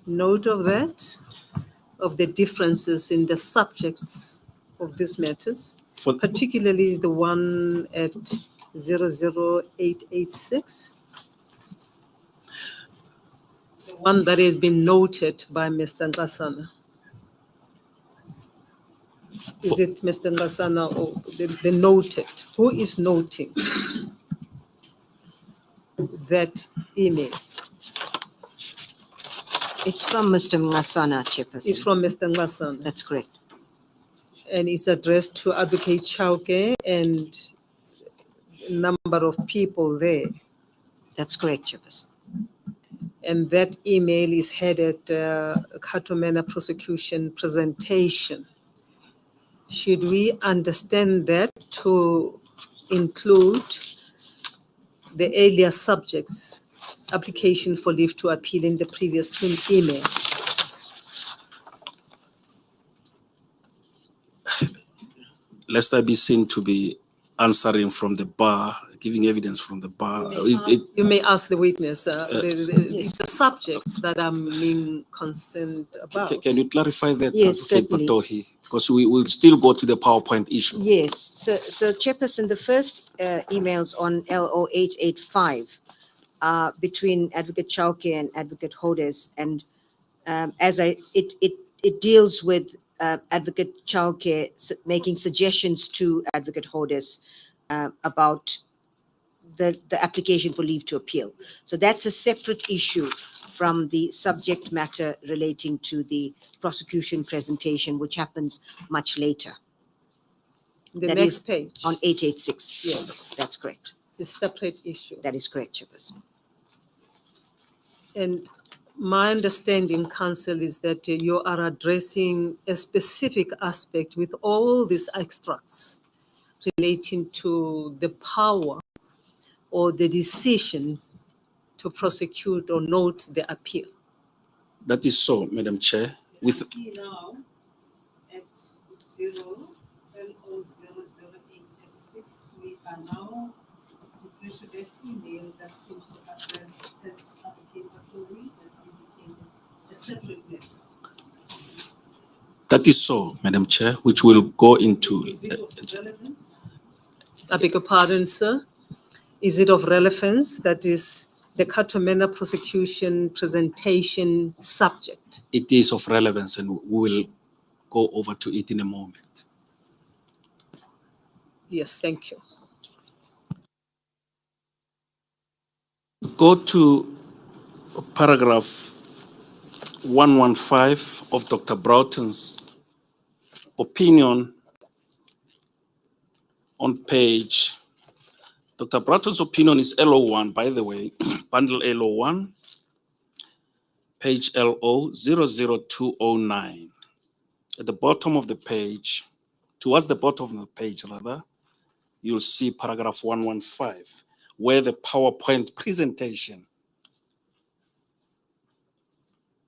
note of that, of the differences in the subjects of these matters, particularly the one at 00886, the one that has been noted by Mr. Ngasana? Is it Mr. Ngasana or the noted? Who is noting that email? It's from Mr. Ngasana, Chairperson. It's from Mr. Ngasana. That's correct. And it's addressed to Advocate Chauke and a number of people there. That's correct, Chairperson. And that email is headed Katomena prosecution presentation. Should we understand that to include the earlier subjects, application for leave to appeal in the previous twin email? Lest I be seen to be answering from the bar, giving evidence from the bar. You may ask the witness the subjects that I'm being concerned about. Can you clarify that, Yes, Advocate certainly. Batohi? Because we will still go to the PowerPoint issue. Yes, so Chairperson, the first emails on LO885 between Advocate Chauke and Advocate Hodes, and it deals with Advocate Chauke making suggestions to Advocate Hodes about the application for leave to appeal. So that's a separate issue from the subject matter relating to the prosecution presentation, which happens much later. The That next is page. on 886. Yes. That's correct. It's a separate issue. That is correct, Chairperson. And my understanding, Council, is that you are addressing a specific aspect with all these extracts relating to the power or the decision to prosecute or note the appeal. That is so, Madam Chair. With see now at 0L00886, we are now referring to that email that seems to address this Advocate Andrew as indicated a separate matter. That is so, Madam Chair, which will go into. Is it of relevance? I beg your pardon, sir. Is it of relevance? That is the Katomena prosecution presentation subject. It is of relevance, and we will go over to it in a moment. Yes, thank you. Go to paragraph 115 of Dr. Broughton's opinion on page. Dr. Broughton's opinion is LO1, by the way, bundle LO1, page LO 00209. At the bottom of the page, towards the bottom of the page, rather, you'll see paragraph 115, where the PowerPoint presentation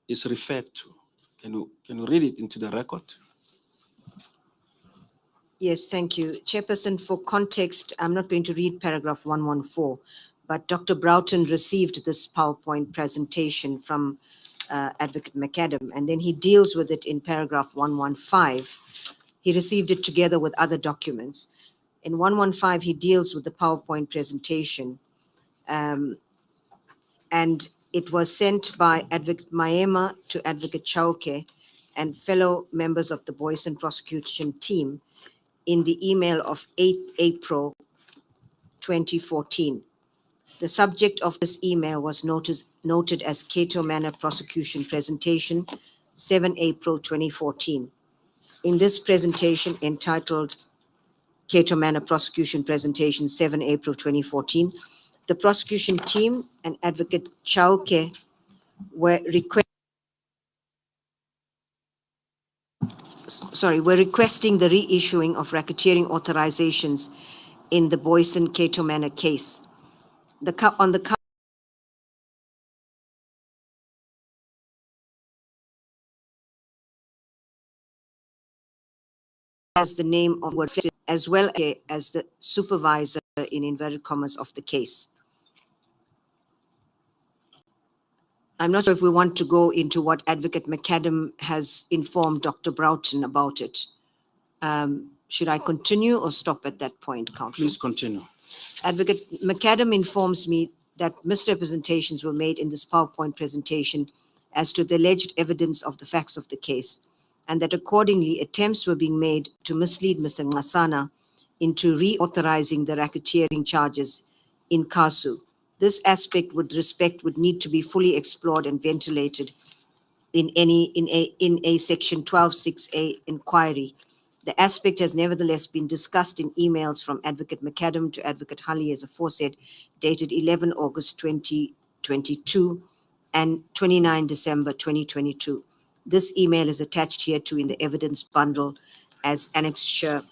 is referred to. Can you read it into the record? Yes, thank you. Chairperson, for context, I'm not going to read paragraph 114, but Dr. Broughton received this PowerPoint presentation from Advocate McAdam, and then he deals with it in paragraph 115. He received it together with other documents. In 115, he deals with the PowerPoint presentation, and it was sent by Advocate Maema to Advocate Chauke and fellow members of the Boyson prosecution team in the email of 8th April 2014. The subject of this email was noted as Cato Manor Prosecution Presentation, 7 April 2014. In this presentation entitled Cato Manor Prosecution Presentation, 7 April 2014, the prosecution team and Advocate Chauke were requesting the reissuing of racketeering authorizations in the Boyson Cato Manor case. On the as the name of word as well as the supervisor in inverted commas of the case. I'm not sure if we want to go into what Advocate McAdam has informed Dr. Broughton about it. Should I continue or stop at that point, Counsel? Please continue. Advocate McAdam informs me that misrepresentations were made in this PowerPoint presentation as to the alleged evidence of the facts of the case, and that accordingly attempts were being made to mislead Mr. Ngasana into reauthorizing the racketeering charges in KASU. This aspect would need to be fully explored and ventilated in a section 12.6a inquiry. The aspect has nevertheless been discussed in emails from Advocate McAdam to Advocate Hully as aforesaid, dated 11 August 2022 and 29 December 2022. This email is attached here to in the evidence bundle as Annexure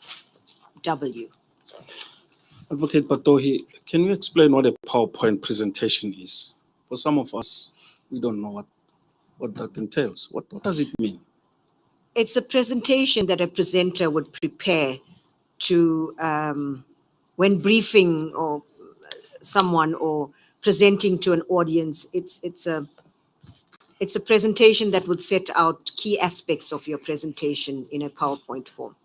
W. Advocate Patohi, can you explain what a PowerPoint presentation is? For some of us, we don't know what that entails. What does it mean? It's a presentation that a presenter would prepare to, when briefing or someone or presenting to an audience. It's a presentation that would set out key aspects of your presentation in a PowerPoint form.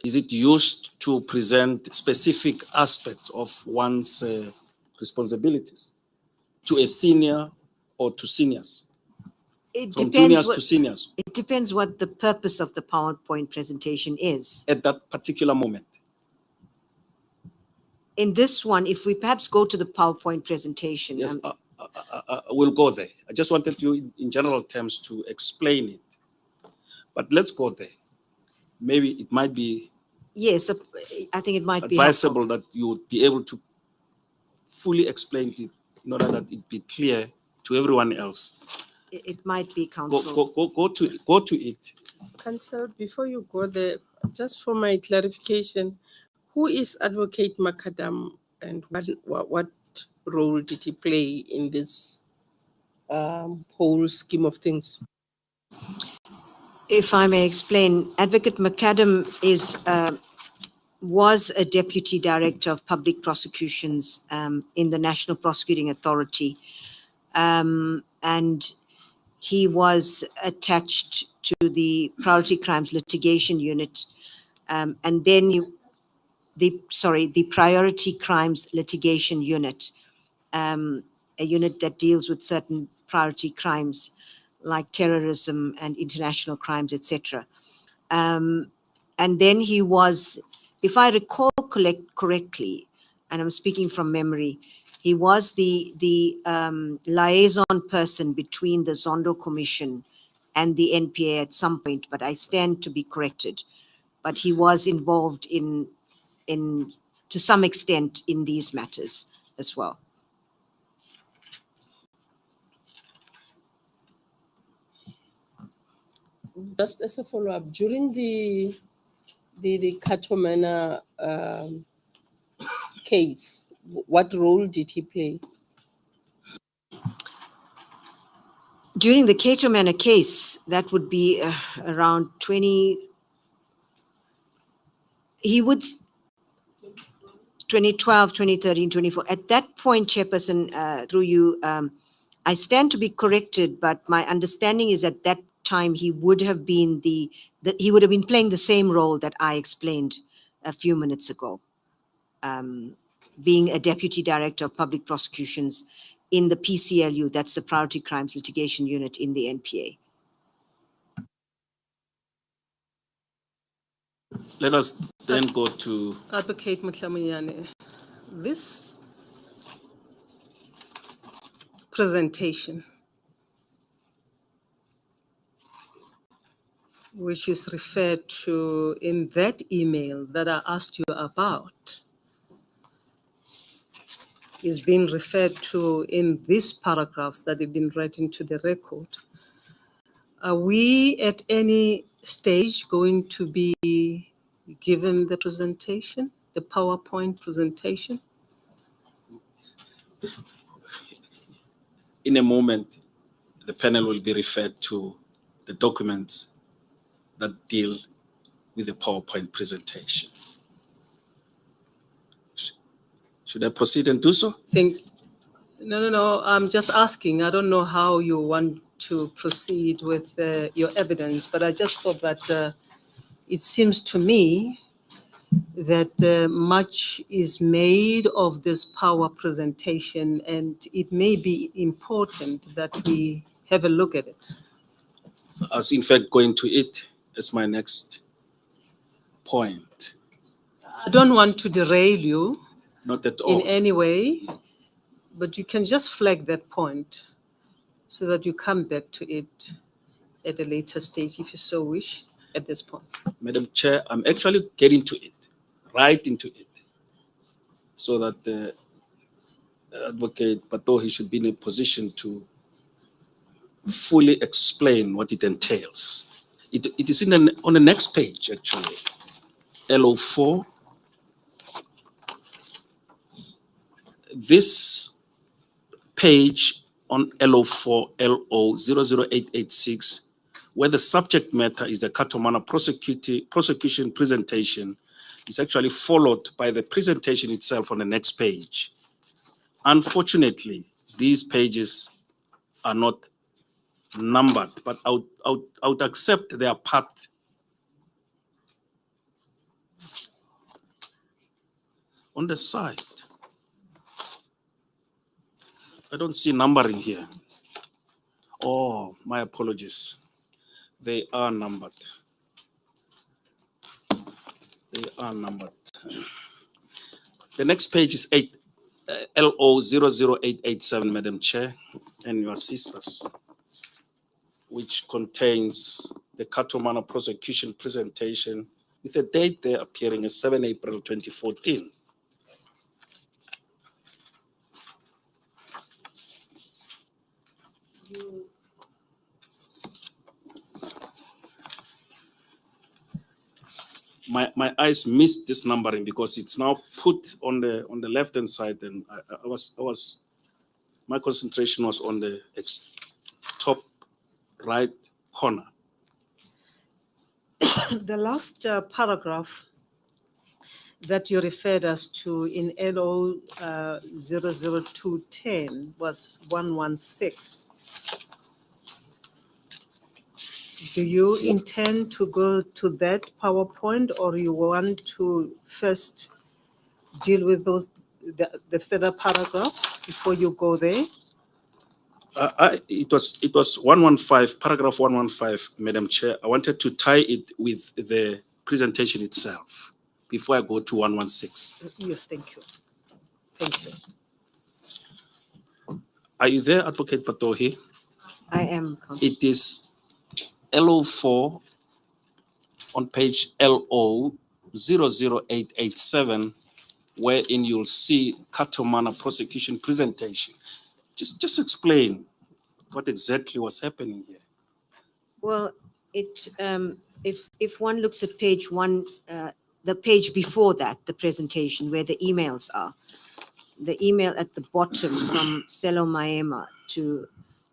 Is it used to present specific aspects of one's responsibilities to a senior or to seniors? From juniors to seniors? It depends what the purpose of the PowerPoint presentation is. At that particular moment? In this one, if we perhaps go to the PowerPoint presentation. Yes, we'll go there. I just wanted you, in general terms, to explain it. But let's go there. Maybe it might be Yes, I think it might be advisable that you would be able to fully explain it in order that it be clear to everyone else. It might be, Counsel. Go to it. Counsel, before you go there, just for my clarification, who is Advocate McAdam and what role did he play in this whole scheme of things? If I may explain, Advocate McAdam was a Deputy Director of Public Prosecutions in the National Prosecuting Authority, and he was attached to the Priority Crimes Litigation Unit, and then the Priority Crimes Litigation Unit, a unit that deals with certain priority crimes like terrorism and international crimes, etc. And then he was, if I recall correctly, and I'm speaking from memory, he was the liaison person between the Zondo Commission and the NPA at some point, but I stand to be corrected. But he was involved in to some extent in these matters as well. Just as a follow-up, during the Cato Manor case, What role did he play? During the Cato Manor case, that would be around 2012, 2013, 24. At that point, Chairperson, through you, I stand to be corrected, but my understanding is at that time he would have been he would have been playing the same role that I explained a few minutes ago, being a Deputy Director of Public Prosecutions in the PCLU, that's the Priority Crimes Litigation Unit in the NPA. Let us then go to Advocate Mutlamunyane, this presentation, which is referred to in that email that I asked you about, is being referred to in these paragraphs that have been read into the record. Are we at any stage going to be given the presentation, the PowerPoint presentation? in a moment, the panel will be referred to the documents that deal with the PowerPoint presentation. Should I proceed and do so? No, I'm just asking. I don't know how you want to proceed with your evidence, but I just thought that it seems to me that much is made of this power presentation, and it may be important that we have a look at it. I was in fact going to it as my next point. I don't want to derail you Not at in all. any way, but you can just flag that point so that you come back to it at a later stage if you so wish at this point. Madam Chair, I'm actually getting to it, right into it, so that the Advocate Patohi should be in a position to fully explain what it entails. It is on the next page, actually, LO4. This page on LO4, LO 00886, where the subject matter is the Katomana prosecution presentation, is actually followed by the presentation itself on the next page. Unfortunately, these pages are not numbered, but I would accept they are part on the side. I don't see numbering here. Oh, my apologies. They are numbered. They are numbered. The next page is LO 00887, Madam Chair, and your sisters, which contains the Katomana prosecution presentation with a date there appearing as 7 April 2014. My eyes missed this numbering because it's now put on the left hand side, and my concentration was on the top right corner. The last paragraph that you referred us to in LO 00210 was 116. Do you intend to go to that PowerPoint, or you want to first deal with the further paragraphs before you go there? It was 115, paragraph 115, Madam Chair. I wanted to tie it with the presentation itself before I go to 116. Yes, thank you. Thank you. Are you there, Advocate Patohi? I am, Councillor. It is LO4 on page LO 00887, wherein you'll see Katomana prosecution presentation. Just explain what exactly was happening here. Well, if one looks at page one, the page before that, the presentation where the emails are, the email at the bottom from Selo Maema to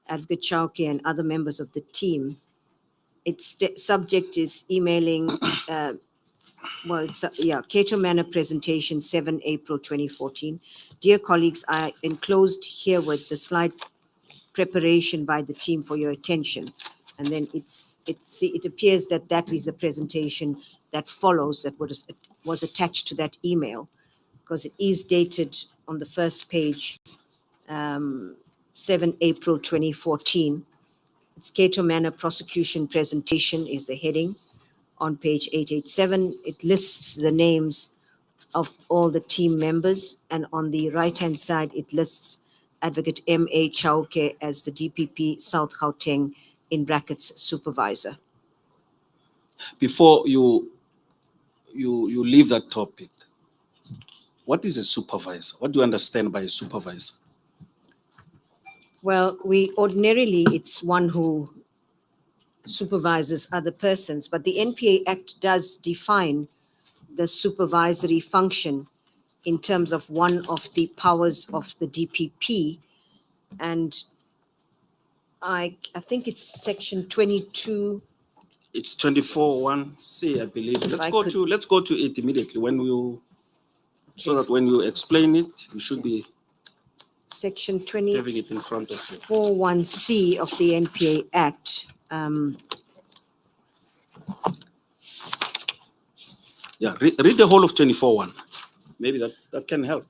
Advocate Chauke and other members of the team, its subject is emailing, Cato Manor presentation, 7 April 2014. Dear colleagues, I enclosed herewith the slide preparation by the team for your attention. And then it appears that that is a presentation that follows that was attached to that email, because it is dated on the first page, 7 April 2014. It's Cato Manor prosecution presentation is the heading. On page 887, it lists the names of all the team members, and on the right-hand side, it lists Advocate M.A. Chauke as the DPP South Gauteng, in brackets, supervisor. Before you leave that topic, what is a supervisor? What do you understand by a supervisor? Well, ordinarily, it's one who supervises other persons, but the NPA Act does define the supervisory function in terms of one of the powers of the DPP. And I think it's section 22. It's 24(1)(c), I believe. If Let's I go could- to it immediately so that when you explain it, you should be Section having it in front of you. 24(1)(c) of the NPA Act. Yeah, read the whole of 24(1). Maybe that can help.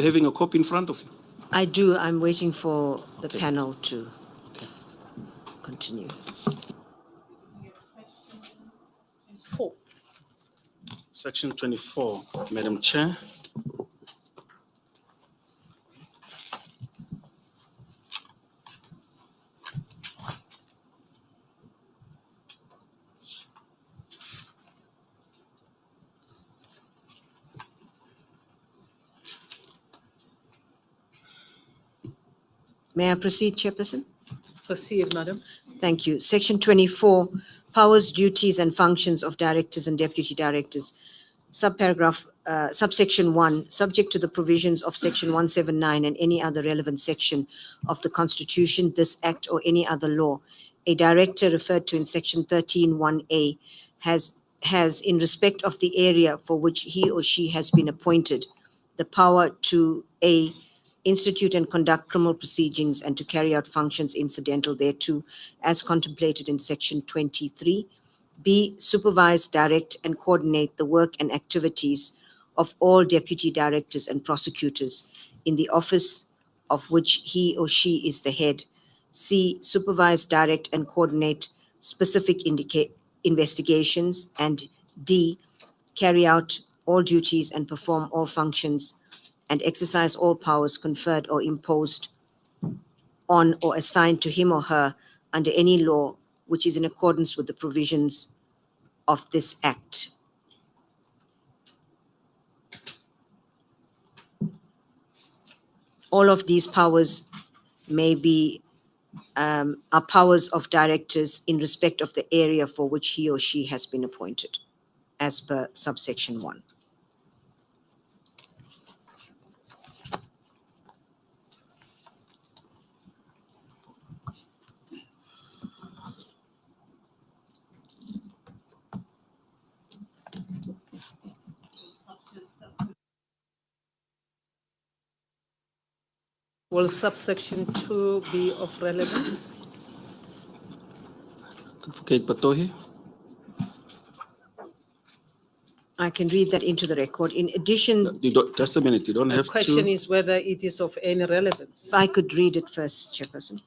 Having a copy in front of you. I do. I'm waiting for the Okay. panel to continue. 4. Section 24, Madam Chair. May I proceed, Chairperson? Proceed, Madam. Thank you. Section 24, powers, duties, and functions of directors and deputy directors. Subsection 1, subject to the provisions of Section 179 and any other relevant section of the Constitution, this Act, or any other law, a director referred to in Section 13(1)(a) has, in respect of the area for which he or she has been appointed, the power to A, institute and conduct criminal proceedings and to carry out functions incidental thereto, as contemplated in Section 23. B, supervise, direct, and coordinate the work and activities of all deputy directors and prosecutors in the office of which he or she is the head. C, supervise, direct, and coordinate specific investigations. And D, carry out all duties and perform all functions and exercise all powers conferred or imposed on or assigned to him or her under any law which is in accordance with the provisions of this Act. All of these powers are powers of directors in respect of the area for which he or she has been appointed, as per subsection 1. Will subsection 2 be of relevance? Advocate Patohi. I can read that into the record. In addition, Just a minute, you don't The have question to. is whether it is of any relevance. if I could read it first, Chairperson.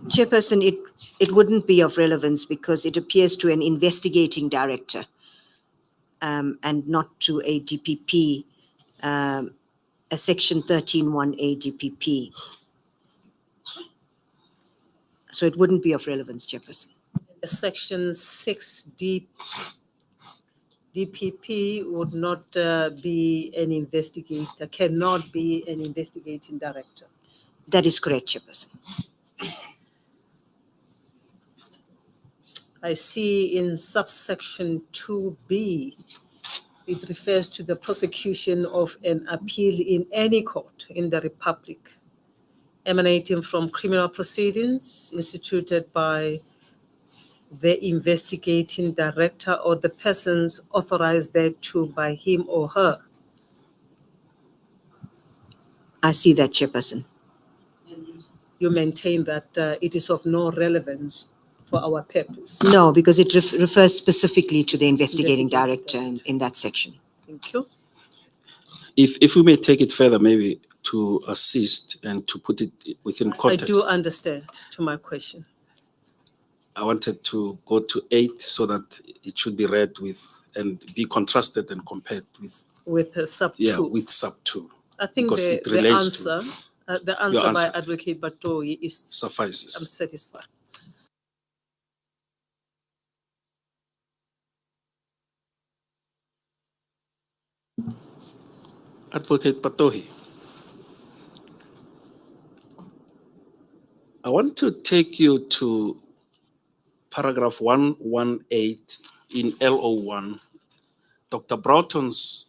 Chairperson, it wouldn't be of relevance because it appears to an investigating director and not to a DPP a Section 13(1)A DPP. So it wouldn't be of relevance, Chairperson. Section 6D DPP would not be an investigator, cannot be an investigating director. That is correct, Chairperson. I see in subsection 2B, it refers to the prosecution of an appeal in any court in the Republic emanating from criminal proceedings instituted by the investigating director or the persons authorized thereto by him or her. I see that, Chairperson. You maintain that it is of no relevance for our purpose. No, because it refers specifically to the investigating Investigating director in that section. Thank you. If we may take it further, maybe to assist and to put it within I context. do understand to my question. I wanted to go to 8 so that it should be read with and be contrasted and compared with Sub 2. with sub 2 I think because the, it the relates to- answer by answer. Advocate Batoyi is suffices. I'm satisfied. Advocate Patohi, I want to take you to paragraph 118 in LO1, Dr. Broughton's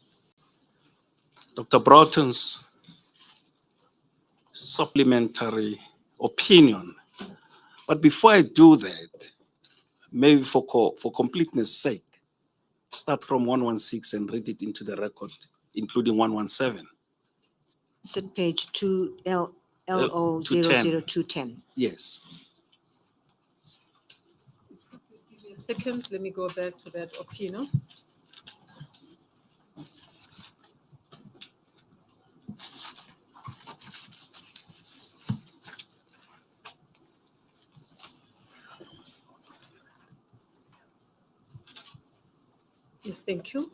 supplementary opinion. But before I do that, maybe for completeness sake, start from 116 and read it into the record, including 117. It's at page 2 LO00210. Yes. Please give me a second. Let me go back to that opinion. Yes, thank you.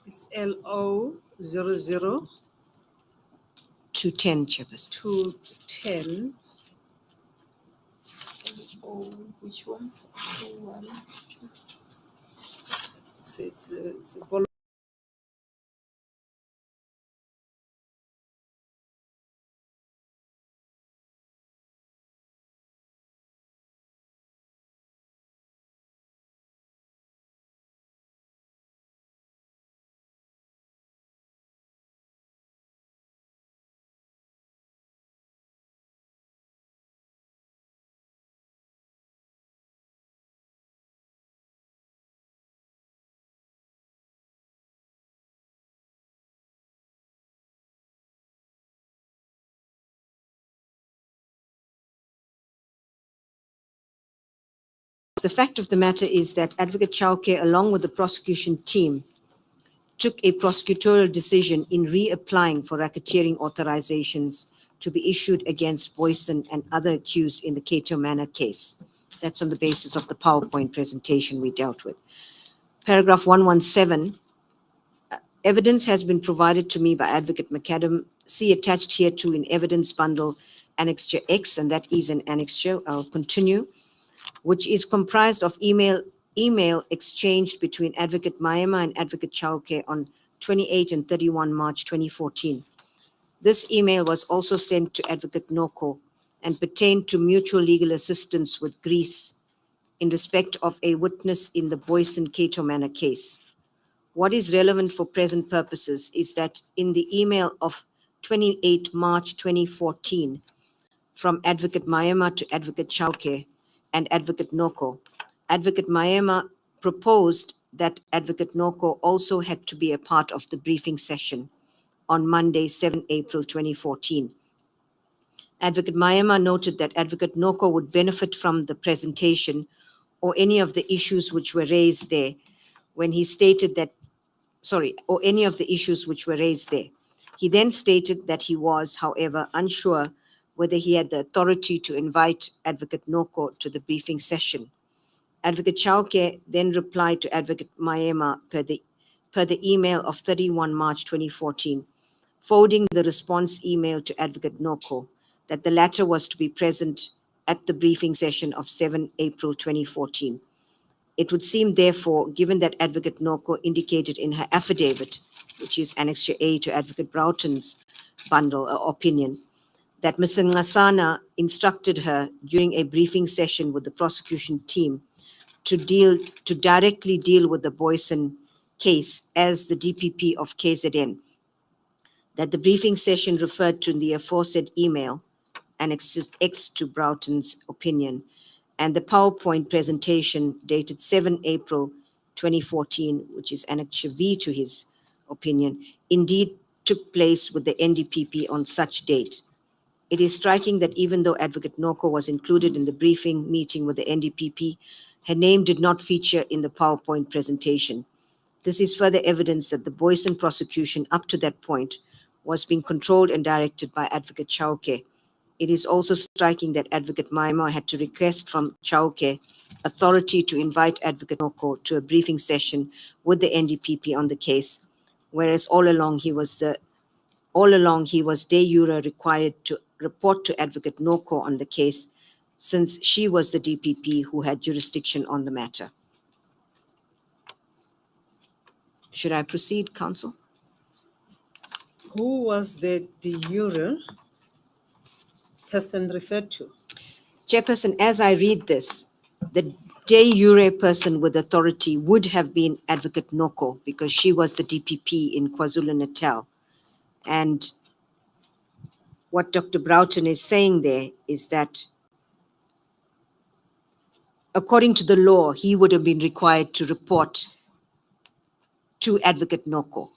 It's LO00 210, Chairperson. to 10. Oh, which one? It's volume. The fact of the matter is that Advocate Chauke, along with the prosecution team, took a prosecutorial decision in reapplying for racketeering authorizations to be issued against Boyson and other accused in the Cato Manor case. That's on the basis of the PowerPoint presentation we dealt with. Paragraph 117, evidence has been provided to me by Advocate McAdam. See attached here to in evidence bundle Annexure X, and that is an annexure. I'll continue, which is comprised of email exchanged between Advocate Maema and Advocate Chauke on 28 and 31 March 2014. This email was also sent to Advocate Noko and pertained to mutual legal assistance with Greece in respect of a witness in the Boyson Cato Manor case. What is relevant for present purposes is that in the email of 28 March 2014 from Advocate Maema to Advocate Chauke and Advocate Noko, Advocate Maema proposed that Advocate Noko also had to be a part of the briefing session on Monday, 7 April 2014. Advocate Maema noted that Advocate Noko would benefit from the presentation or any of the issues which were raised there when he stated that, or any of the issues which were raised there. He then stated that he was, however, unsure whether he had the authority to invite Advocate Noko to the briefing session. Advocate Chauke then replied to Advocate Maema per the per the email of 31 March 2014, forwarding the response email to Advocate Noko that the latter was to be present at the briefing session of 7 April 2014. It would seem, therefore, given that Advocate Noko indicated in her affidavit, which is Annexure A to Advocate Broughton's bundle opinion, that Ms. Ngasana instructed her during a briefing session with the prosecution team to directly deal with the Boyson case as the DPP of KZN, that the briefing session referred to in the aforesaid email, Annex X to Broughton's opinion, and the PowerPoint presentation dated 7 April 2014, which is Annexure V to his opinion, indeed took place with the NDPP on such date. It is striking that even though Advocate Noko was included in the briefing meeting with the NDPP, her name did not feature in the PowerPoint presentation. This is further evidence that the Boyson prosecution up to that point was being controlled and directed by Advocate Chauke. It is also striking that Advocate Maima had to request from Chauke authority to invite Advocate Noko to a briefing session with the NDPP on the case, whereas all along he was de jure required to report to Advocate Noko on the case, since she was the DPP who had jurisdiction on the matter. Should I proceed, Counsel? Who was the de jure person referred to? Chairperson, as I read this, the de jure person with authority would have been Advocate Noko because she was the DPP in KwaZulu-Natal. And what Dr. Broughton is saying there is that according to the law, he would have been required to report to Advocate Noko.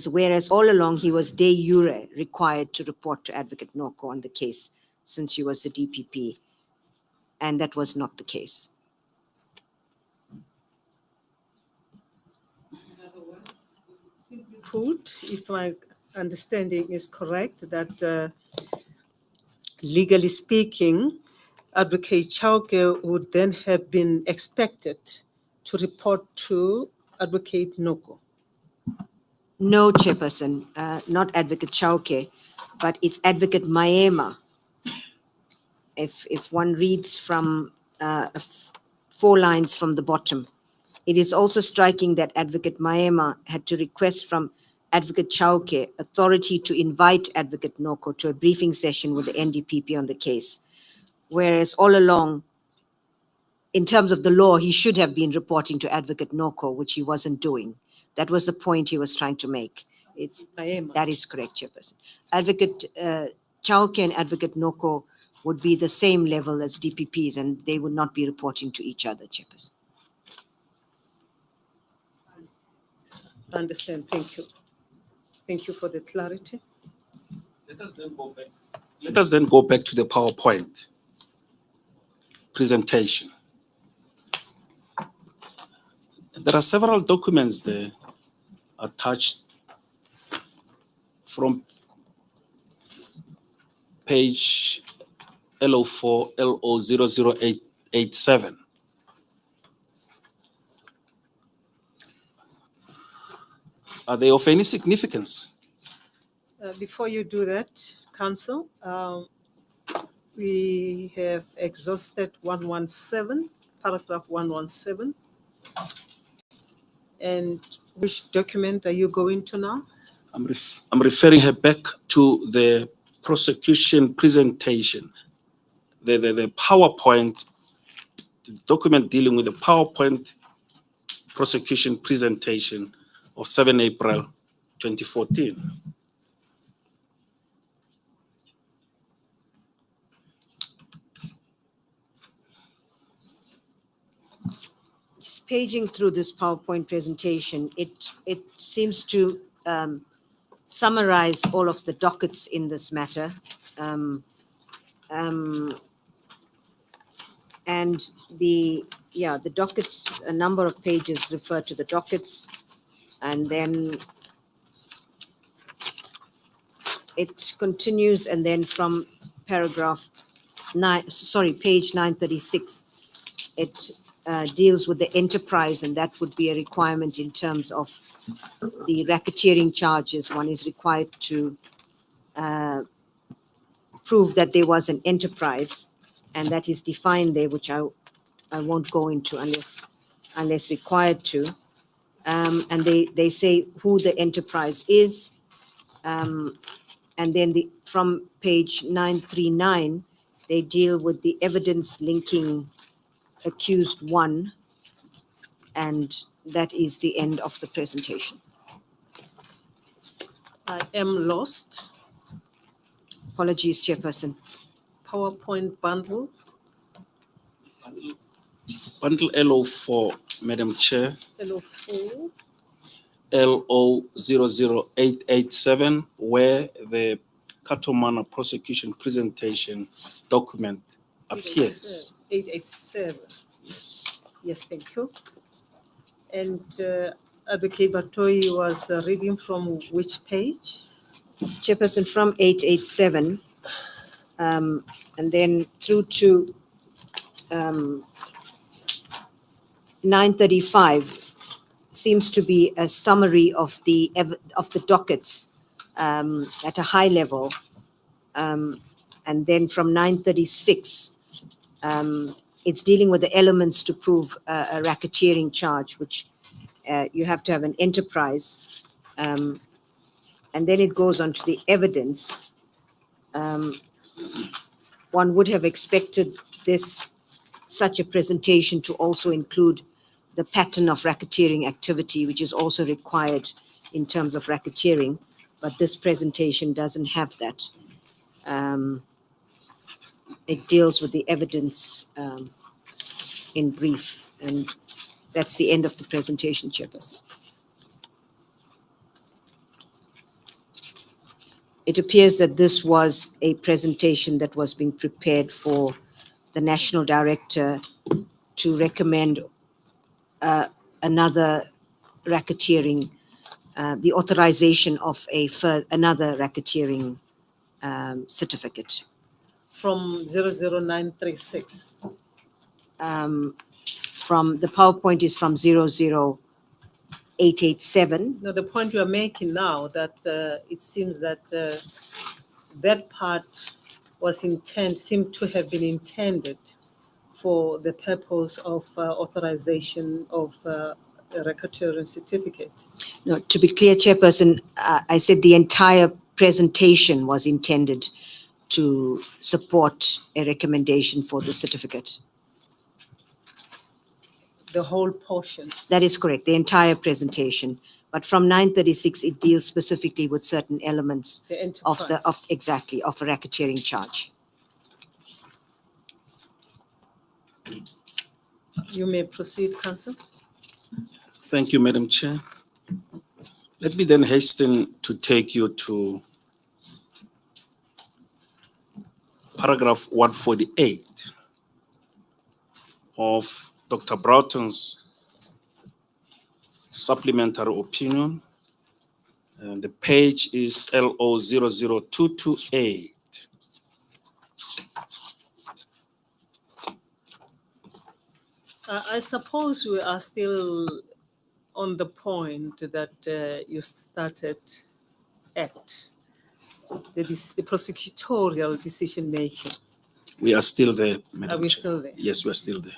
Whereas all along he was de jure required to report to Advocate Noko on the case since she was the DPP, and that was not the case. Simply put, if my understanding is correct, that legally speaking, Advocate Chauke would then have been expected to report to Advocate Noko. No, Chairperson, not Advocate Chauke, but it's Advocate Maema. If one reads from 4 lines from the bottom, it is also striking that Advocate Maema had to request from Advocate Chauke authority to invite Advocate Noko to a briefing session with the NDPP on the case, whereas all along, in terms of the law, he should have been reporting to Advocate Noko, which he wasn't doing. That was the point he was trying to make. Maema. That is correct, Chairperson. Advocate Chauke and Advocate Noko would be the same level as DPPs, and they would not be reporting to each other, Chairperson. I understand. Thank you. Thank you for the clarity. Let us then go back to the PowerPoint presentation. There are several documents there attached from page LO4 LO00887. Are they of any significance? Before you do that, Council, we have exhausted 117, paragraph 117. And which document are you going to now? I'm referring her back to the prosecution presentation, the PowerPoint, the document dealing with the PowerPoint prosecution presentation of 7 April 2014. Just paging through this PowerPoint presentation, it seems to summarize all of the dockets in this matter. And the dockets, a number of pages refer to the dockets, and then it continues, and then from page 936, it deals with the enterprise, and that would be a requirement in terms of the racketeering charges. One is required to prove that there was an enterprise, and that is defined there, which I won't go into unless required to. And they say who the enterprise is. And then from page 939, they deal with the evidence linking accused one, and that is the end of the presentation. I am lost. Apologies, Chairperson. PowerPoint bundle. Bundle LO4, Madam Chair, Hello, four. LO00887, where the Katomana prosecution presentation document appears. 887. Yes. Yes, thank you. And Advocate Batoyi was reading from which page? Chairperson, from 887, and then through to 935 seems to be a summary of the dockets at a high level. And then from 936, it's dealing with the elements to prove a racketeering charge, which you have to have an enterprise. And then it goes on to the evidence. One would have expected such a presentation to also include the pattern of racketeering activity, which is also required in terms of racketeering, but this presentation doesn't have that. It deals with the evidence in brief, and that's the end of the presentation, Chairperson. It appears that this was a presentation that was being prepared for the National Director to recommend another racketeering, the authorization of another racketeering certificate. From 00936. From the PowerPoint is from 00887. Now, the point you are making now that it seems that that part seemed to have been intended for the purpose of authorization of a racketeering certificate. No, to be clear, Chairperson, I said the entire presentation was intended to support a recommendation for the certificate. The whole portion. That is correct, the entire presentation. But from 936, it deals specifically with certain elements The of enterprise. exactly of a racketeering charge. You may proceed, Council. Thank you, Madam Chair. Let me then hasten to take you to paragraph 148 of Dr. Broughton's supplementary opinion. The page is LO00228. I suppose we are still on the point that you started at, the prosecutorial decision making. We are still there, Madam Are we Chair. still there? Yes, we are still there.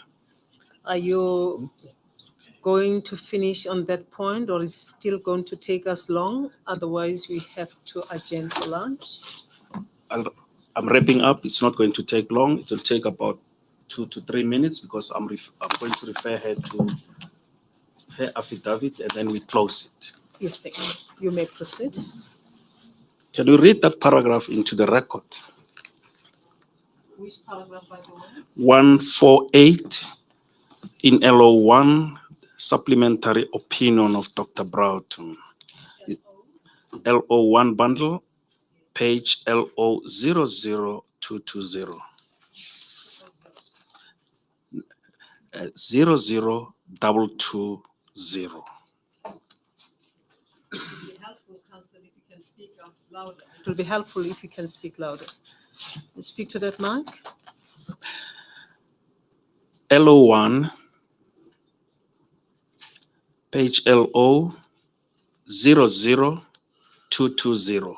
Are you going to finish on that point, or is it still going to take us long? Otherwise, we have to adjourn for lunch. I'm wrapping up. It's not going to take long. It will take about 2 to 3 minutes because I'm going to refer her to her affidavit and then we close it. Yes, thank you. You may proceed. Can you read that paragraph into the record? Which paragraph, by the way? 148 in LO1, supplementary opinion of Dr. Broughton. LO1 bundle, page LO00220. 00220. It will be helpful if you can speak louder. Speak to that mic. LO1, page LO 00220.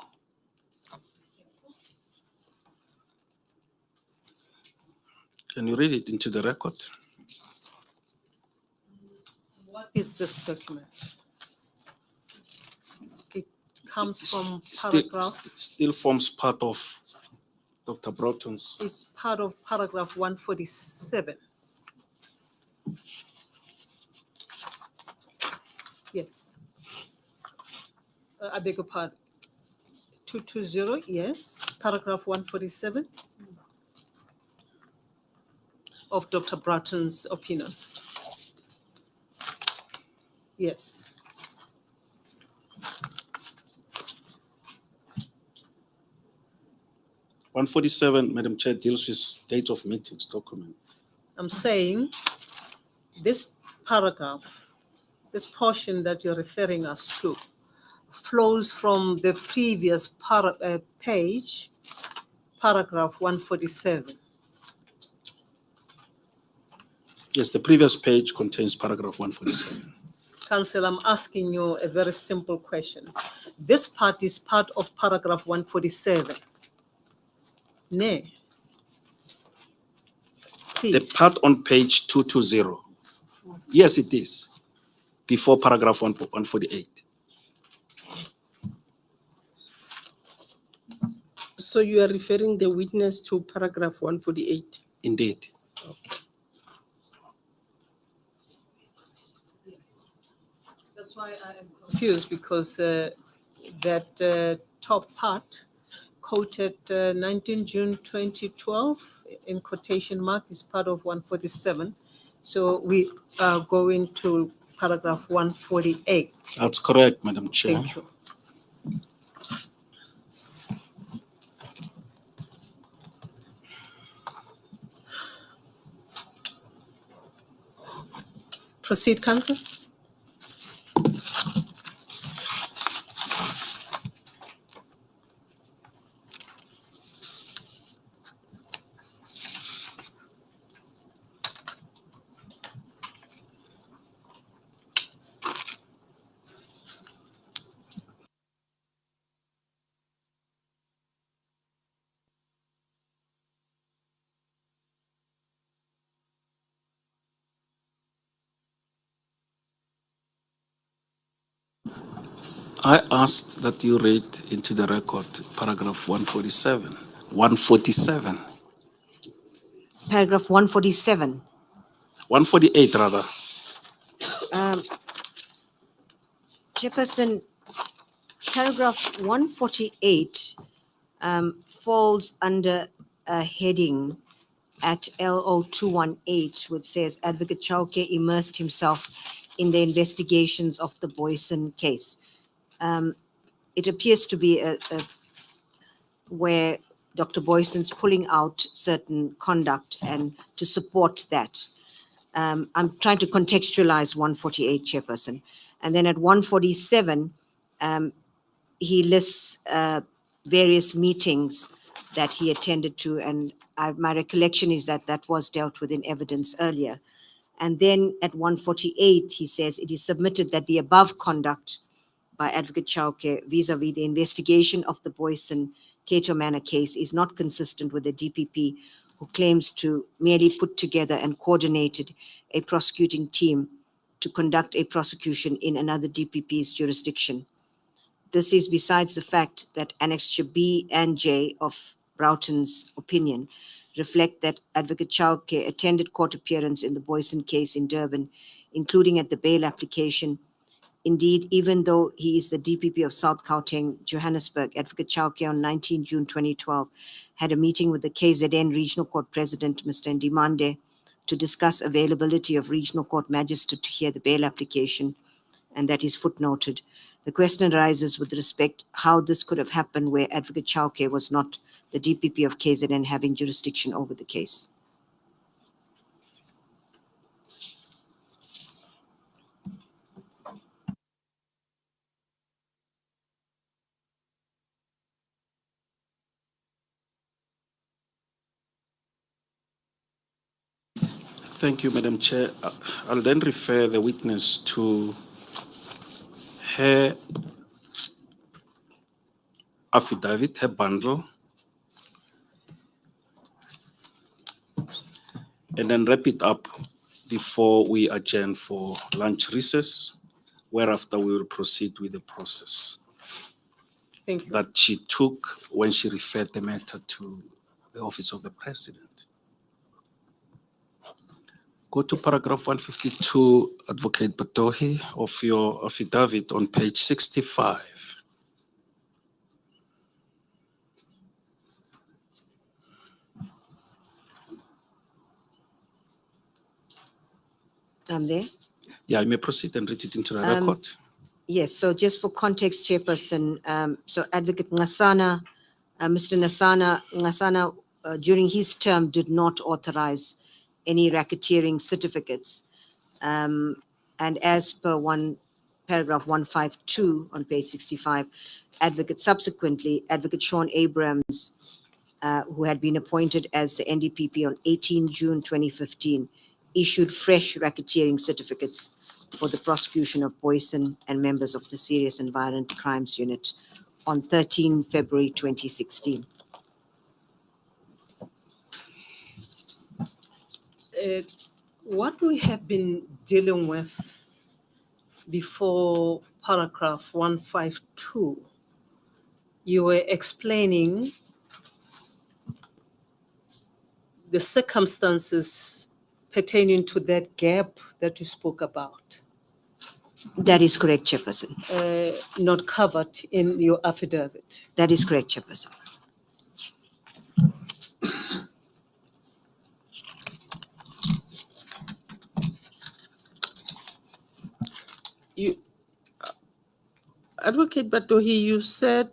Can you read it into the record? What is this document? It comes from paragraph, Still forms part of Dr. Broughton's. it's part of paragraph 147. Yes. I beg your pardon. 220, yes, paragraph 147 of Dr. Broughton's opinion. Yes. Madam Chair, deals with date of meetings document. I'm saying this paragraph, this portion that you're referring us to, flows from the previous page, paragraph 147. Yes, the previous page contains paragraph 147. Council, I'm asking you a very simple question. This part is part of paragraph 147. Nay. The Please. part on page 220. Yes, it is. Before paragraph 148. So you are referring the witness to paragraph 148? Indeed. That's why I am confused, because that top part quoted 19 June 2012 in quotation mark is part of 147. So we are going to paragraph 148. That's correct, Madam Chair. Thank you. Proceed, Council. I asked that you read into the record paragraph 147. 147. Paragraph 147. 148, rather. Chairperson, paragraph 148 falls under a heading at LO 218, which says Advocate Chauke immersed himself in the investigations of the Boyson case. It appears to be where Dr. Boyson's pulling out certain conduct and to support that. I'm trying to contextualize 148, Chairperson. And then at 147, he lists various meetings that he attended to, and my recollection is that that was dealt with in evidence earlier. And then at 148, he says it is submitted that the above conduct by Advocate Chauke vis-a-vis the investigation of the Boyson Cato Manor case is not consistent with the DPP, who claims to merely put together and coordinated a prosecuting team to conduct a prosecution in another DPP's jurisdiction. This is besides the fact that Annexure B and J of Broughton's opinion reflect that Advocate Chauke attended court appearance in the Boyson case in Durban, including at the bail application. Indeed, even though he is the DPP of South Gauteng, Johannesburg, Advocate Chauke on 19 June 2012 had a meeting with the KZN Regional Court President, Mr. Ndimande, to discuss availability of Regional Court Magistrate to hear the bail application, and that is footnoted. The question arises with respect how this could have happened where Advocate Chauke was not the DPP of KZN having jurisdiction over the case. Thank you, Madam Chair. I'll then refer the witness to her affidavit, her bundle, and then wrap it up before we adjourn for lunch recess, whereafter we will proceed with the process Thank you. that she took when she referred the matter to the Office of the President. Go to paragraph 152, Advocate Batohi, of your affidavit on page 65. I'm there. Yeah, you may proceed and read it into the record. Yes, so just for context, Chairperson, so Advocate Ngasana, Mr. Ngasana, during his term did not authorize any racketeering certificates. And as per paragraph 152 on page 65, subsequently, Advocate Sean Abrams, who had been appointed as the NDPP on 18 June 2015, issued fresh racketeering certificates for the prosecution of Boyson and members of the Serious and Violent Crimes Unit on 13 February 2016. What we have been dealing with before paragraph 152, you were explaining the circumstances pertaining to that gap that you spoke about, That is correct, Chairperson. not covered in your affidavit. That is correct, Chairperson. You, Advocate Batohi, you said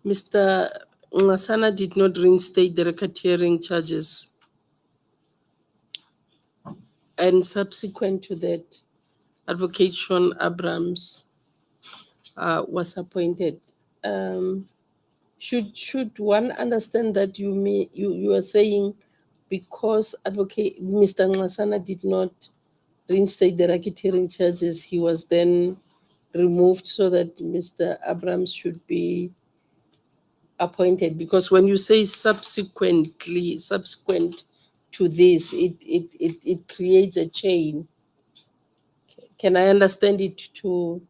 Mr. Ngasana did not reinstate the racketeering charges. And subsequent to that, Advocate Sean Abrams was appointed. Should one understand that you are saying because Advocate Mr. Ngasana did not reinstate the racketeering charges, he was then removed so that Mr. Abrams should be appointed? Because when you say subsequent to this, it creates a chain. Can I understand it to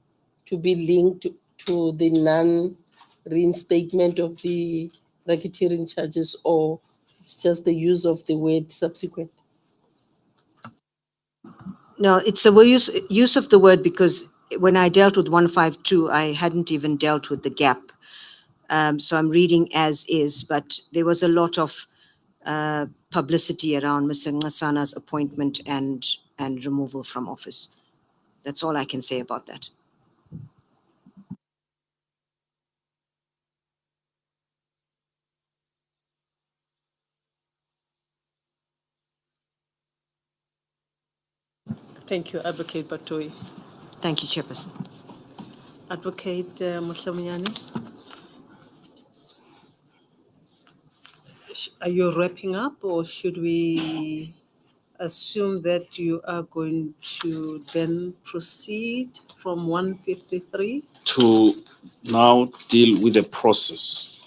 be linked to the non-reinstatement of the racketeering charges, or it's just the use of the word subsequent? No, it's a use of the word because when I dealt with 152, I hadn't even dealt with the gap. So I'm reading as is, but there was a lot of publicity around Mr. Ngasana's appointment and removal from office. That's all I can say about that. Thank you, Advocate Batohi. Thank you, Chairperson. Advocate Mohlamunyane, are you wrapping up, or should we assume that you are going to then proceed from 153? To now deal with the process.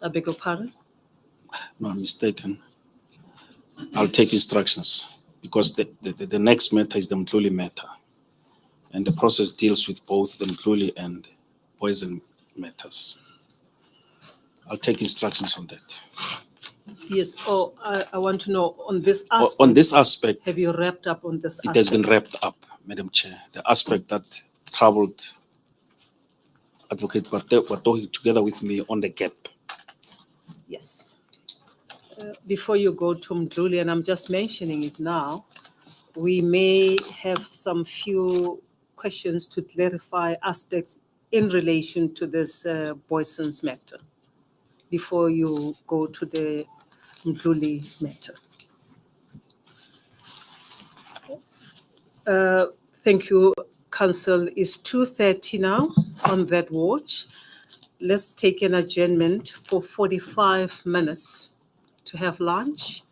I beg your pardon? No, I'm mistaken. I'll take instructions because the next matter is the Mtluli matter. And the process deals with both the Mtluli and Boyson matters. I'll take instructions on that. Yes, I want to know on this aspect. On this aspect, Have you wrapped up on this it aspect? has been wrapped up, Madam Chair. The aspect that troubled Advocate Batohi together with me on the gap. Yes. Before you go to Mdluli, and I'm just mentioning it now, we may have some few questions to clarify aspects in relation to this Boyson's matter before you go to the Mdluli matter. Thank you, Council. It's 2:30 now on that watch. Let's take an adjournment for 45 minutes to have lunch.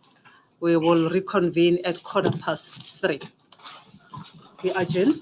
We will reconvene at 3:15. We adjourn.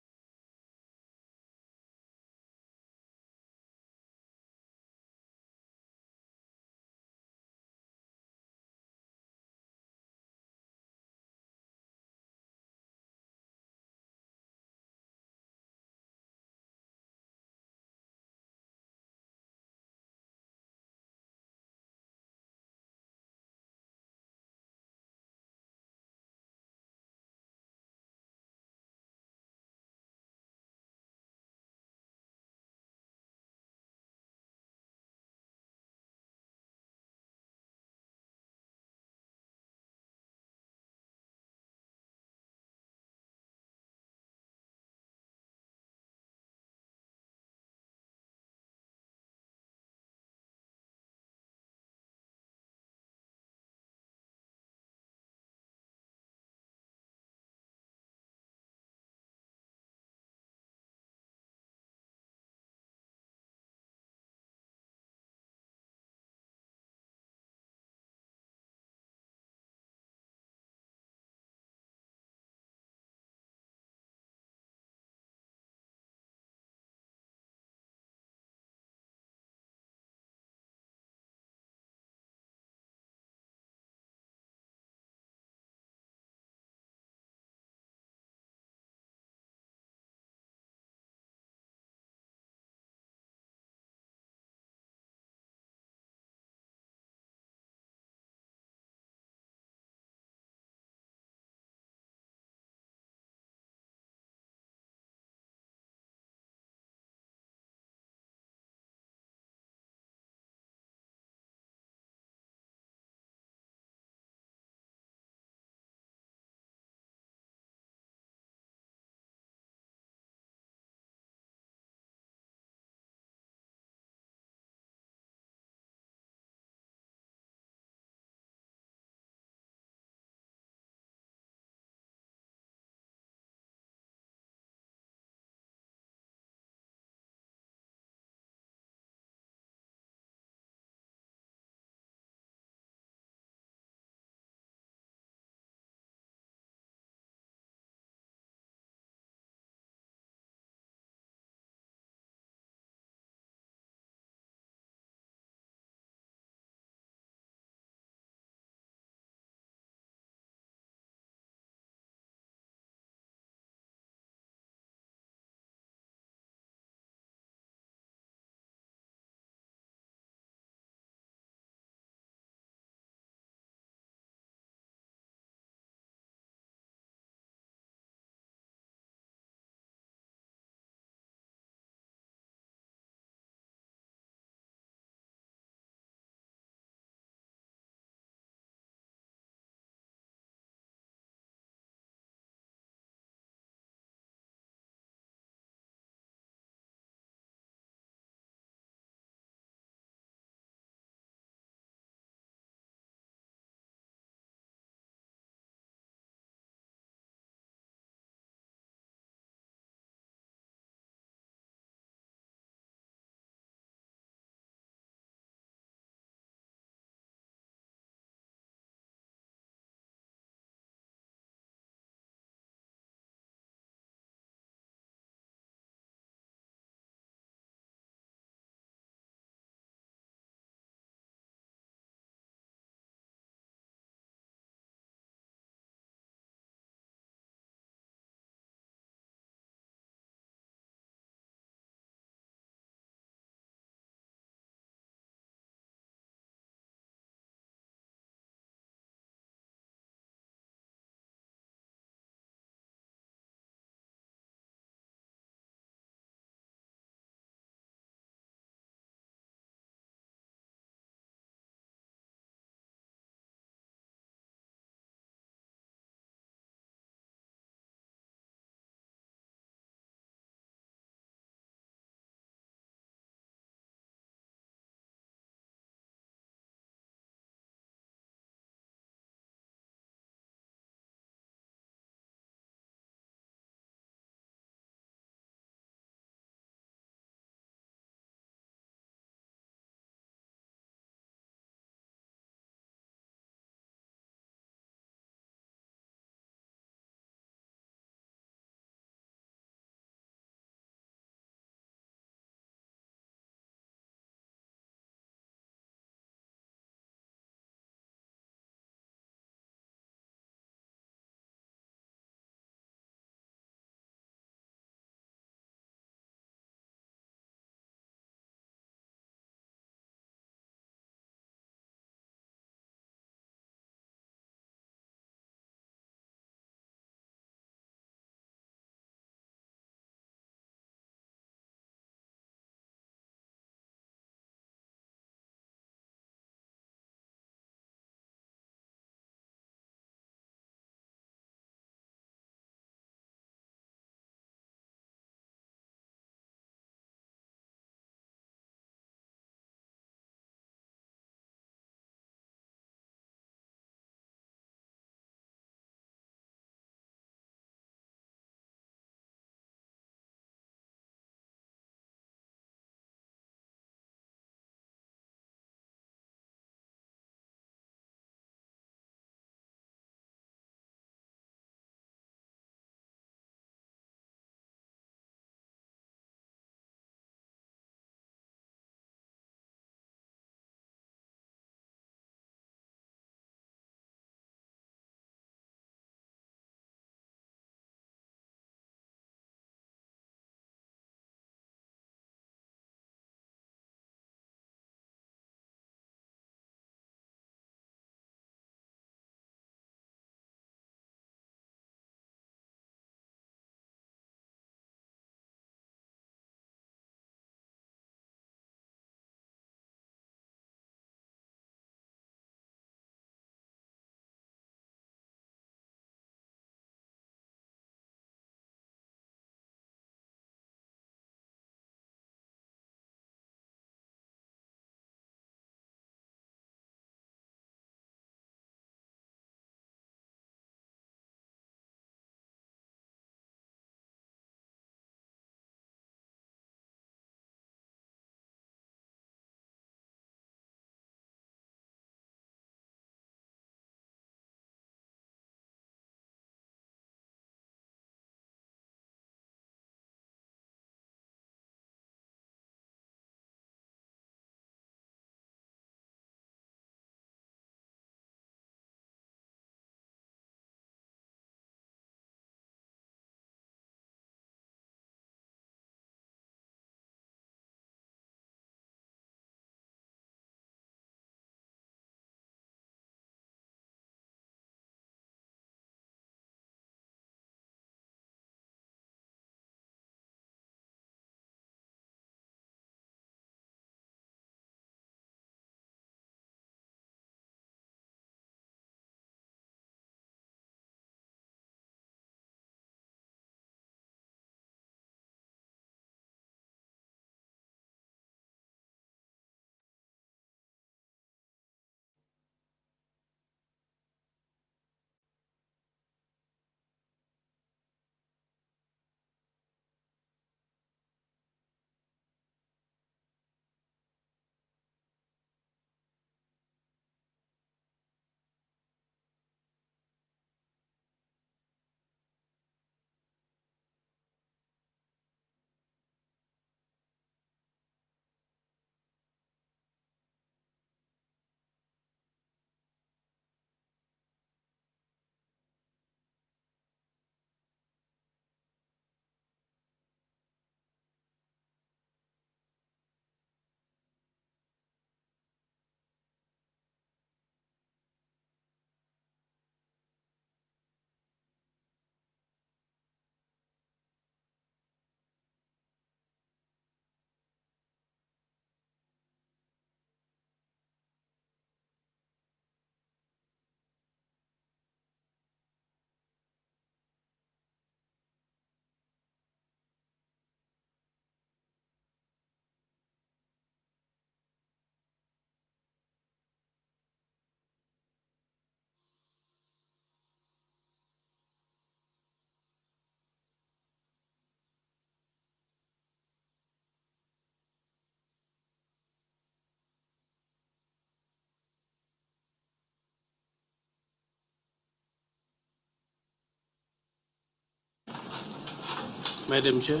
Madam Chair.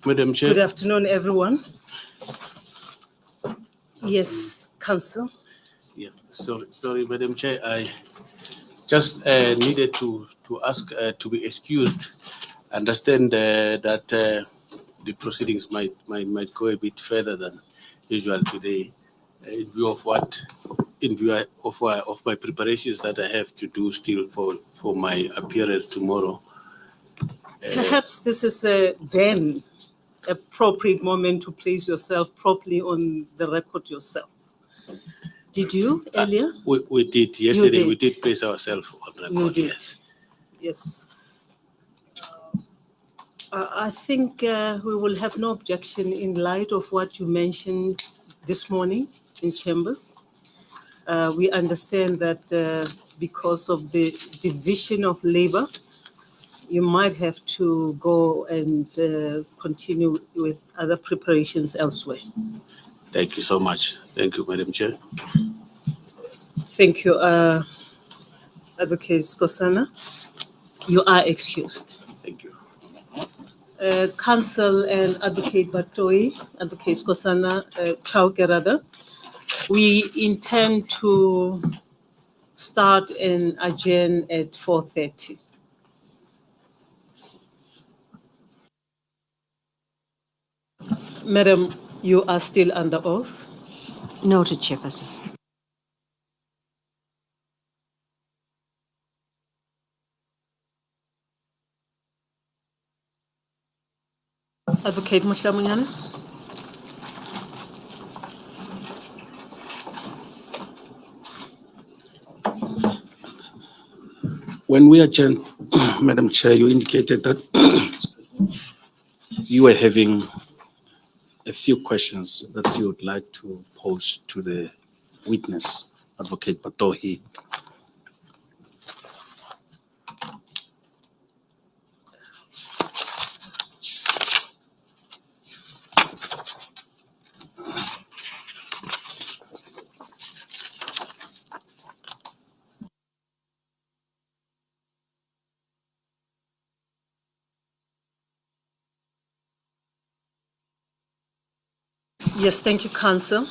Madam Chair. Good afternoon, everyone. Yes, Council. Yes, sorry, Madam Chair. I just needed to ask to be excused. Understand that the proceedings might go a bit further than usual today, in view of my preparations that I have to do still for my appearance tomorrow. Perhaps this is then appropriate moment to place yourself properly on the record yourself. Did you earlier? We did yesterday. did. We did place ourselves on record. You did. Yes. Yes. I think we will have no objection in light of what you mentioned this morning in chambers. We understand that because of the division of labor, you might have to go and continue with other preparations elsewhere. Thank you so much. Thank you, Madam Chair. Thank you, Advocate Skosana. You are excused. Thank you. Council and Advocate Batoi, Advocate Skosana, Chauke rather, we intend to start and adjourn at 4:30. Madam, you are still under oath. Noted, Chairperson. Advocate Mushamunyane. When we adjourned, Madam Chair, you indicated that you were having a few questions that you would like to pose to the witness, Advocate Batohi. Yes, thank you, Council.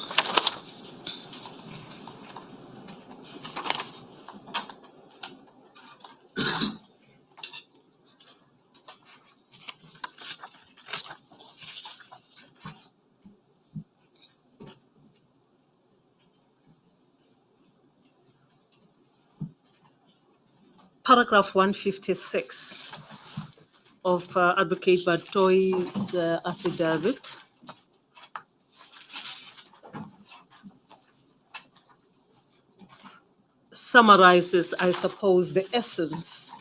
Paragraph 156 of Advocate Batoi's affidavit summarizes, I suppose, the essence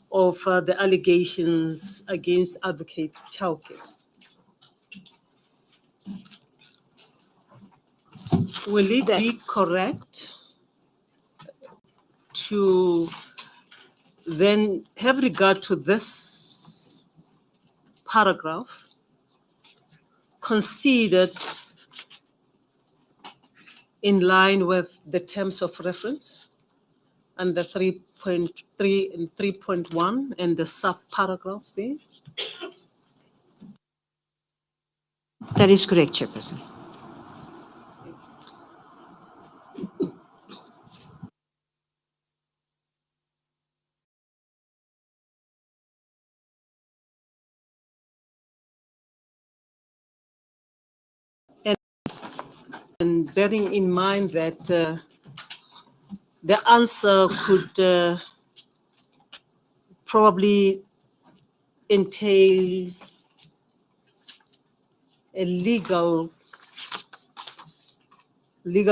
of the allegations against Advocate Chauke. Will it be correct to then have regard to this paragraph considered in line with the terms of reference and the 3.3 and 3.1 and the sub-paragraphs there? That is correct, Chairperson. And bearing in mind that the answer could probably entail a legal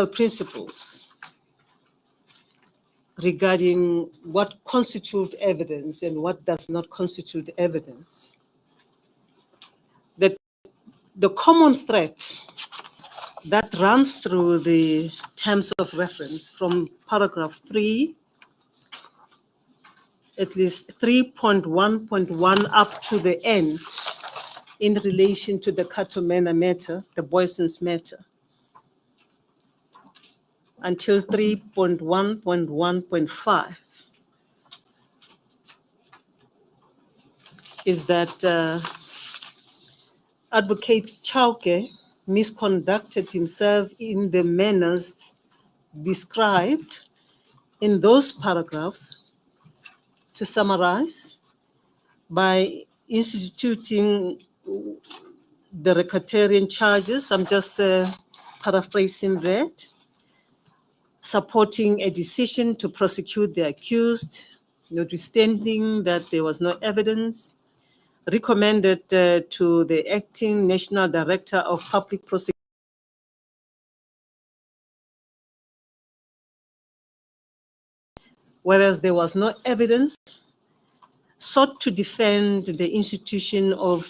principles regarding what constitutes evidence and what does not constitute evidence. That the common thread that runs through the terms of reference from paragraph 3, at least 3.1.1 up to the end, in relation to the Katomena matter, the Boyson's matter, until 3.1.1.5 is that Advocate Chauke misconducted himself in the manners described in those paragraphs. To summarize, by instituting the racketeering charges, I'm just paraphrasing that, supporting a decision to prosecute the accused, notwithstanding that there was no evidence, recommended to the acting National Director of Public Prosecutions whereas there was no evidence, sought to defend the institution of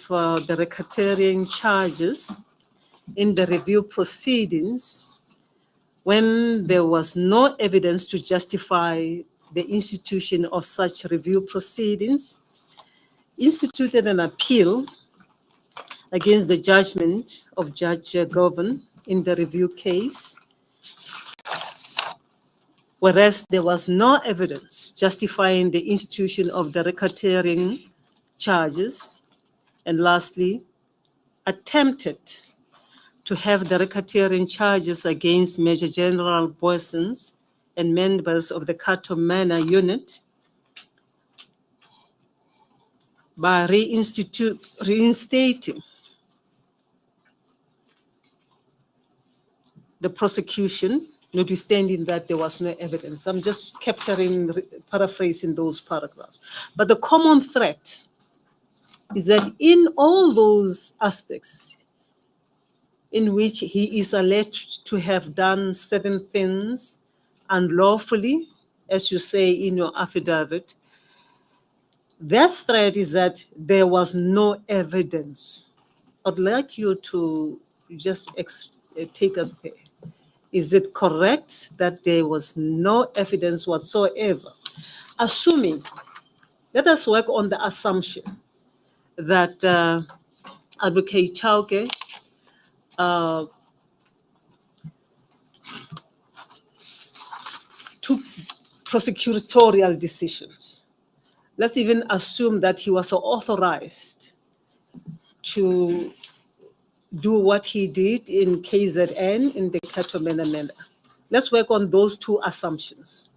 the racketeering charges in the review proceedings when there was no evidence to justify the institution of such review proceedings, instituted an appeal against the judgment of Judge Govan in the review case, whereas there was no evidence justifying the institution of the racketeering charges, and lastly, attempted to have the racketeering charges against Major General Boysons and members of the Kato Manor unit by reinstating the prosecution, notwithstanding that there was no evidence. I'm just paraphrasing those paragraphs. But the common thread is that in all those aspects in which he is alleged to have done certain things unlawfully, as you say in your affidavit, that thread is that there was no evidence. I'd like you to just take us there. Is it correct that there was no evidence whatsoever? Assuming, let us work on the assumption that Advocate Chauke took prosecutorial decisions. Let's even assume that he was authorized to do what he did in KZN in the Kato Manor. Let's work on those two assumptions.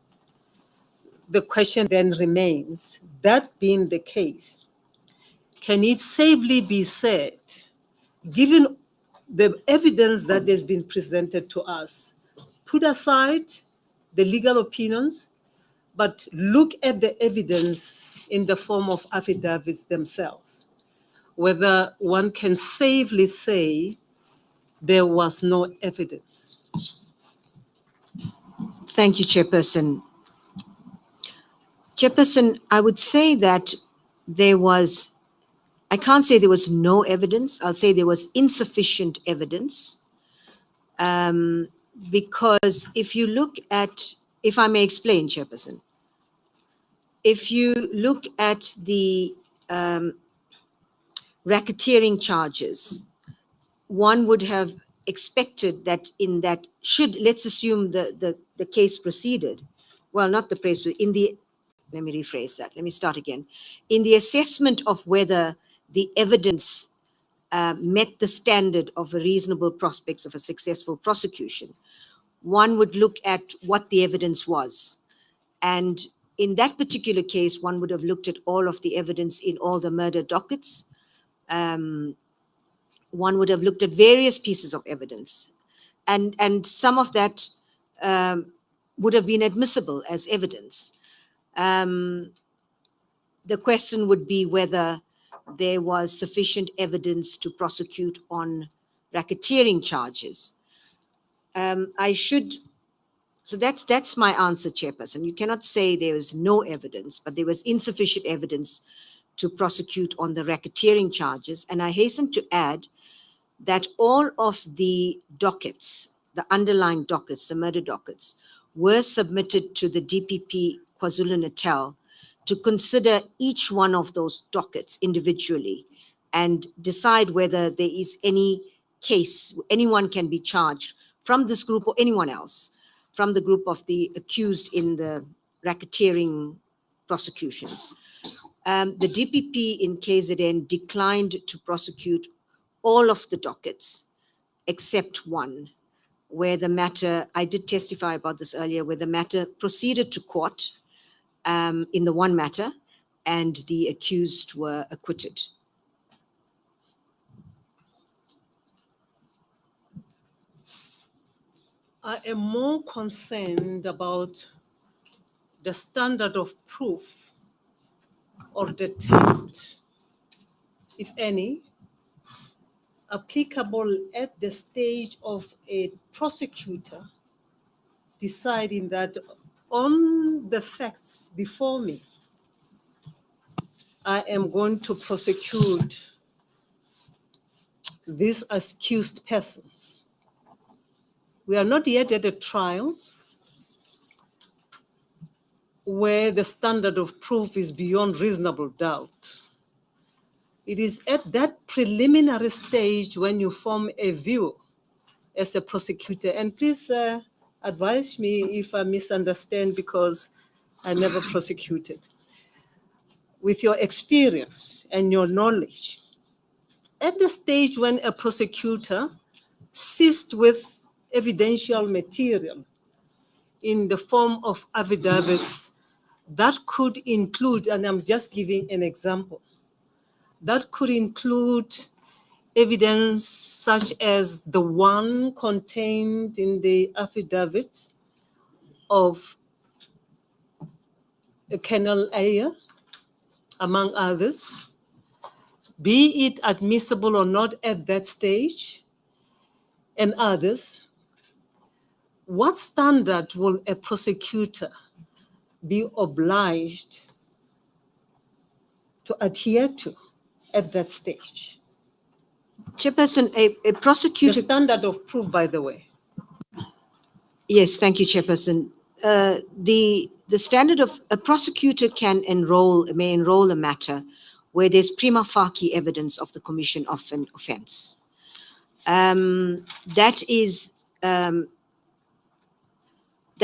The question then remains, that being the case, can it safely be said, given the evidence that has been presented to us, put aside the legal opinions, but look at the evidence in the form of affidavits themselves, whether one can safely say there was no evidence? Thank you, Chairperson. Chairperson, I would say that I can't say there was no evidence. I'll say there was insufficient evidence. Because if you look at, if I may explain, Chairperson, if you look at the racketeering charges, one would have expected that in that, let's assume the case proceeded, well, not the case, let me rephrase that, let me start again. In the assessment of whether the evidence met the standard of a reasonable prospects of a successful prosecution, one would look at what the evidence was. And in that particular case, one would have looked at all of the evidence in all the murder dockets. One would have looked at various pieces of evidence. And some of that would have been admissible as evidence. The question would be whether there was sufficient evidence to prosecute on racketeering charges. So that's my answer, Chairperson. You cannot say there was no evidence, but there was insufficient evidence to prosecute on the racketeering charges. And I hasten to add that all of the dockets, the underlying dockets, the murder dockets, were submitted to the DPP KwaZulu-Natal to consider each one of those dockets individually and decide whether there is any case, anyone can be charged from this group or anyone else from the group of the accused in the racketeering prosecutions. The DPP in KZN declined to prosecute all of the dockets except one, where the matter, I did testify about this earlier, where the matter proceeded to court in the one matter and the accused were acquitted. I am more concerned about the standard of proof or the test, if any, applicable at the stage of a prosecutor deciding that on the facts before me, I am going to prosecute these accused persons. We are not yet at a trial where the standard of proof is beyond reasonable doubt. It is at that preliminary stage when you form a view as a prosecutor. And please advise me if I misunderstand, because I never prosecuted. With your experience and your knowledge, at the stage when a prosecutor seized with evidential material in the form of affidavits that could include, and I'm just giving an example, that could include evidence such as the one contained in the affidavit of Colonel Ayer, among others, be it admissible or not at that stage, and others. What standard will a prosecutor be obliged to adhere to at that stage? Chairperson, a The prosecutor... standard of proof, by the way. Yes, thank you, Chairperson. The standard of a prosecutor may enroll a matter where there's prima facie evidence of the commission of an offense. That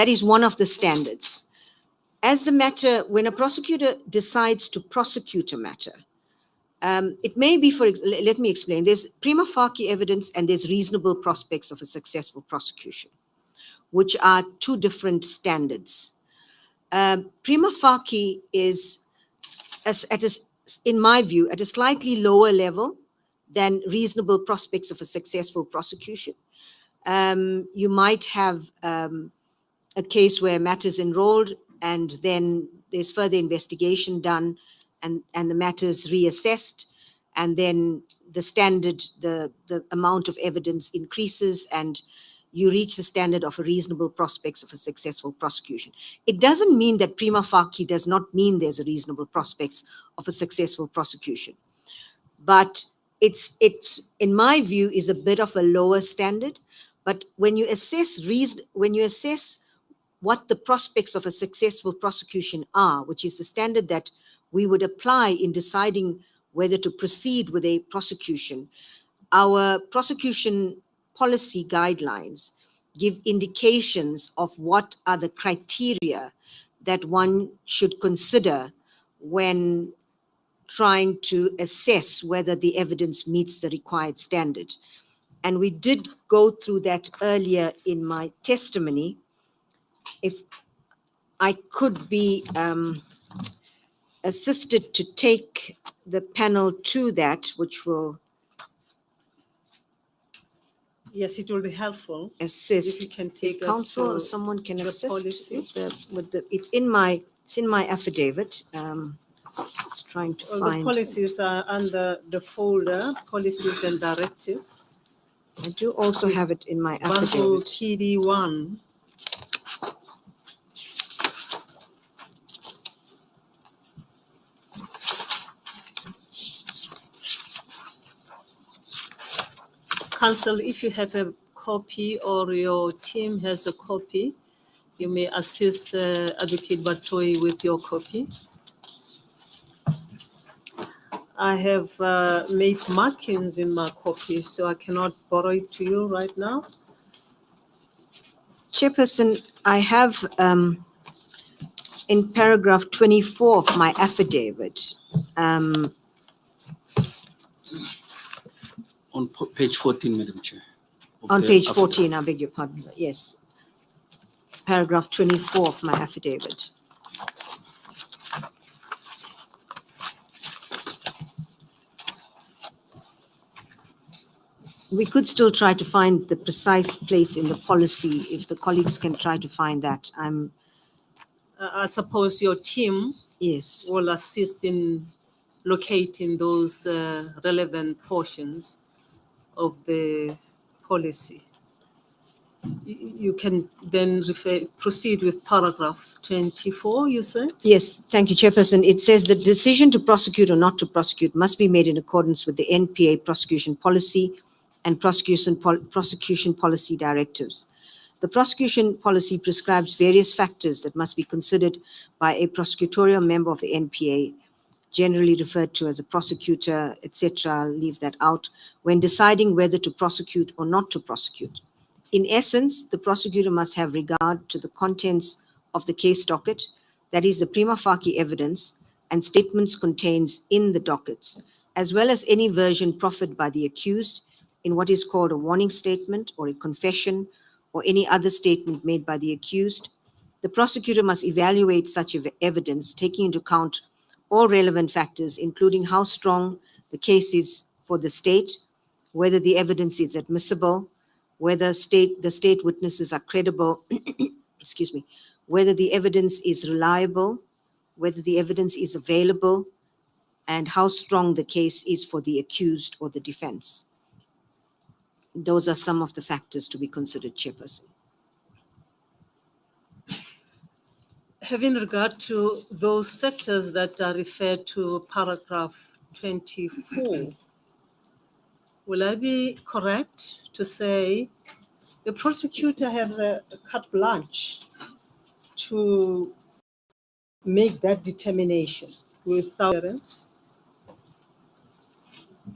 is one of the standards. As a matter, when a prosecutor decides to prosecute a matter, it may be, let me explain. There's prima facie evidence and there's reasonable prospects of a successful prosecution, which are two different standards. Prima facie is, in my view, at a slightly lower level than reasonable prospects of a successful prosecution. You might have a case where matters enrolled and then there's further investigation done and the matters reassessed, and then the standard, the amount of evidence increases and you reach the standard of a reasonable prospects of a successful prosecution. It doesn't mean that prima facie does not mean there's a reasonable prospects of a successful prosecution. But it's in my view, is a bit of a lower standard. But when you assess what the prospects of a successful prosecution are, which is the standard that we would apply in deciding whether to proceed with a prosecution, our prosecution policy guidelines give indications of what are the criteria that one should consider when trying to assess whether the evidence meets the required standard. And we did go through that earlier in my testimony. If I could be assisted to take the panel to that, which will Yes, it will be helpful. assist. If you can If take us council or to someone can the assist policy. with the, it's in my affidavit. Just trying to Well, the find. policies are under the folder, policies and directives. I do also have it in my Bundle affidavit. PD1. Council, if you have a copy or your team has a copy, you may assist Advocate Batoi with your copy. I have made markings in my copy, so I cannot borrow it to you right now. Chairperson, I have in paragraph 24 of my affidavit, On page 14, Madam Chair. of on the page affidavit. 14, I beg your pardon, yes. Paragraph 24 of my affidavit. We could still try to find the precise place in the policy, if the colleagues can try to find that. I suppose your team Yes. will assist in locating those relevant portions of the policy. You can then proceed with paragraph 24, you said? Yes, thank you, Chairperson. It says the decision to prosecute or not to prosecute must be made in accordance with the NPA prosecution policy and prosecution policy directives. The prosecution policy prescribes various factors that must be considered by a prosecutorial member of the NPA, generally referred to as a prosecutor, etc. I'll leave that out, when deciding whether to prosecute or not to prosecute. In essence, the prosecutor must have regard to the contents of the case docket, that is, the prima facie evidence and statements contained in the dockets, as well as any version proffered by the accused in what is called a warning statement or a confession or any other statement made by the accused. The prosecutor must evaluate such evidence, taking into account all relevant factors, including how strong the case is for the state, whether the evidence is admissible, whether the state witnesses are credible, excuse me, whether the evidence is reliable, whether the evidence is available, and how strong the case is for the accused or the defense. Those are some of the factors to be considered, Chairperson. Having regard to those factors that are referred to paragraph 24, will I be correct to say the prosecutor has a carte blanche to make that determination without evidence?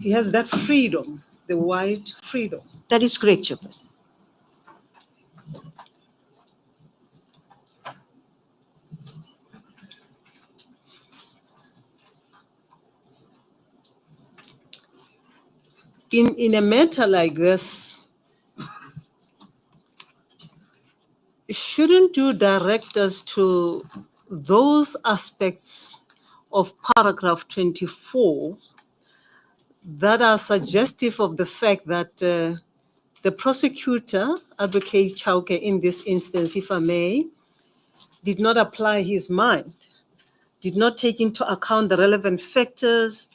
He has that freedom, the wide freedom. That is correct, Chairperson. In a matter like this, shouldn't you direct us to those aspects of paragraph 24 that are suggestive of the fact that the prosecutor, Advocate Chauke, in this instance, if I may, did not apply his mind, did not take into account the relevant factors,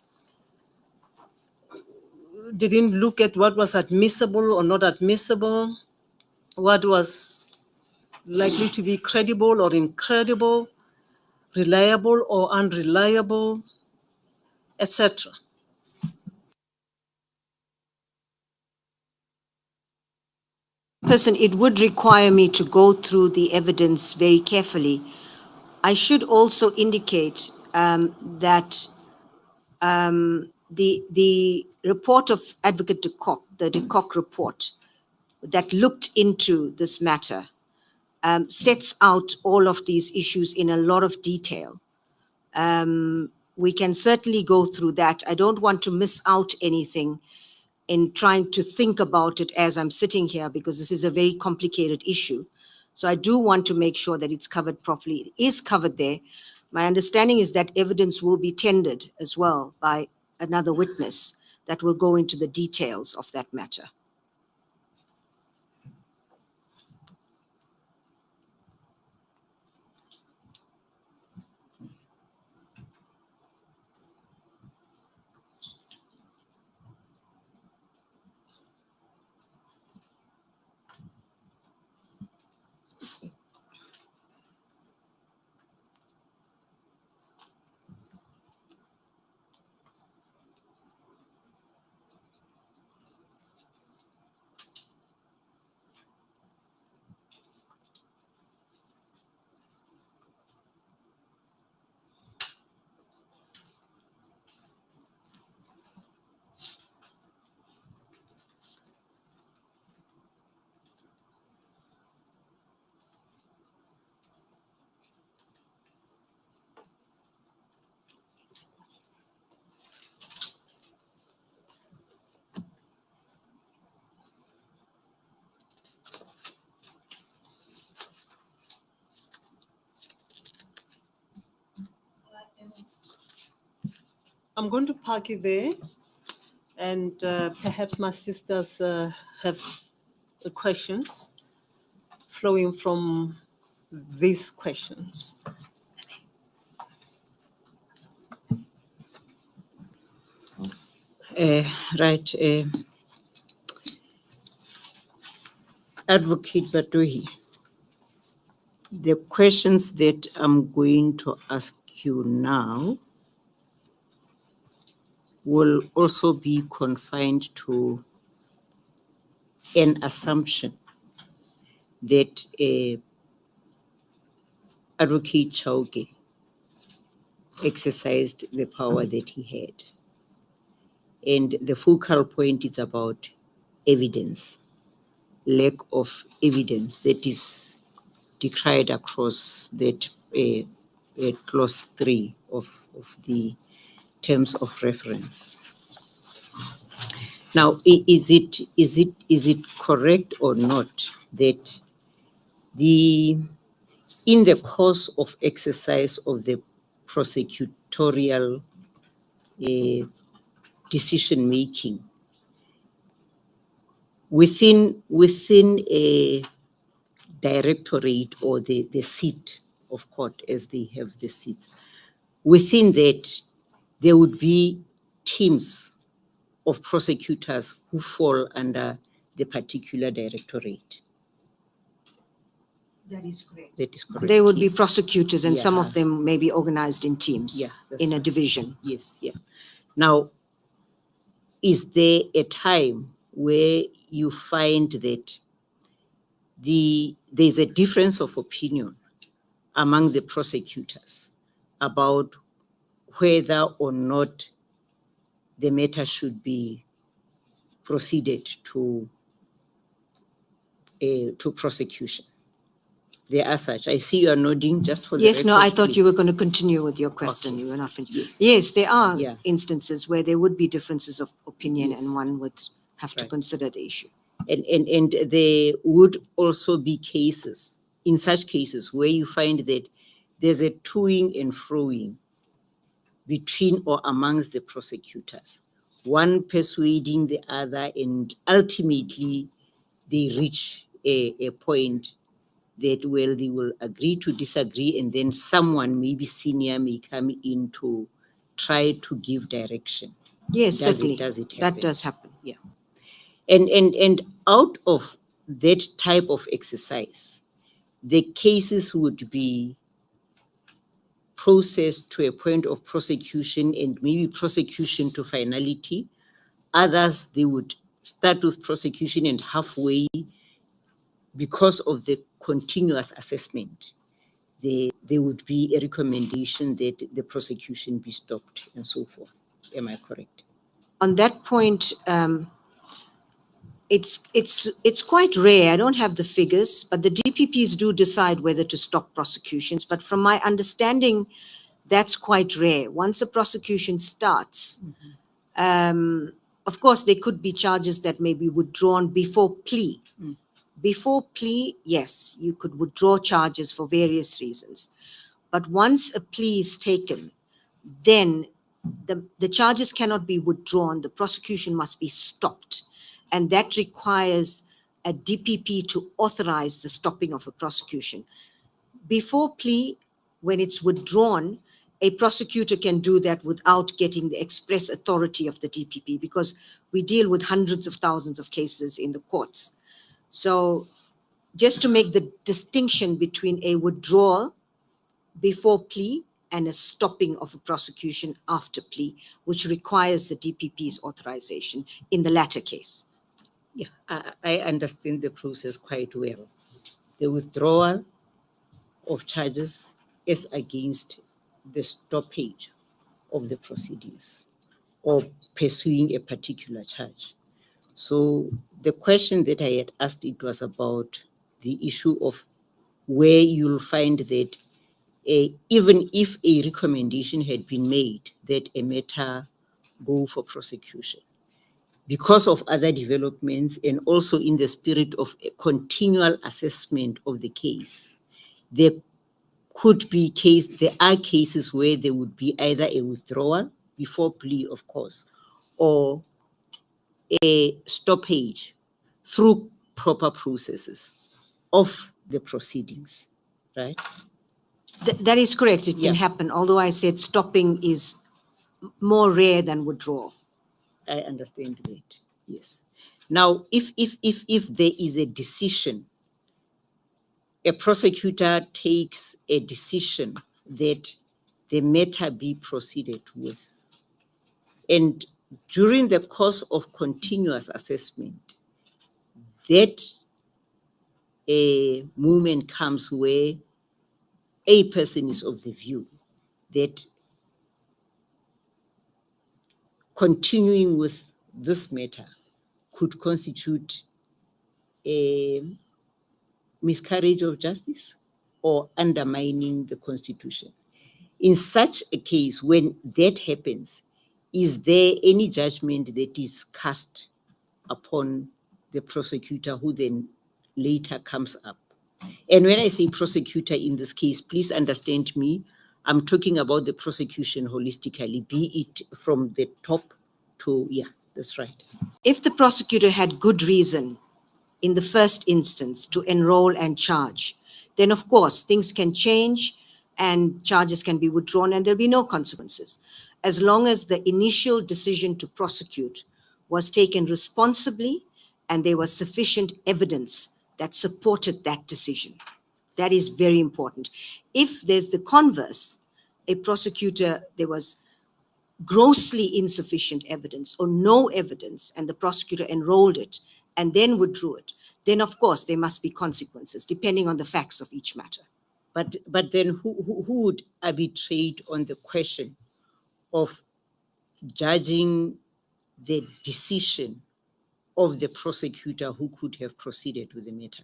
didn't look at what was admissible or not admissible, what was likely to be credible or incredible, reliable or unreliable, etc. Person, it would require me to go through the evidence very carefully. I should also indicate that the report of Advocate de Kock, the de Kock report that looked into this matter, sets out all of these issues in a lot of detail. We can certainly go through that. I don't want to miss out anything in trying to think about it as I'm sitting here, because this is a very complicated issue. So I do want to make sure that it's covered properly. It is covered there. My understanding is that evidence will be tendered as well by another witness that will go into the details of that matter. I'm going to park it there, and perhaps my sisters have the questions flowing from these questions. Right. Advocate Batohi, the questions that I'm going to ask you now will also be confined to an assumption that Advocate Chauke exercised the power that he had. And the focal point is about evidence, lack of evidence that is decried across that clause 3 of the terms of reference. Now, is it correct or not that in the course of exercise of the prosecutorial decision making within a directorate or the seat of court, as they have the seats, within that there would be teams of prosecutors who fall under the particular directorate? That is correct. That is correct. They would be yes. prosecutors, and some Yeah. of them may be organized in teams, Yeah, that's in a right. division. Yes, yeah. Now, is there a time where you find that there's a difference of opinion among the prosecutors about whether or not the matter should be proceeded to prosecution? There are such. I see you are nodding just for the Yes, no, I record, thought you were please. going to continue with your question. Okay. You were not finished. Yes. Yes, there are Yeah. instances where there would be differences of opinion, Yes. and one would have to Right. consider the issue. And there would also be cases, in such cases, where you find that there's a toing and froing between or amongst the prosecutors, one persuading the other, and ultimately they reach a point that, well, they will agree to disagree, and then someone, maybe senior, may come in to try to give direction. Yes, Does certainly. it That happen? does happen. Yeah. And out of that type of exercise, the cases would be processed to a point of prosecution and maybe prosecution to finality. Others, they would start with prosecution and halfway, because of the continuous assessment, there would be a recommendation that the prosecution be stopped and so forth. Am I correct? On that point, it's quite rare. I don't have the figures, but the DPPs do decide whether to stop prosecutions. But from my understanding, that's quite rare. Once a prosecution starts, of course, there could be charges that may be withdrawn before plea. Before plea, yes, you could withdraw charges for various reasons. But once a plea is taken, then the charges cannot be withdrawn. The prosecution must be stopped. And that requires a DPP to authorize the stopping of a prosecution. Before plea, when it's withdrawn, a prosecutor can do that without getting the express authority of the DPP, because we deal with hundreds of thousands of cases in the courts. So just to make the distinction between a withdrawal before plea and a stopping of a prosecution after plea, which requires the DPP's authorization in the latter case. Yeah, I understand the process quite well. The withdrawal of charges is against the stoppage of the proceedings or pursuing a particular charge. So the question that I had asked, it was about the issue of where you'll find that even if a recommendation had been made that a matter go for prosecution, because of other developments and also in the spirit of a continual assessment of the case, there are cases where there would be either a withdrawal before plea, of course, or a stoppage through proper processes of the proceedings, right? That is correct. It Yeah. can happen, although I said stopping is more rare than withdrawal. I understand that, yes. Now, if there is a decision, a prosecutor takes a decision that the matter be proceeded with, and during the course of continuous assessment, that a moment comes where a person is of the view that continuing with this matter could constitute a miscarriage of justice or undermining the Constitution. In such a case, when that happens, is there any judgment that is cast upon the prosecutor who then later comes up? And when I say prosecutor in this case, please understand me, I'm talking about the prosecution holistically, be it from the top to, yeah, that's right. If the prosecutor had good reason in the first instance to enroll and charge, then of course things can change and charges can be withdrawn and there'll be no consequences. As long as the initial decision to prosecute was taken responsibly and there was sufficient evidence that supported that decision. That is very important. If there's the converse, a prosecutor, there was grossly insufficient evidence or no evidence, and the prosecutor enrolled it and then withdrew it, then of course there must be consequences depending on the facts of each matter. But then who would arbitrate on the question of judging the decision of the prosecutor who could have proceeded with the matter?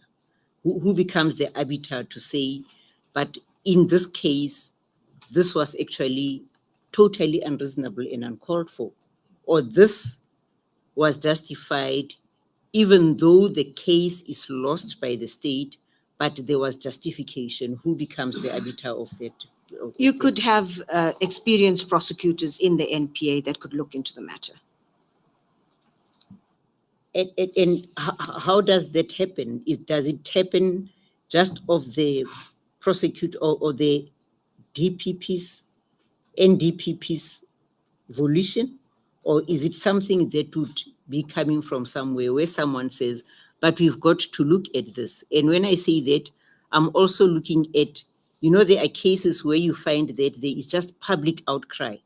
Who becomes the arbiter to say, but in this case, this was actually totally unreasonable and uncalled for, or this was justified even though the case is lost by the state, but there was justification? Who becomes the arbiter of that? You could have experienced prosecutors in the NPA that could look into the matter. And how does that happen? Does it happen just of the prosecutor or the DPP's, NDPP's volition? Or is it something that would be coming from somewhere where someone says, but we've got to look at this? And when I say that, I'm also looking at, there are cases where you find that there is just public outcry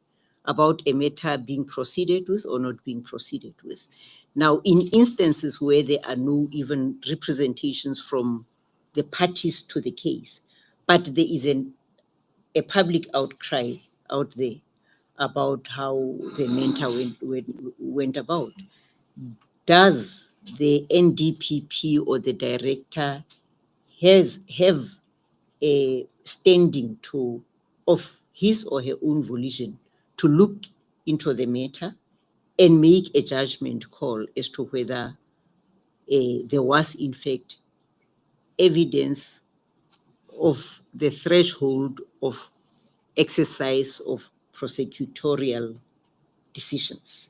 about a matter being proceeded with or not being proceeded with. Now, in instances where there are no even representations from the parties to the case, but there is a public outcry out there about how the matter went about, does the NDPP or the director have a standing of his or her own volition to look into the matter and make a judgment call as to whether there was in fact evidence of the threshold of exercise of prosecutorial decisions,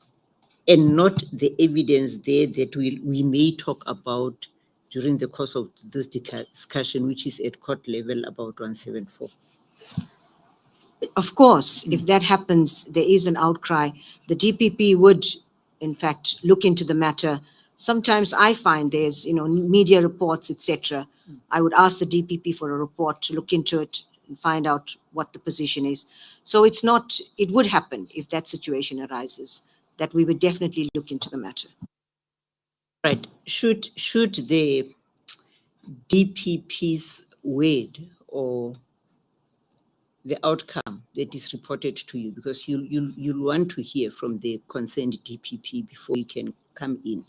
and not the evidence there that we may talk about during the course of this discussion, which is at court level about 174. Of course, if that happens, there is an outcry. The DPP would, in fact, look into the matter. Sometimes I find there's, media reports, etc. I would ask the DPP for a report to look into it and find out what the position is. So it would happen if that situation arises, that we would definitely look into the matter. Right. Should the DPP's word or the outcome that is reported to you, because you'll want to hear from the concerned DPP before you can come in.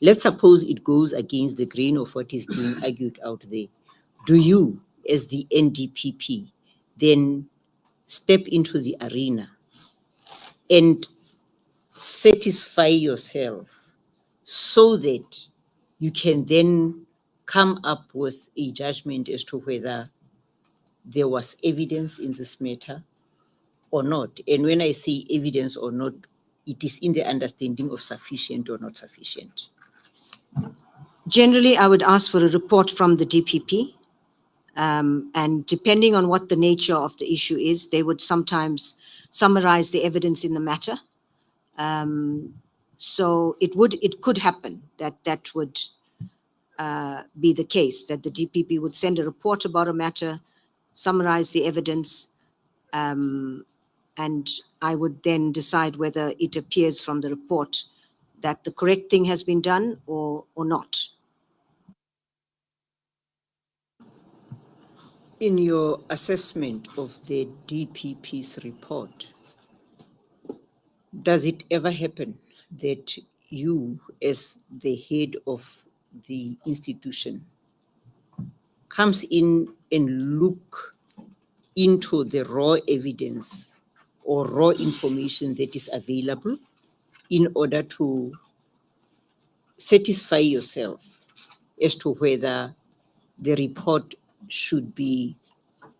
Let's suppose it goes against the grain of what is being argued out there. Do you, as the NDPP, then step into the arena and satisfy yourself so that you can then come up with a judgment as to whether there was evidence in this matter, or not? And when I say evidence or not, it is in the understanding of sufficient or not sufficient. Generally, I would ask for a report from the DPP. And depending on what the nature of the issue is, they would sometimes summarize the evidence in the matter. So it could happen that would be the case, that the DPP would send a report about a matter, summarize the evidence, and I would then decide whether it appears from the report that the correct thing has been done or not. In your assessment of the DPP's report, does it ever happen that you, as the head of the institution, comes in and look into the raw evidence or raw information that is available in order to satisfy yourself as to whether the report should be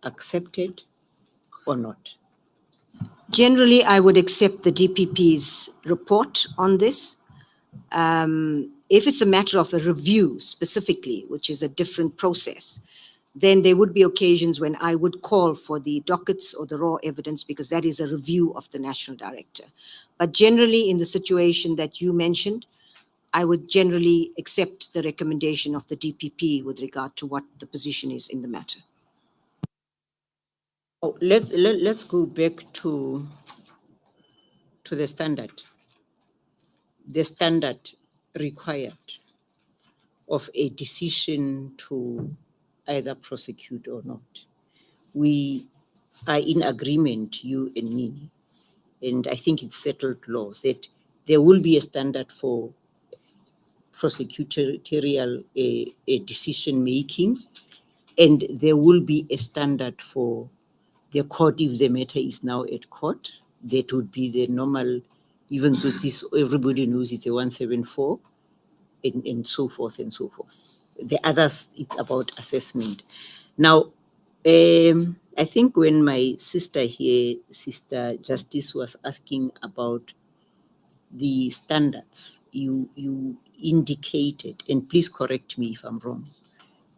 accepted or not? Generally, I would accept the DPP's report on this. If it's a matter of a review specifically, which is a different process, then there would be occasions when I would call for the dockets or the raw evidence, because that is a review of the national director. But generally, in the situation that you mentioned, I would generally accept the recommendation of the DPP with regard to what the position is in the matter. Oh, let's go back to the standard. The standard required of a decision to either prosecute or not. We are in agreement, you and me, and I think it's settled law that there will be a standard for prosecutorial decision making, and there will be a standard for the court if the matter is now at court. That would be the normal, even though this everybody knows it's a 174, and so forth and so forth. The others, it's about assessment. Now, I think when my sister here, Sister Justice, was asking about the standards, you indicated, and please correct me if I'm wrong,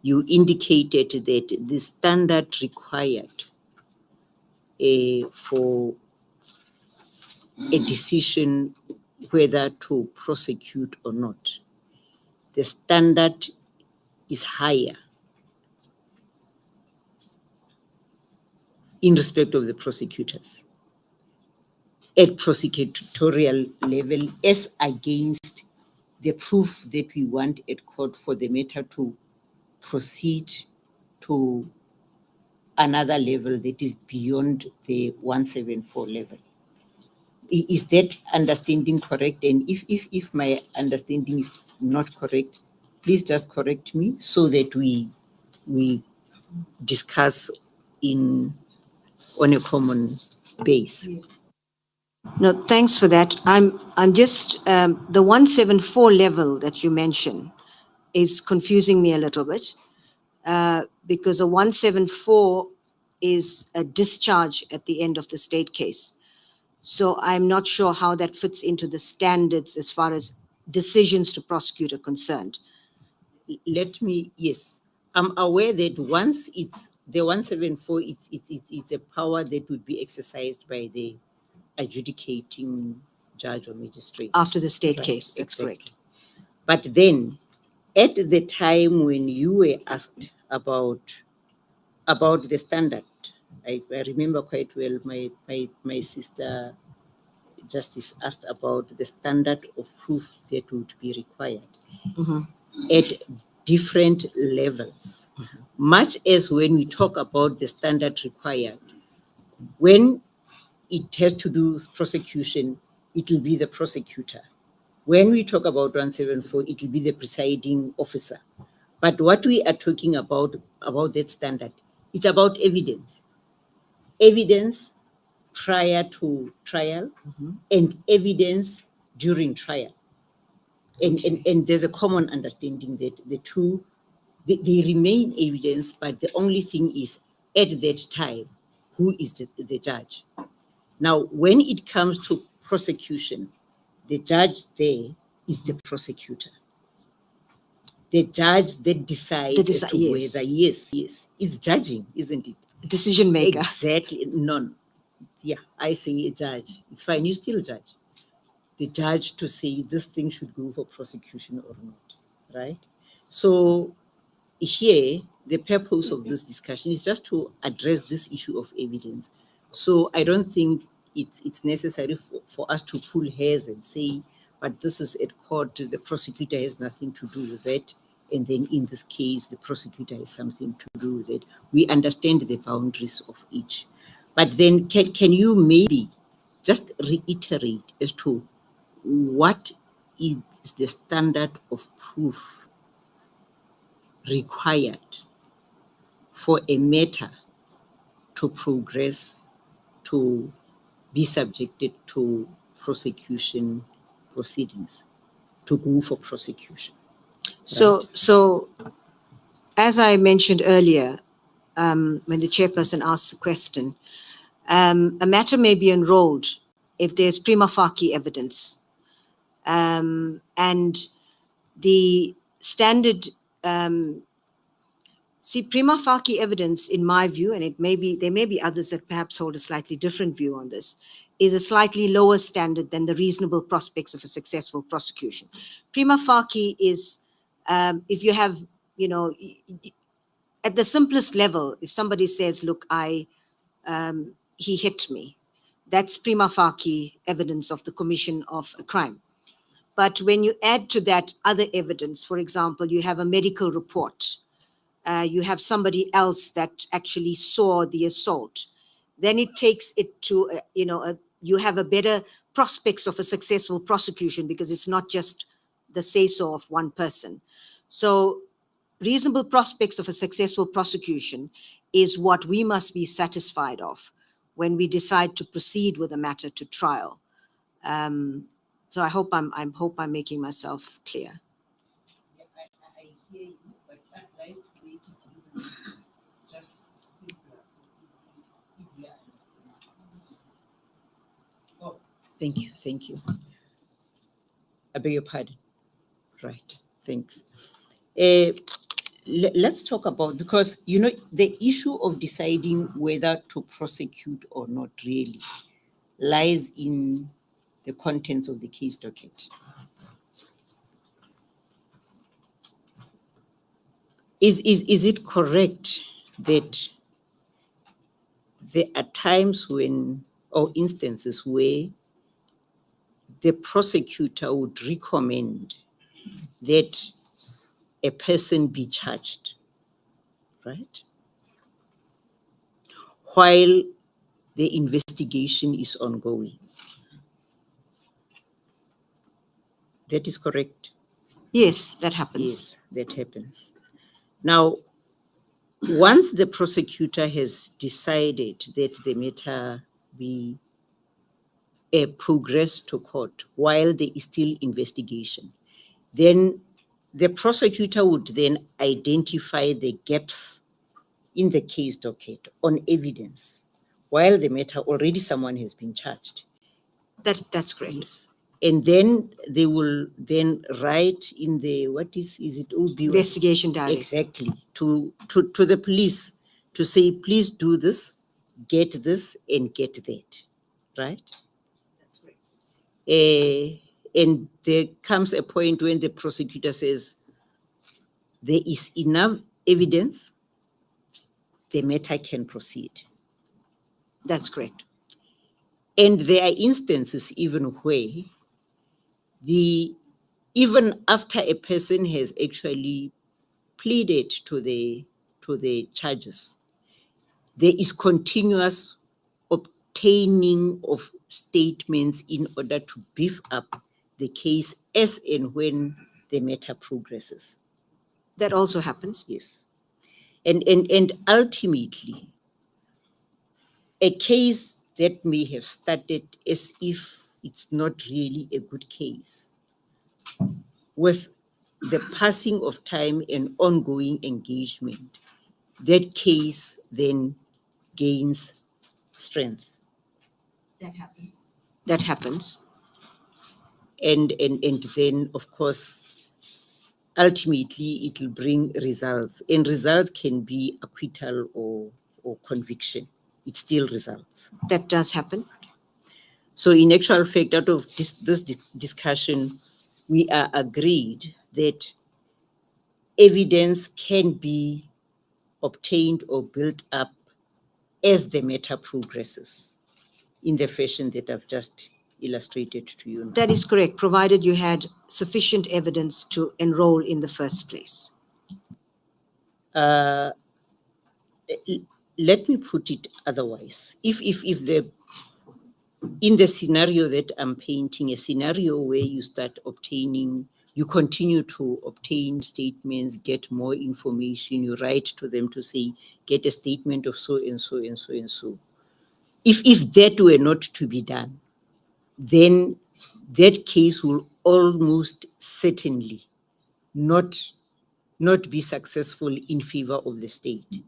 you indicated that the standard required for a decision whether to prosecute or not, the standard is higher in respect of the prosecutors at prosecutorial level as against the proof that we want at court for the matter to proceed to another level that is beyond the 174 level. Is that understanding correct? And if my understanding is not correct, please just correct me so that we discuss on a common base. No, thanks for that. I'm just, the 174 level that you mentioned is confusing me a little bit, because a 174 is a discharge at the end of the state case. So I'm not sure how that fits into the standards as far as decisions to prosecute are concerned. Yes, I'm aware that once it's the 174, it's a power that would be exercised by the adjudicating judge or magistrate. After the state Right, case, that's exactly. correct. But then, at the time when you were asked about the standard, I remember quite well my sister Justice asked about the standard of proof that would be required at different levels. Much as when we talk about the standard required, when it has to do with prosecution, it will be the prosecutor. When we talk about 174, it will be the presiding officer. But what we are talking about that standard, it's about evidence. Evidence prior to trial and evidence during trial. And there's a common understanding that the two, they remain evidence, but the only thing is at that time, who is the judge? Now, when it comes to prosecution, the judge there is the prosecutor. The judge that decides as to yes. whether, yes, is judging, isn't it? Decision maker. Exactly. None. Yeah, I say a judge. It's fine, you still judge. The judge to say this thing should go for prosecution or not, right? So here, the purpose of this discussion is just to address this issue of evidence. So I don't think it's necessary for us to pull hairs and say, but this is at court, the prosecutor has nothing to do with it. And then in this case, the prosecutor has something to do with it. We understand the boundaries of each. But then can you maybe just reiterate as to what is the standard of proof required for a matter to progress, to be subjected to prosecution proceedings, to go for prosecution? So as I mentioned earlier, when the chairperson asked the question, a matter may be enrolled if there's prima facie evidence. And the standard, prima facie evidence, in my view, and there may be others that perhaps hold a slightly different view on this, is a slightly lower standard than the reasonable prospects of a successful prosecution. Prima facie is, if you have, at the simplest level, if somebody says, look, he hit me, that's prima facie evidence of the commission of a crime. But when you add to that other evidence, for example, you have a medical report, you have somebody else that actually saw the assault, then it takes it to, you have a better prospects of a successful prosecution because it's not just the say-so of one person. So reasonable prospects of a successful prosecution is what we must be satisfied of when we decide to proceed with a matter to trial. So I hope I'm making myself clear. I hear you, but I'd like to make it even just simpler, easier understanding. Oh, thank you. I beg your pardon. Right, thanks. Let's talk about, because, the issue of deciding whether to prosecute or not really lies in the contents of the case docket. Is it correct that there are times when, or instances where, the prosecutor would recommend that a person be charged, right, while the investigation is ongoing? That is correct? Yes, that happens. Yes, that happens. Now, once the prosecutor has decided that the matter be progress to court while there is still investigation, then the prosecutor would then identify the gaps in the case docket on evidence while the matter already someone has been charged. That's correct. Yes. And then they will then write in the, what is it, OB? Investigation diary. Exactly, to the police to say, please do this, get this, and get that, right? That's right. And there comes a point when the prosecutor says, there is enough evidence, the matter can proceed. That's correct. And there are instances even where even after a person has actually pleaded to the charges, there is continuous obtaining of statements in order to beef up the case as and when the matter progresses. That also happens. Yes. And ultimately, a case that may have started as if it's not really a good case, with the passing of time and ongoing engagement, that case then gains strength. That happens. And then, of course, ultimately it will bring results. And results can be acquittal or conviction. It's still results. That does happen. So in actual fact, out of this discussion, we are agreed that evidence can be obtained or built up as the matter progresses in the fashion that I've just illustrated to you now. That is correct, provided you had sufficient evidence to enroll in the first place. Let me put it otherwise. If in the scenario that I'm painting, a scenario where you continue to obtain statements, get more information, you write to them to say, get a statement of so and so and so and so. If that were not to be done, then that case will almost certainly not be successful in favor of the state.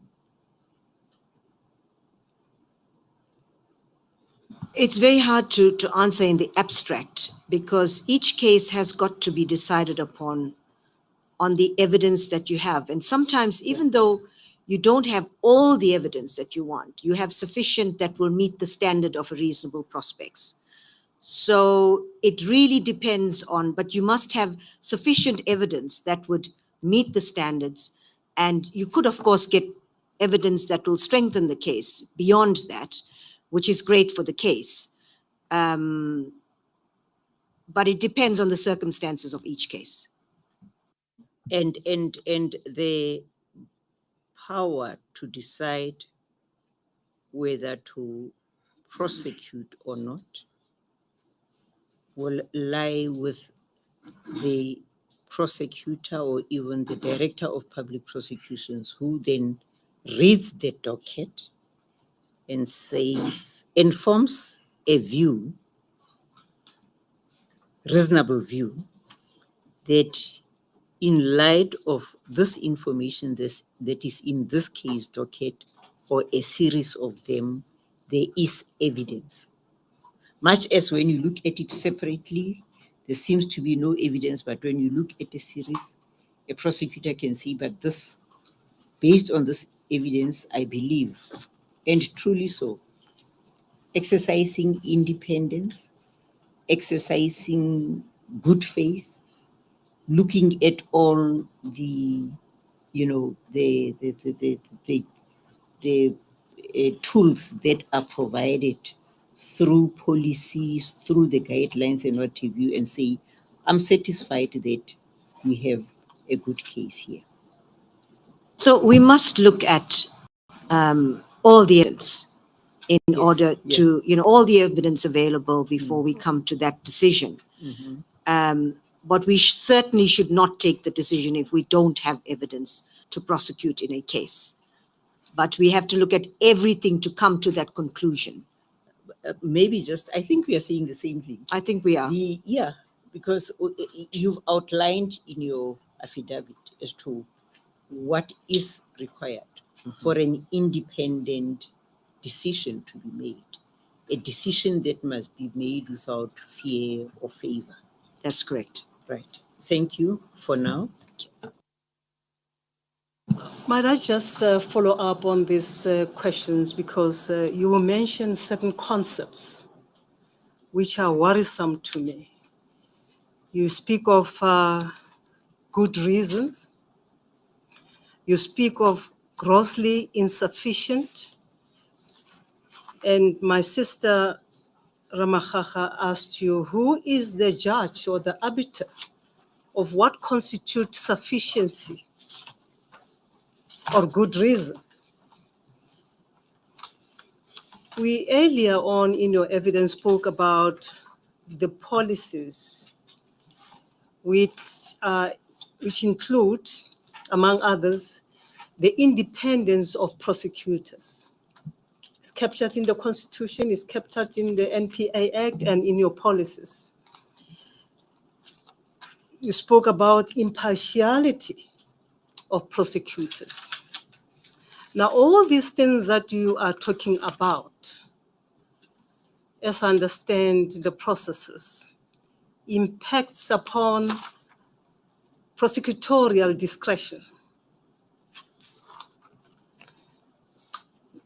It's very hard to answer in the abstract because each case has got to be decided upon on the evidence that you have. And sometimes, even though you don't have all the evidence that you want, you have sufficient that will meet the standard of a reasonable prospects. So it really depends on, but you must have sufficient evidence that would meet the standards. And you could, of course, get evidence that will strengthen the case beyond that, which is great for the case. But it depends on the circumstances of each case. And the power to decide whether to prosecute or not will lie with the prosecutor or even the Director of Public Prosecutions, who then reads the docket and informs a view, reasonable view, that in light of this information that is in this case docket or a series of them, there is evidence. Much as when you look at it separately, there seems to be no evidence, but when you look at a series, a prosecutor can say, but this, based on this evidence, I believe, and truly so, exercising independence, exercising good faith, looking at all the, tools that are provided through policies, through the guidelines and what have you, and say, I'm satisfied that we have a good case here. So we must look at all the evidence in order to, all the evidence available before we come to that decision. But we certainly should not take the decision if we don't have evidence to prosecute in a case. But we have to look at everything to come to that conclusion. Maybe just, I think we are saying the same thing. I think we are. Because you've outlined in your affidavit as to what is required for an independent decision to be made, a decision that must be made without fear or favor. That's correct. Right. Thank you for now. Might I just follow up on these questions, because you mentioned certain concepts which are worrisome to me. You speak of good reasons. You speak of grossly insufficient. And my sister Ramachaka asked you, who is the judge or the arbiter of what constitutes sufficiency or good reason? We earlier on in your evidence spoke about the policies which include, among others, the independence of prosecutors. It's captured in the Constitution, it's captured in the NPA Act and in your policies. You spoke about impartiality of prosecutors. Now, all these things that you are talking about, as I understand the processes, impacts upon prosecutorial discretion.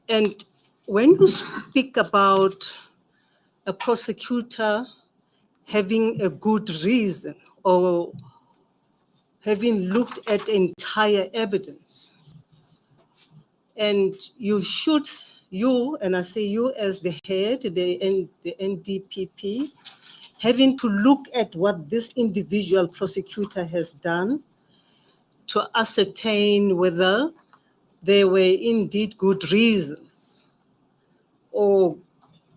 And when you speak about a prosecutor having a good reason or having looked at entire evidence, and and I say you as the head, the NDPP, having to look at what this individual prosecutor has done to ascertain whether there were indeed good reasons or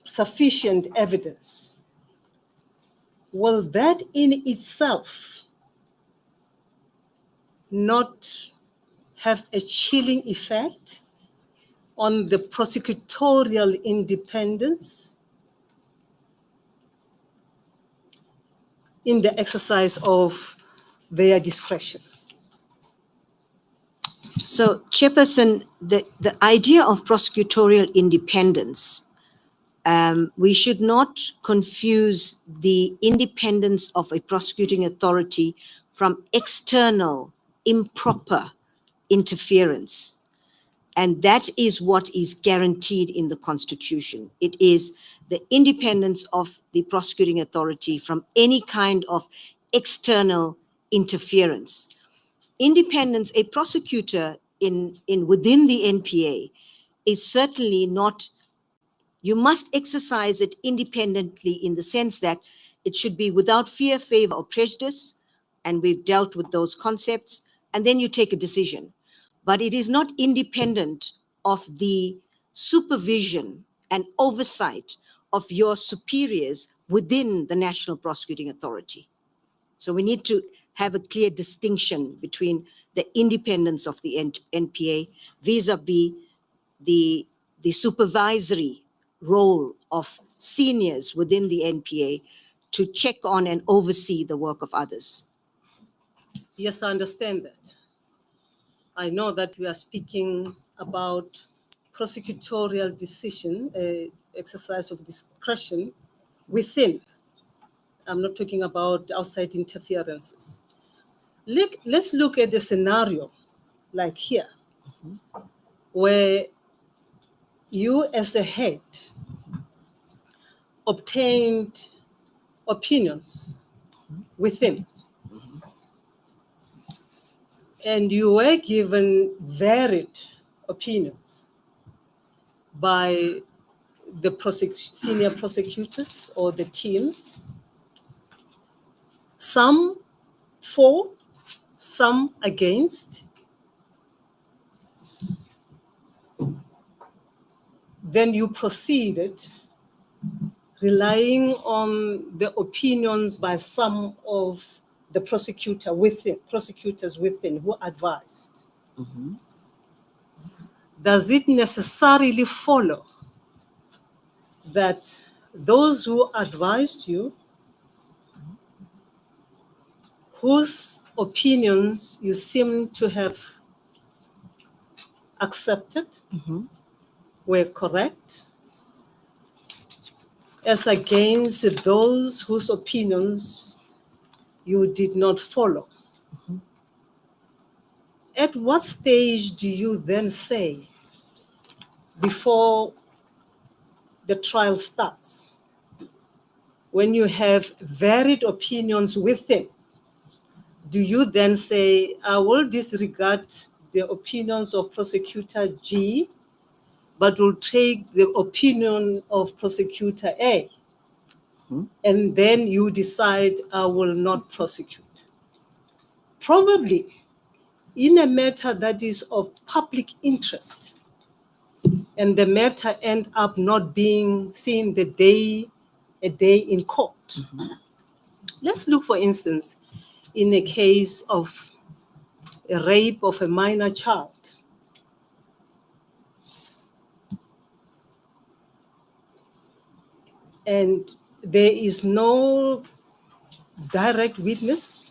sufficient evidence. Will that in itself not have a chilling effect on the prosecutorial independence in the exercise of their discretions? So, Chairperson, the idea of prosecutorial independence, we should not confuse the independence of a prosecuting authority from external improper interference. And that is what is guaranteed in the Constitution. It is the independence of the prosecuting authority from any kind of external interference. Independence, a prosecutor within the NPA is certainly not, you must exercise it independently in the sense that it should be without fear, favor, or prejudice, and we've dealt with those concepts, and then you take a decision. But it is not independent of the supervision and oversight of your superiors within the National Prosecuting Authority. So we need to have a clear distinction between the independence of the NPA vis-a-vis the supervisory role of seniors within the NPA to check on and oversee the work of others. Yes, I understand that. I know that we are speaking about prosecutorial decision, exercise of discretion within. I'm not talking about outside interferences. Let's look at the scenario like here, where you as a head obtained opinions within, and you were given varied opinions by the senior prosecutors or the teams, some for, some against. Then you proceeded relying on the opinions by some of the prosecutors within who advised. Mm-hmm. Does it necessarily follow that those who advised you, whose opinions you seem to have accepted, Mm-hmm. were correct, as against those whose opinions you did not follow? Mm-hmm. At what stage do you then say, before the trial starts, when you have varied opinions within, do you then say, I will disregard the opinions of prosecutor G, but will take the opinion of prosecutor A? Hmm. And then you decide, I will not prosecute. Probably in a matter that is of public interest, and the matter end up not being seen a day in court. Mm-hmm. Let's look, for instance, in a case of a rape of a minor child. And there is no direct witness.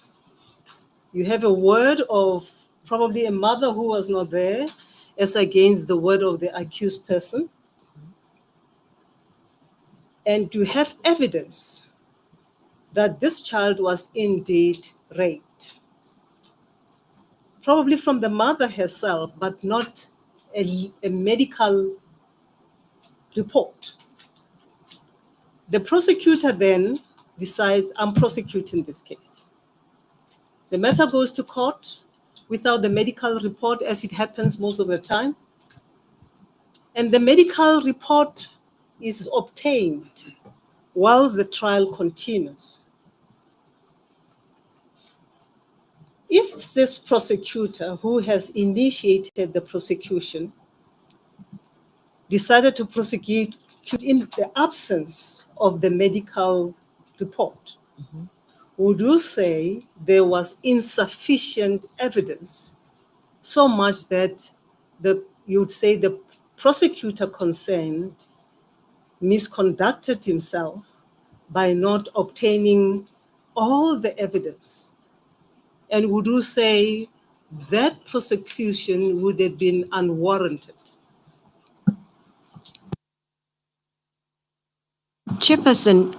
You have a word of probably a mother who was not there as against the word of the accused person. and you have evidence that this child was indeed raped, probably from the mother herself, but not a medical report. The prosecutor then decides, I'm prosecuting this case. The matter goes to court without the medical report, as it happens most of the time. And the medical report is obtained whilst the trial continues. If this prosecutor who has initiated the prosecution decided to prosecute in the absence of the medical report, would you say there was insufficient evidence, so much that you'd say the prosecutor concerned misconducted himself by not obtaining all the evidence? And would you say that prosecution would have been unwarranted? Chairperson,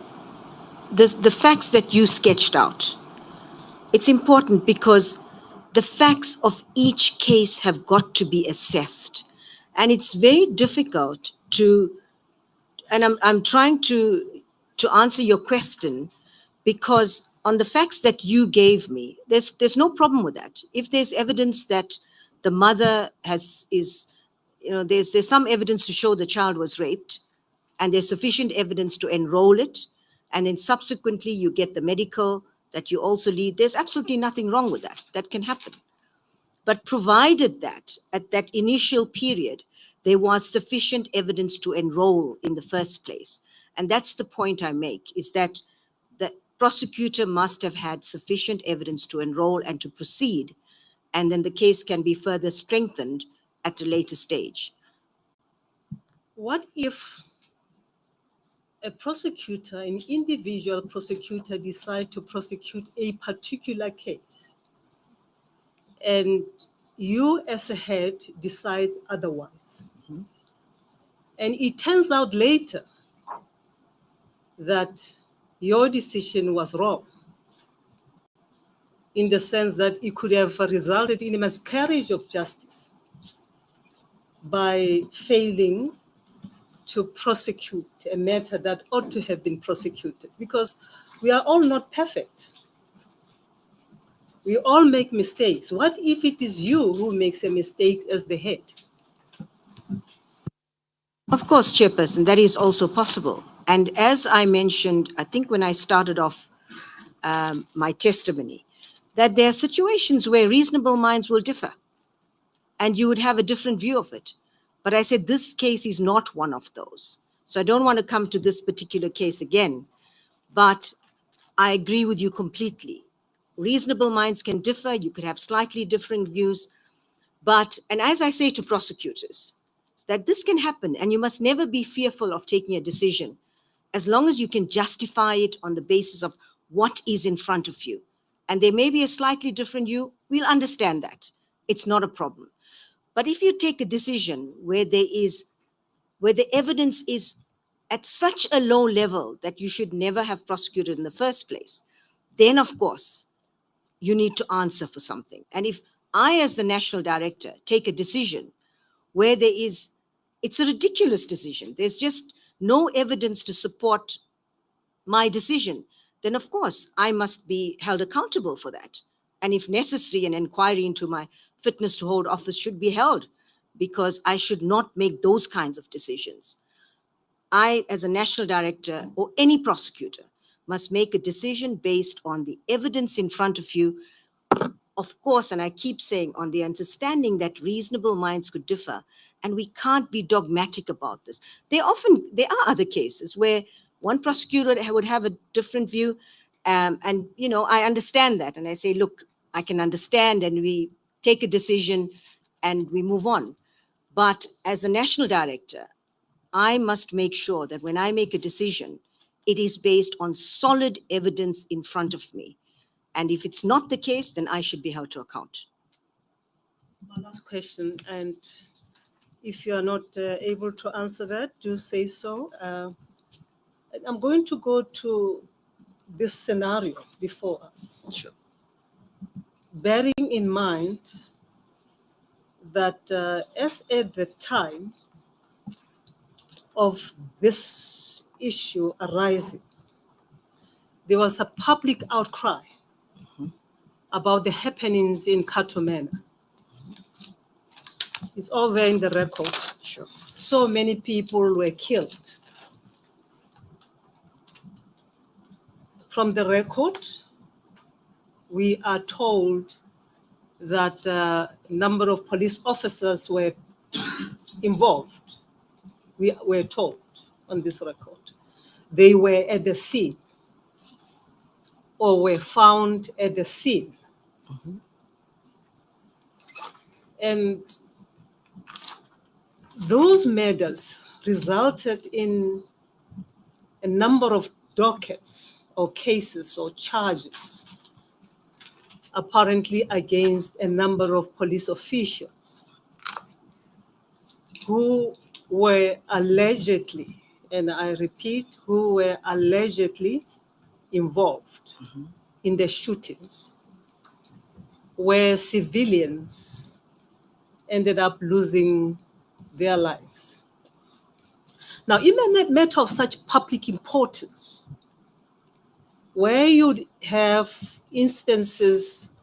the facts that you sketched out, it's important because the facts of each case have got to be assessed. And it's very difficult to, and I'm trying to answer your question, because on the facts that you gave me, there's no problem with that. If there's evidence that the mother there's some evidence to show the child was raped, and there's sufficient evidence to enroll it, and then subsequently you get the medical that you also lead, there's absolutely nothing wrong with that. That can happen. But provided that at that initial period, there was sufficient evidence to enroll in the first place. And that's the point I make, is that the prosecutor must have had sufficient evidence to enroll and to proceed, and then the case can be further strengthened at a later stage. What if a prosecutor, an individual prosecutor, decide to prosecute a particular case, and you as a head decides otherwise? And it turns out later that your decision was wrong, in the sense that it could have resulted in a miscarriage of justice by failing to prosecute a matter that ought to have been prosecuted, because we are all not perfect. We all make mistakes. What if it is you who makes a mistake as the head? Of course, Chairperson, that is also possible. And as I mentioned, I think when I started off my testimony, that there are situations where reasonable minds will differ and you would have a different view of it. But I said this case is not one of those. So I don't want to come to this particular case again, but I agree with you completely. Reasonable minds can differ. You could have slightly different views. But, and as I say to prosecutors, that this can happen and you must never be fearful of taking a decision as long as you can justify it on the basis of what is in front of you. And there may be a slightly different view. We'll understand that. It's not a problem. But if you take a decision where the evidence is at such a low level that you should never have prosecuted in the first place, then of course, you need to answer for something. And if I, as the national director, take a decision where it's a ridiculous decision, there's just no evidence to support my decision, then of course I must be held accountable for that. And if necessary, an inquiry into my fitness to hold office should be held, because I should not make those kinds of decisions. I, as a national director or any prosecutor, must make a decision based on the evidence in front of you. Of course, and I keep saying, on the understanding that reasonable minds could differ, and we can't be dogmatic about this. There are other cases where one prosecutor would have a different view, and I understand that, and I say, look, I can understand, and we take a decision and we move on. But as a national director, I must make sure that when I make a decision, it is based on solid evidence in front of me. And if it's not the case, then I should be held to account. One last question, and if you are not able to answer that, do say so. I'm going to go to this scenario before us. Sure. Bearing in mind that as at the time of this issue arising, there was a public outcry about the happenings in Katumena. It's all there in the record. Sure. So many people were killed. From the record, we are told that a number of police officers were involved. We were told on this record. They were at the scene or were found at the scene. And those murders resulted in a number of dockets or cases or charges, apparently against a number of police officials who were allegedly, and I repeat, who were allegedly involved in the shootings, where civilians ended up losing their lives. Now, in a matter of such public importance, where you have instances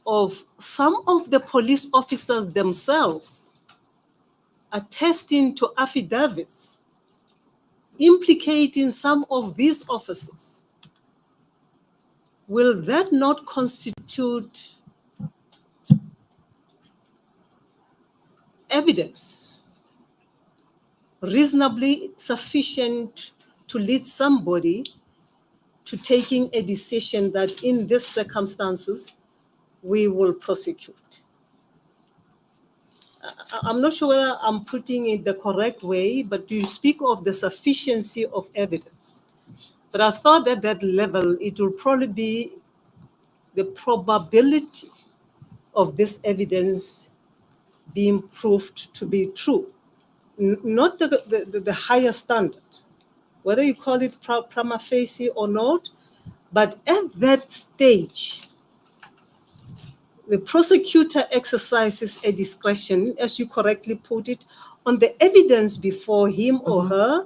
of some of the police officers themselves attesting to affidavits implicating some of these officers, will that not constitute evidence reasonably sufficient to lead somebody to taking a decision that in these circumstances, we will prosecute? I'm not sure whether I'm putting it the correct way, but you speak of the sufficiency of evidence. But I thought at that level, it will probably be the probability of this evidence being proved to be true, not the higher standard, whether you call it prima facie or not, but at that stage, the prosecutor exercises a discretion, as you correctly put it, on the evidence before him or her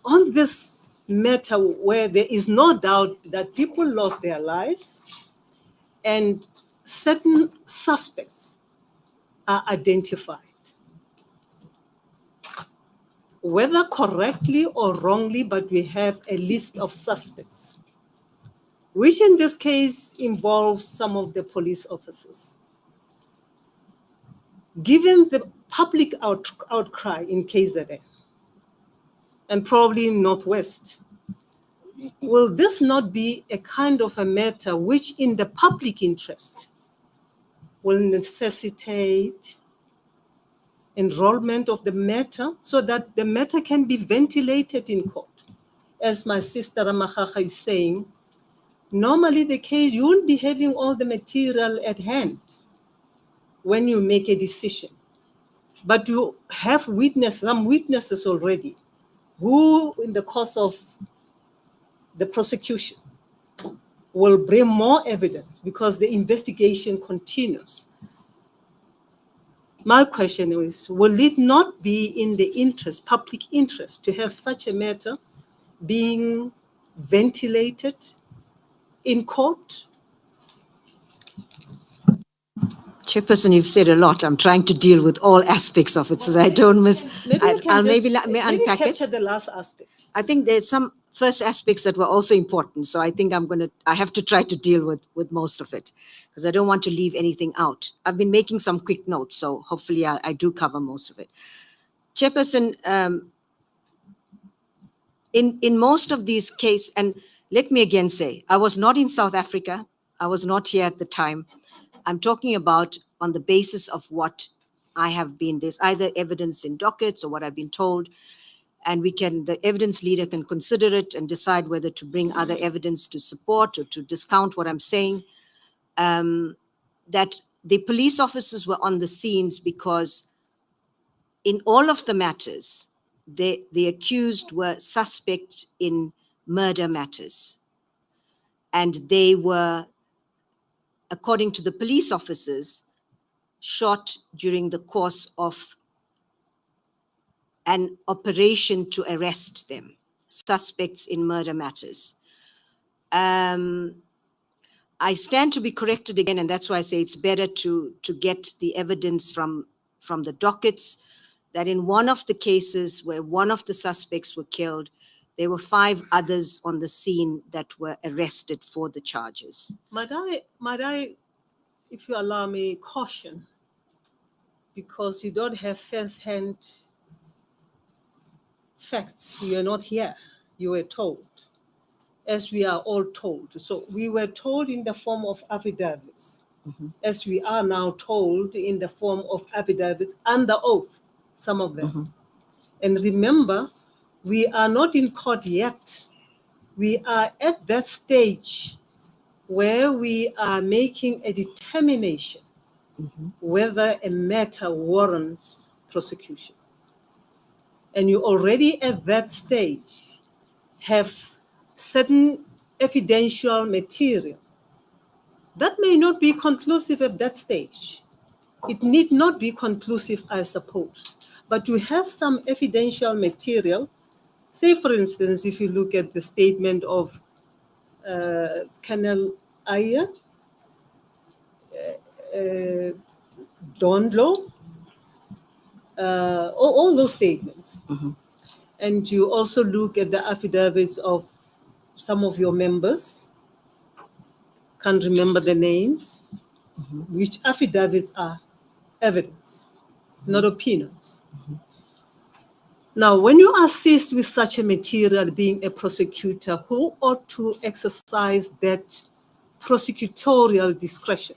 on this matter where there is no doubt that people lost their lives and certain suspects are identified. Whether correctly or wrongly, but we have a list of suspects, which in this case involves some of the police officers. Given the public outcry in KZN and probably in Northwest, will this not be a kind of a matter which in the public interest will necessitate enrollment of the matter so that the matter can be ventilated in court? As my sister Ramachacha is saying, normally the case, you won't be having all the material at hand when you make a decision. But you have some witnesses already who, in the course of the prosecution, will bring more evidence because the investigation continues. My question is, will it not be in the interest, public interest, to have such a matter being ventilated in court? Chairperson, you've said a lot. I'm trying to deal with all aspects of it so that I don't miss. I'll maybe unpack capture it. the last aspect. I think there's some first aspects that were also important. So I think I have to try to deal with most of it because I don't want to leave anything out. I've been making some quick notes, so hopefully I do cover most of it. Chairperson, in most of these cases, and let me again say, I was not in South Africa. I was not here at the time. I'm talking about on the basis of what I have been, there's either evidence in dockets or what I've been told, and the evidence leader can consider it and decide whether to bring other evidence to support or to discount what I'm saying, that the police officers were on the scenes because in all of the matters, the accused were suspects in murder matters. And they were, according to the police officers, shot during the course of an operation to arrest them, suspects in murder matters. I stand to be corrected again, and that's why I say it's better to get the evidence from the dockets, that in one of the cases where one of the suspects were killed, there were 5 others on the scene that were arrested for the charges. Might I, if you allow me, caution, because you don't have first-hand facts. You are not here. You were told, as we are all told. So we were told in the form of affidavits, as we are now told in the form of affidavits under oath, some of them. And remember, we are not in court yet. We are at that stage where we are making a determination whether a matter warrants prosecution. And you already at that stage have certain evidential material that may not be conclusive at that stage. It need not be conclusive, I suppose, but you have some evidential material. Say, for instance, if you look at the statement of Colonel Aya, Dondlo, all those statements. And you also look at the affidavits of some of your members, can't remember the names, which affidavits are evidence, not opinions. Now, when you assist with such a material, being a prosecutor, who ought to exercise that prosecutorial discretion?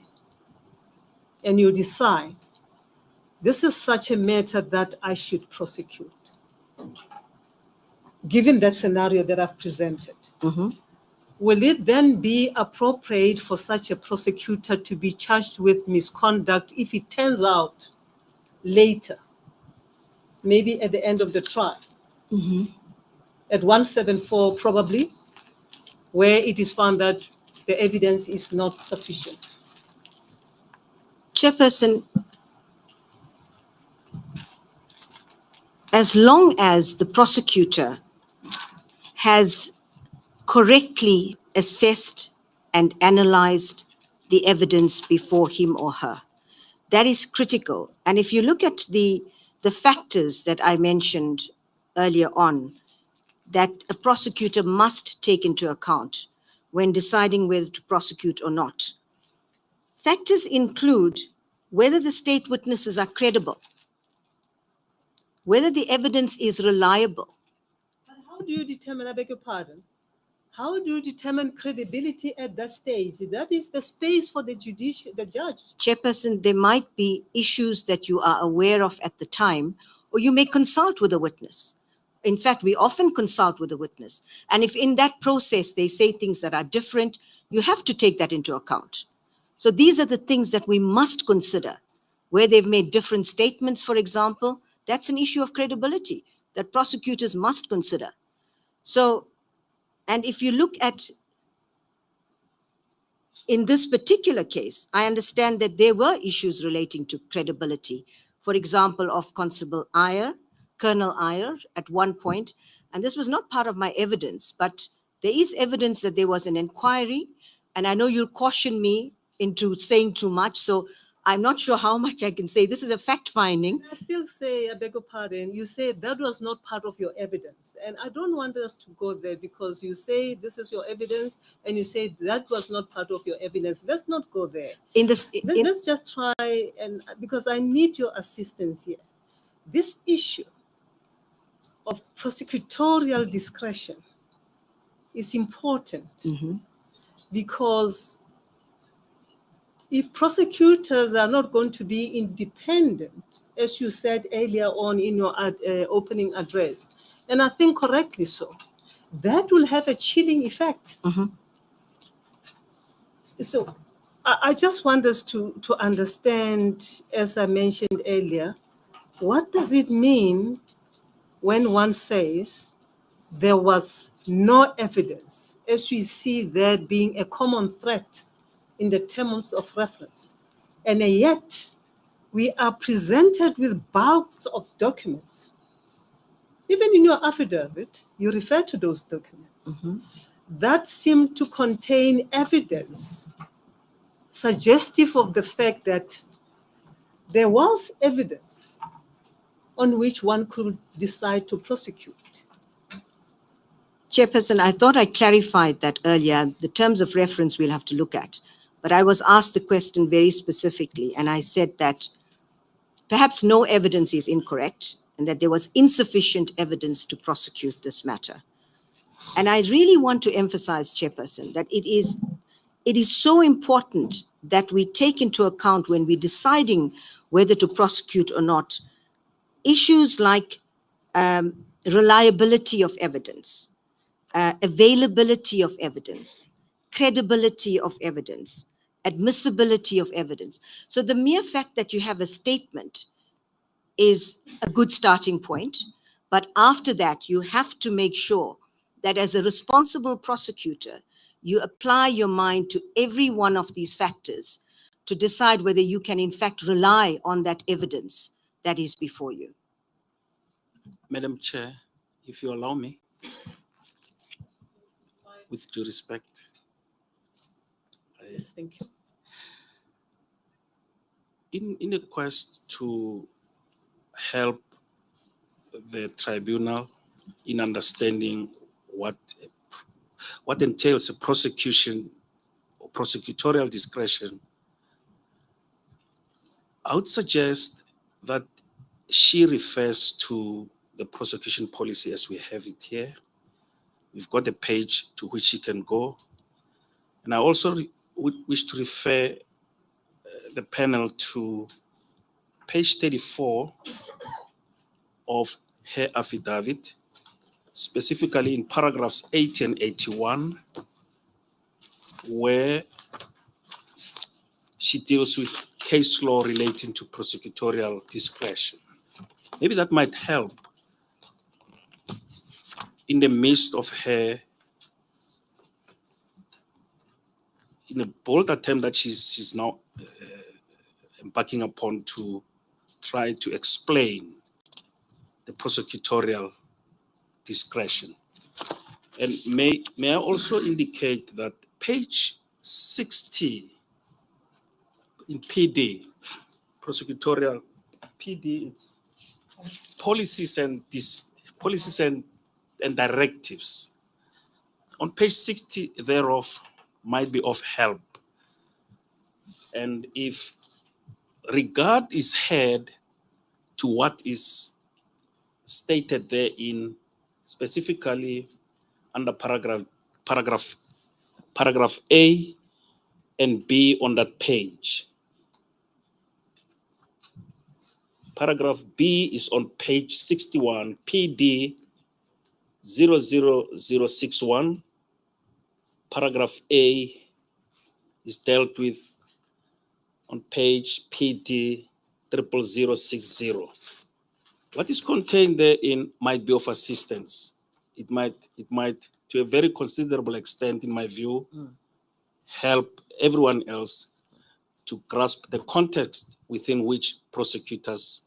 And you decide, this is such a matter that I should prosecute, given that scenario that I've presented. Will it then be appropriate for such a prosecutor to be charged with misconduct if it turns out later, maybe at the end of the trial, at 174 probably, where it is found that the evidence is not sufficient? Chairperson, as long as the prosecutor has correctly assessed and analyzed the evidence before him or her, that is critical. And if you look at the factors that I mentioned earlier on, that a prosecutor must take into account when deciding whether to prosecute or not, factors include whether the state witnesses are credible, whether the evidence is reliable. But how do you determine, I beg your pardon, how do you determine credibility at that stage? That is the space for the judge. Chairperson, there might be issues that you are aware of at the time, or you may consult with a witness. In fact, we often consult with a witness. And if in that process they say things that are different, you have to take that into account. So these are the things that we must consider. Where they've made different statements, for example, that's an issue of credibility that prosecutors must consider. So, and if you look at, in this particular case, I understand that there were issues relating to credibility. For example, of Constable Iyer, Colonel Iyer at one point, and this was not part of my evidence, but there is evidence that there was an inquiry, and I know you'll caution me into saying too much, so I'm not sure how much I can say. This is a fact finding. I still say, I beg your pardon, you say that was not part of your evidence. And I don't want us to go there, because you say this is your evidence and you say that was not part of your evidence. Let's not go there. Let's just try, and because I need your assistance here. This issue of prosecutorial discretion is important, because if prosecutors are not going to be independent, as you said earlier on in your opening address, and I think correctly so, that will have a chilling effect. So I just want us to understand, as I mentioned earlier, what does it mean when one says there was no evidence, as we see there being a common threat in the terms of reference, and yet we are presented with bulks of documents. Even in your affidavit, you refer to those documents that seem to contain evidence suggestive of the fact that there was evidence on which one could decide to prosecute. Chairperson, I thought I clarified that earlier. The terms of reference we'll have to look at. But I was asked the question very specifically, and I said that perhaps no evidence is incorrect and that there was insufficient evidence to prosecute this matter. And I really want to emphasize, Chairperson, that it is so important that we take into account when we're deciding whether to prosecute or not, issues like reliability of evidence, availability of evidence, credibility of evidence, admissibility of evidence. So the mere fact that you have a statement is a good starting point, but after that, you have to make sure that as a responsible prosecutor, you apply your mind to every one of these factors to decide whether you can in fact rely on that evidence that is before you. Madam Chair, if you allow me, with due respect. Yes, thank you. In a quest to help the tribunal in understanding what entails a prosecution or prosecutorial discretion, I would suggest that she refers to the prosecution policy as we have it here. We've got a page to which she can go. And I also would wish to refer the panel to page 34 of her affidavit, specifically in paragraphs 80 and 81, where she deals with case law relating to prosecutorial discretion. Maybe that might help in the midst of her, in a bold attempt that she's now embarking upon to try to explain the prosecutorial discretion. And may I also indicate that page 60 in PD, prosecutorial PD, it's policies and directives. On page 60 thereof might be of help. And if regard is had to what is stated therein, specifically under paragraph A and B on that page. Paragraph B is on page 61, PD 00061. Paragraph A is dealt with on page PD 00060. What is contained therein might be of assistance. It might, to a very considerable extent, in my view, help everyone else to grasp the context within which prosecutors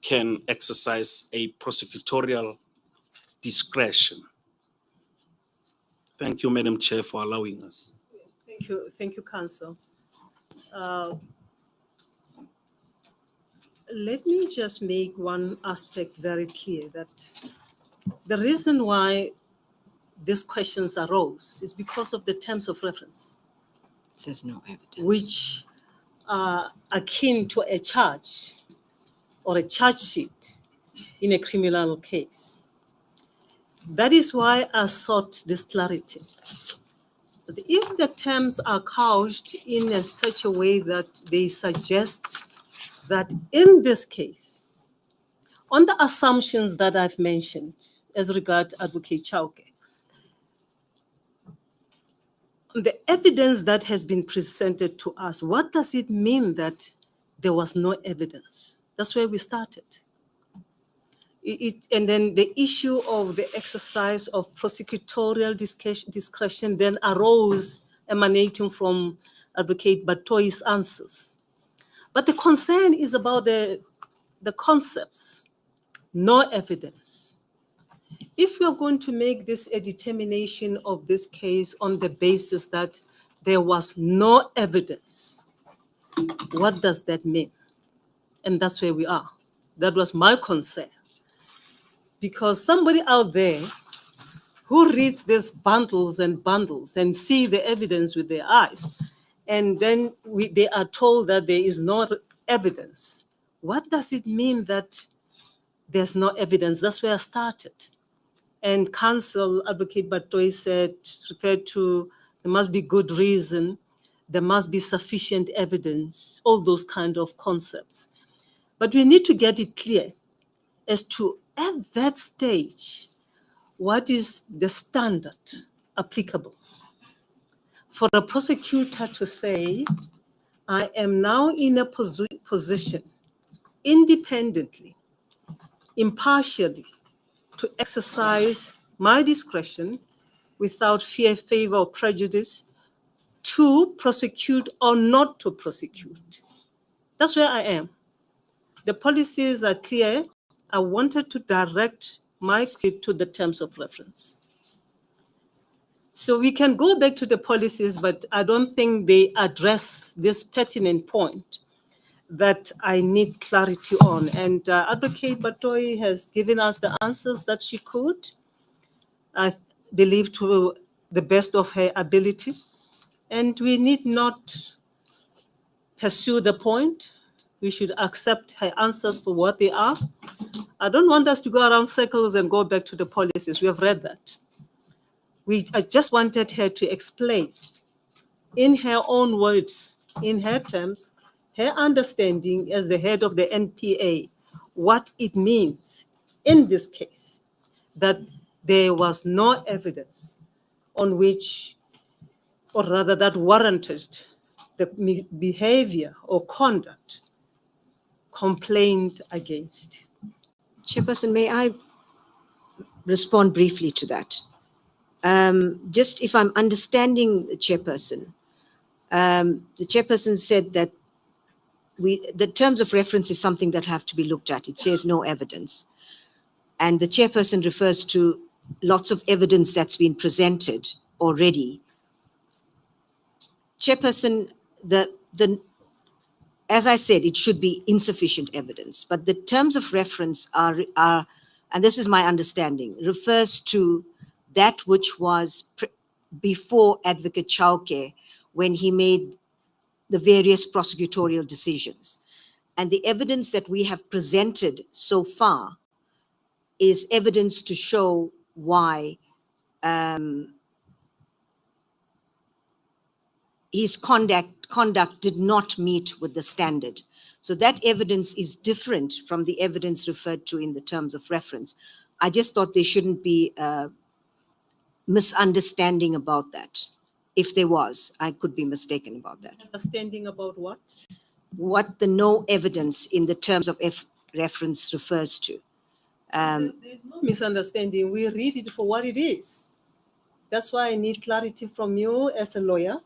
can exercise a prosecutorial discretion. Thank you, Madam Chair, for allowing us. Thank you, Counsel. Let me just make one aspect very clear, that the reason why these questions arose is because of the terms of reference, Says no evidence. which are akin to a charge or a charge sheet in a criminal case. That is why I sought this clarity. But if the terms are couched in such a way that they suggest that in this case, on the assumptions that I've mentioned as regard Advocate Chauke, the evidence that has been presented to us, what does it mean that there was no evidence? That's where we started. And then the issue of the exercise of prosecutorial discretion then arose emanating from Advocate Batoi's answers. But the concern is about the concepts, no evidence. If we are going to make this a determination of this case on the basis that there was no evidence, what does that mean? And that's where we are. That was my concern. Because somebody out there who reads these bundles and bundles and see the evidence with their eyes, and then they are told that there is no evidence. What does it mean that there's no evidence? That's where I started. And counsel, Advocate Batoi said, referred to, there must be good reason, there must be sufficient evidence, all those kind of concepts. But we need to get it clear as to, at that stage, what is the standard applicable? For a prosecutor to say, I am now in a position, independently, impartially, to exercise my discretion without fear, favor, or prejudice to prosecute or not to prosecute. That's where I am. The policies are clear. I wanted to direct my query to the terms of reference. So we can go back to the policies, but I don't think they address this pertinent point that I need clarity on. And Advocate Batoi has given us the answers that she could, I believe, to the best of her ability. And we need not pursue the point. We should accept her answers for what they are. I don't want us to go around circles and go back to the policies. We have read that. I just wanted her to explain in her own words, in her terms, her understanding as the head of the NPA, what it means in this case, that there was no evidence on which, or rather that warranted the behavior or conduct complained against. Chairperson, may I respond briefly to that? Just if I'm understanding the chairperson said that the terms of reference is something that have to be looked at. It says no evidence. And the chairperson refers to lots of evidence that's been presented already. Chairperson, as I said, it should be insufficient evidence, but the terms of reference are, and this is my understanding, refers to that which was before Advocate Chauke when he made the various prosecutorial decisions. And the evidence that we have presented so far is evidence to show why his conduct did not meet with the standard. So that evidence is different from the evidence referred to in the terms of reference. I just thought there shouldn't be a misunderstanding about that. If there was, I could be mistaken about that. Understanding about what? What the no evidence in the terms of reference refers to. There's no misunderstanding. We read it for what it is. That's why I need clarity from you as a lawyer.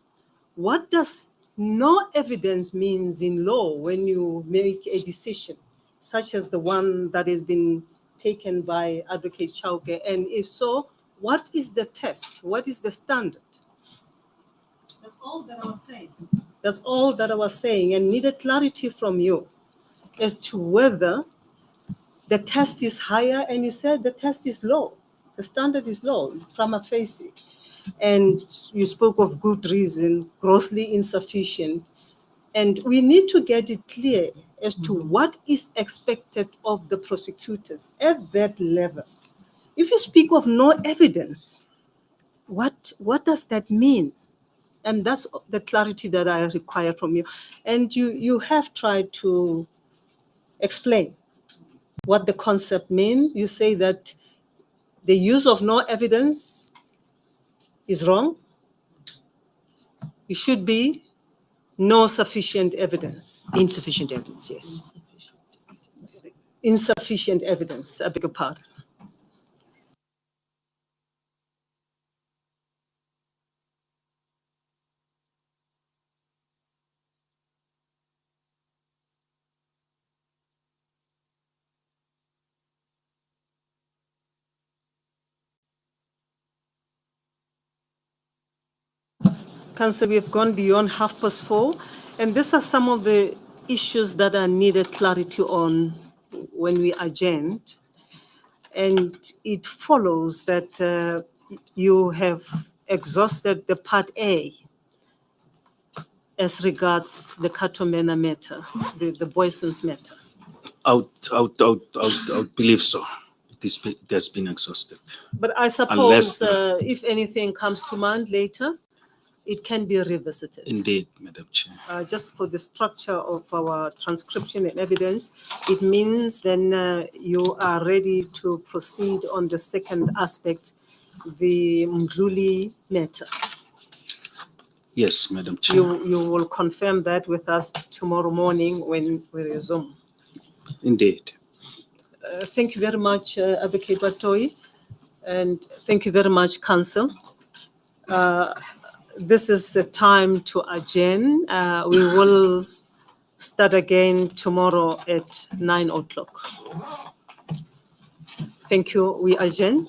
What does no evidence means in law when you make a decision, such as the one that has been taken by Advocate Chauke? And if so, what is the test? What is the standard? That's all that I was saying. That's all that I was saying, and needed clarity from you as to whether the test is higher, and you said the test is low. The standard is low, prima facie. And you spoke of good reason, grossly insufficient. And we need to get it clear as to what is expected of the prosecutors at that level. If you speak of no evidence, what does that mean? And that's the clarity that I require from you. And you have tried to explain what the concept means. You say that the use of no evidence is wrong. It should be no sufficient evidence. Insufficient evidence, yes. insufficient evidence. I beg your pardon. Council, we have gone beyond 4:30, and these are some of the issues that are needed clarity on when we adjourn. And it follows that you have exhausted the Part A as regards the Katomena matter, the Boyson's matter. I would believe so. It has been exhausted. But I suppose if anything comes to mind later, it can be revisited. Indeed, Madam Chair. Just for the structure of our transcription and evidence, it means then you are ready to proceed on the second aspect, the Mdluli matter. Yes, Madam Chair. You will confirm that with us tomorrow morning when we resume. Indeed. Thank you very much, Advocate Batoi, and thank you very much, Council. This is the time to adjourn. We will start again tomorrow at 9 o'clock. Thank you. We adjourn.